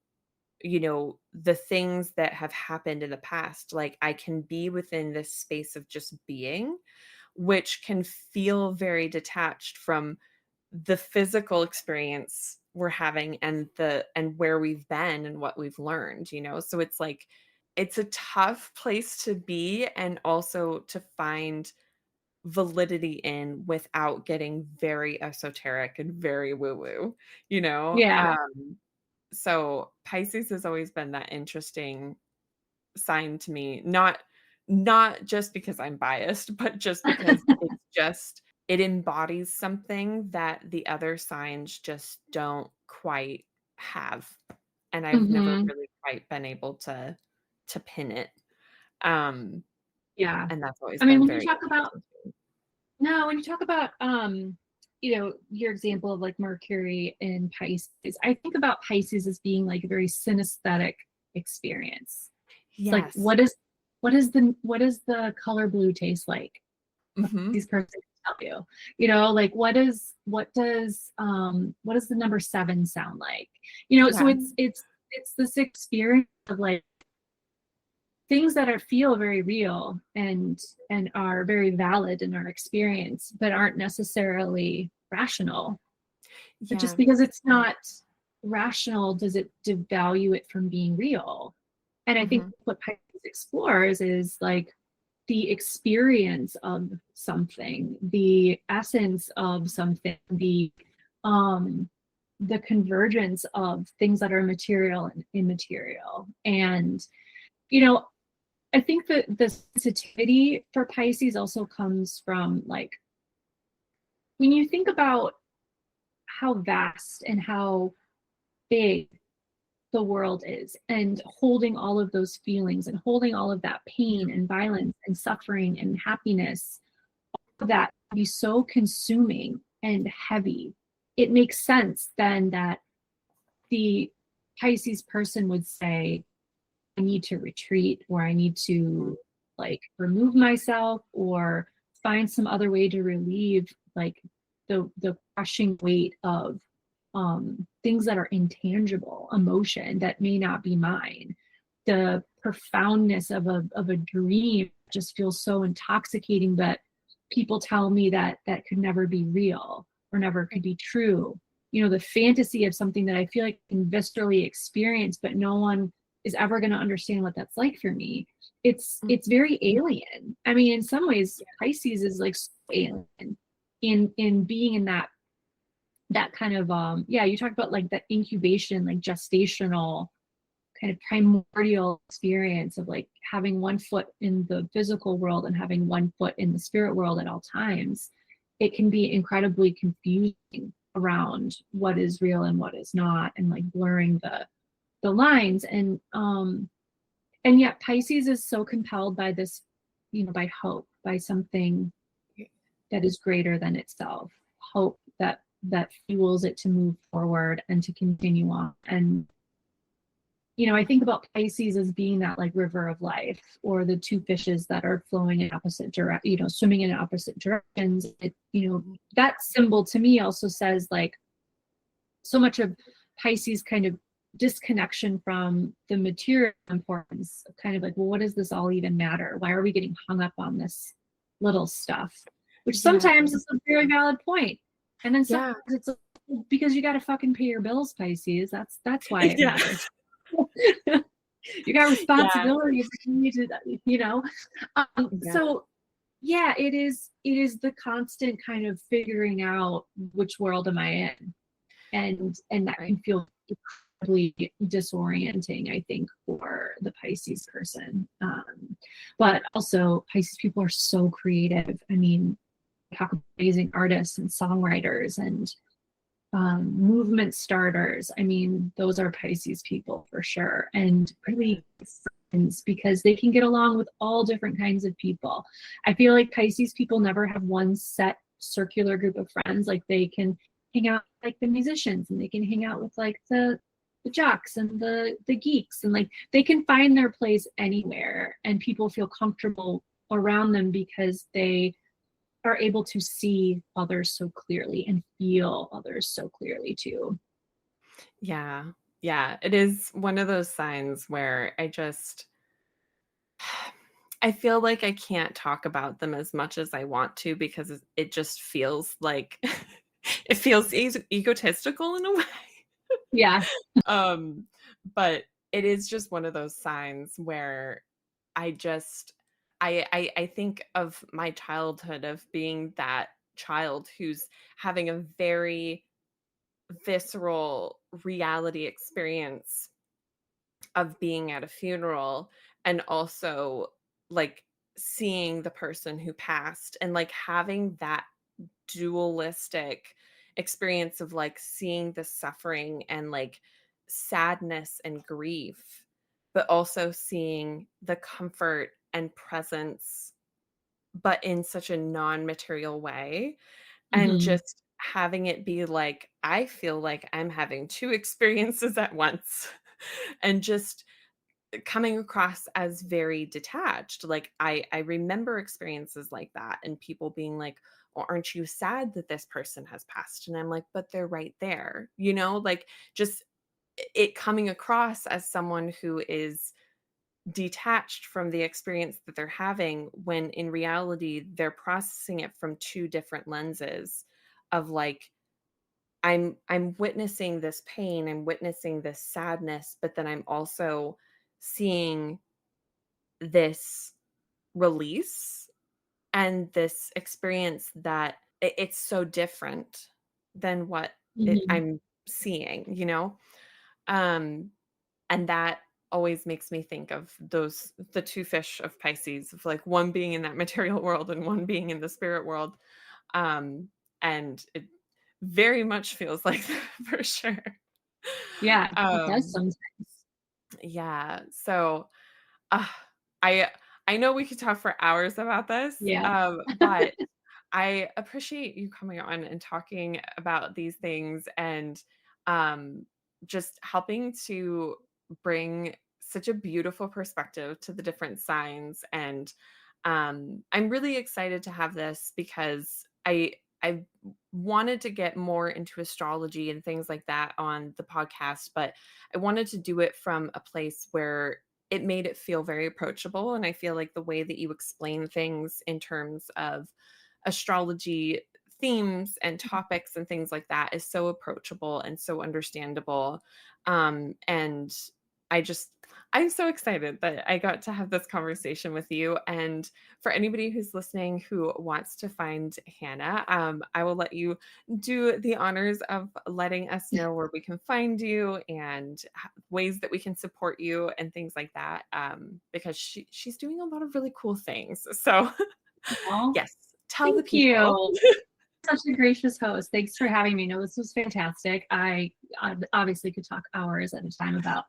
the things that have happened in the past. Like, I can be within this space of just being, which can feel very detached from the physical experience we're having and where we've been and what we've learned. So it's like it's a tough place to be, and also to find validity in without getting very esoteric and very woo woo, you know? Yeah. So Pisces has always been that interesting sign to me, not just because I'm biased, but just because it embodies something that the other signs just don't quite have. And I've never Hmm. really quite been able to pin it. Um, Yeah. and that's always I mean, been when you very talk about, interesting to me. no, when you talk about, your example of like Mercury in Pisces, I think about Pisces as being like a very synesthetic experience. It's like, Yes. what does the color blue taste like? Mhm. These person can tell you, like what does the number seven sound like? So Yeah. it's this experience of like things that feel very real and are very valid in our experience, but aren't necessarily rational. But just Yeah. because it's not rational, does it devalue it from being real? And I think Mhm. what Pisces explores is like the experience of something, the essence of something, um the convergence of things that are material and immaterial. And you know, I think that the sensitivity for Pisces also comes from like when you think about how vast and how big the world is, and holding all of those feelings and holding all of that Yeah. pain and violence and suffering and happiness, that can be so consuming and heavy. It makes sense then that the Pisces person would say, I need to retreat, or I need Mhm. to like remove myself or find some other way to relieve like the crushing weight of things that are intangible, emotion that may not be mine. The profoundness of a dream just feels so intoxicating that people tell me that that could never be real or never could be true. The fantasy of something that I feel like I can viscerally experience, but no one is ever going to understand what that's like for me. It's Mhm. very alien. I mean, in some ways, Pisces is like so alien in being in that kind of yeah, you talk about like that incubation, like gestational kind of primordial experience of like having one foot in the physical world and having one foot in the spirit world at all times. It can be incredibly confusing around what is real and what is not, and like blurring the lines. And yet Pisces is so compelled by this, by hope, by something that is greater than itself, hope that fuels it to move forward and to continue on. And I think about Pisces as being that like river of life, or the two fishes that are flowing in opposite direct, swimming in opposite directions. Mhm. That symbol to me also says like so much of Pisces kind of disconnection from the material importance of kind of like, well, what does this all even matter? Why are we getting hung up on this little stuff? Which Yeah. sometimes is a very valid point. And then sometimes Yeah. it's like, because you got to fucking pay your bills, Pisces. That's why it Yeah. matters. You got Yeah. responsibilities. You need to, Yeah. so yeah, it is the constant kind of figuring out which world am I in, and that Right. can feel incredibly disorienting, I think, for the Pisces person. But also Pisces people are so creative. I mean, talk about amazing artists and songwriters and movement starters. I mean, those are Pisces people for sure. And really friends, because they can get along with all different kinds of people. I feel like Pisces people never have one set circular group of friends. Like they can hang out like the musicians, and they can hang out with like the jocks and the geeks, and like they can find their place anywhere, and people feel comfortable around them because they are able to see others so clearly and feel others so clearly too. Yeah. Yeah. It is one of those signs where I feel like I can't talk about them as much as I want to because it just feels like it feels egotistical in a way. Yeah. Um, but it is just one of those signs where I just I think of my childhood of being that child who's having a very visceral reality experience of being at a funeral, and also like seeing the person who passed, and like having that dualistic experience of like seeing the suffering and like sadness and grief, but also seeing the comfort and presence, but in such a non-material way. And Mhm. just having it be like, I feel like I'm having two experiences at once. And just coming across as very detached. Like I remember experiences like that, and people being like, "Well, aren't you sad that this person has passed?" And I'm like, "But they're right there." You know, like just it coming across as someone who is detached from the experience that they're having, when in reality they're processing it from two different lenses of like, I'm witnessing this pain, I'm witnessing this sadness, but then I'm also seeing this release and this experience that it's so different than what Mhm. I'm seeing, you know? Um, and that always makes me think of the two fish of Pisces, of like one being in that material world and one being in the spirit world. Um, and it very much feels like that for sure. Yeah, it does Um, sometimes. yeah. So Uh, I I know we could talk for hours about this, Yeah. but I appreciate you coming on and talking about these things, and um, just helping to bring such a beautiful perspective to the different signs. And I'm really excited to have this because I wanted to get more into astrology and things like that on the podcast, but I wanted to do it from a place where it made it feel very approachable. And I feel like the way that you explain things in terms of astrology themes and topics and things like that is so approachable and so understandable. And I just, I'm so excited that I got to have this conversation with you. And for anybody who's listening who wants to find Hannah, I will let you do the honors of letting us know where we can find you and ways that we can support you and things like that. Because she's doing a lot of really cool things. So Well, yes, tell the thank people. you. Such a gracious host. Thanks for having me. No, this was fantastic. I obviously could talk hours at a time about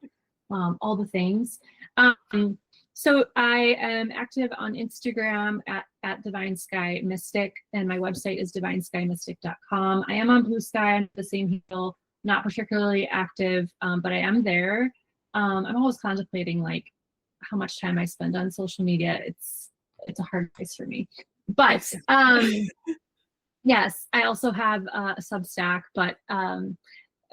all the things. Um, so I am active on Instagram at Divine Sky Mystic, and my website is divinesskymystic.com. I am on Blue Sky on the same handle, not particularly active, but I am there. I'm always contemplating like how much time I spend on social media. It's a hard place for me. But It's yes, I also have a Substack, but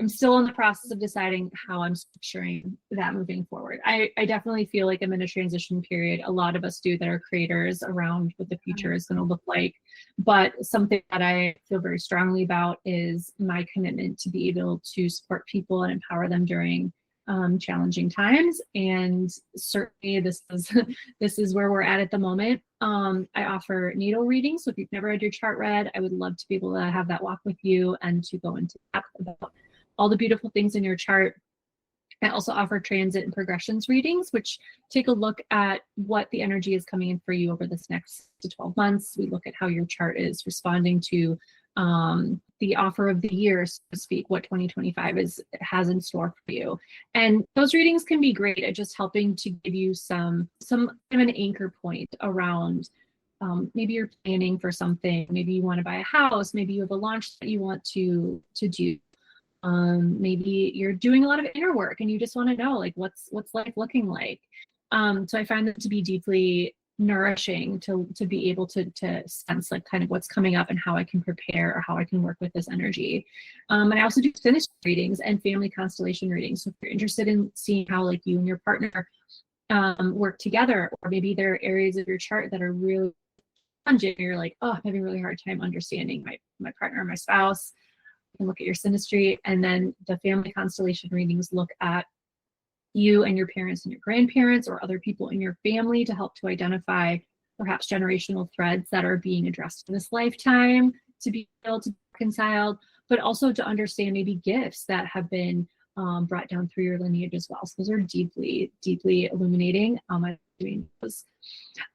I'm still in the process of deciding how I'm structuring that moving forward. I definitely feel like I'm in a transition period. A lot of us do that are creators around what the future is going to look like. But something that I feel very strongly about is my commitment to be able to support people and empower them during challenging times. And certainly this is this is where we're at the moment. I offer natal readings. So if you've never had your chart read, I would love to be able to have that walk with you and to go into depth about all the beautiful things in your chart. I also offer transit and progressions readings, which take a look at what the energy is coming in for you over this next to 12 months. We look at how your chart is responding to the offer of the year, so to speak, what 2025 has in store for you. And those readings can be great at just helping to give you some kind of an anchor point around maybe you're planning for something, maybe you want to buy a house, maybe you have a launch that you want to do. Maybe you're doing a lot of inner work and you just want to know like what's life looking like. So I find them to be deeply nourishing to be able to sense like kind of what's coming up and how I can prepare or how I can work with this energy. And I also do synastry readings and family constellation readings. So if you're interested in seeing how like you and your partner work together, or maybe there are areas of your chart that are really challenging, you're like, oh, I'm having a really hard time understanding my partner or my spouse, you can look at your synastry. And then the family constellation readings look at you and your parents and your grandparents or other people in your family to help to identify perhaps generational threads that are being addressed in this lifetime to be able to be reconciled, but also to understand maybe gifts that have been brought down through your lineage as well. So those are deeply, deeply illuminating. I'm doing those.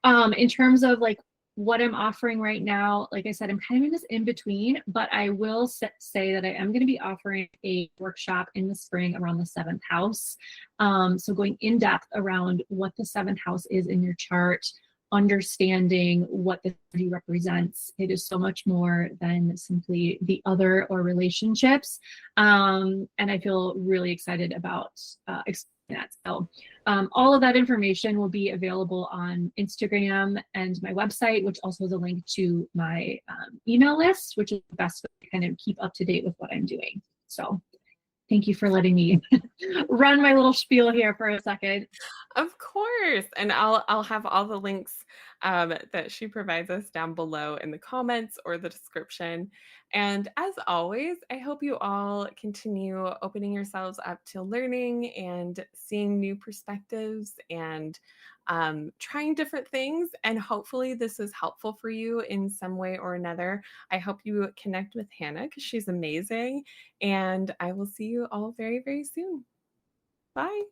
In terms of like what I'm offering right now, like I said, I'm kind of in this in between, but I will say that I am going to be offering a workshop in the spring around the 7th house. So going in depth around what the 7th house is in your chart, understanding what the energy represents. It is so much more than simply the other or relationships. And I feel really excited about exploring that. So all of that information will be available on Instagram and my website, which also has a link to my email list, which is the best way to kind of keep up to date with what I'm doing. So thank you for letting me run my little spiel here for a second. Of course. And I'll have all the links that she provides us down below in the comments or the description. And as always, I hope you all continue opening yourselves up to learning and seeing new perspectives and trying different things. And hopefully, this is helpful for you in some way or another. I hope you connect with Hannah because she's amazing. And I will see you all very, very soon. Bye.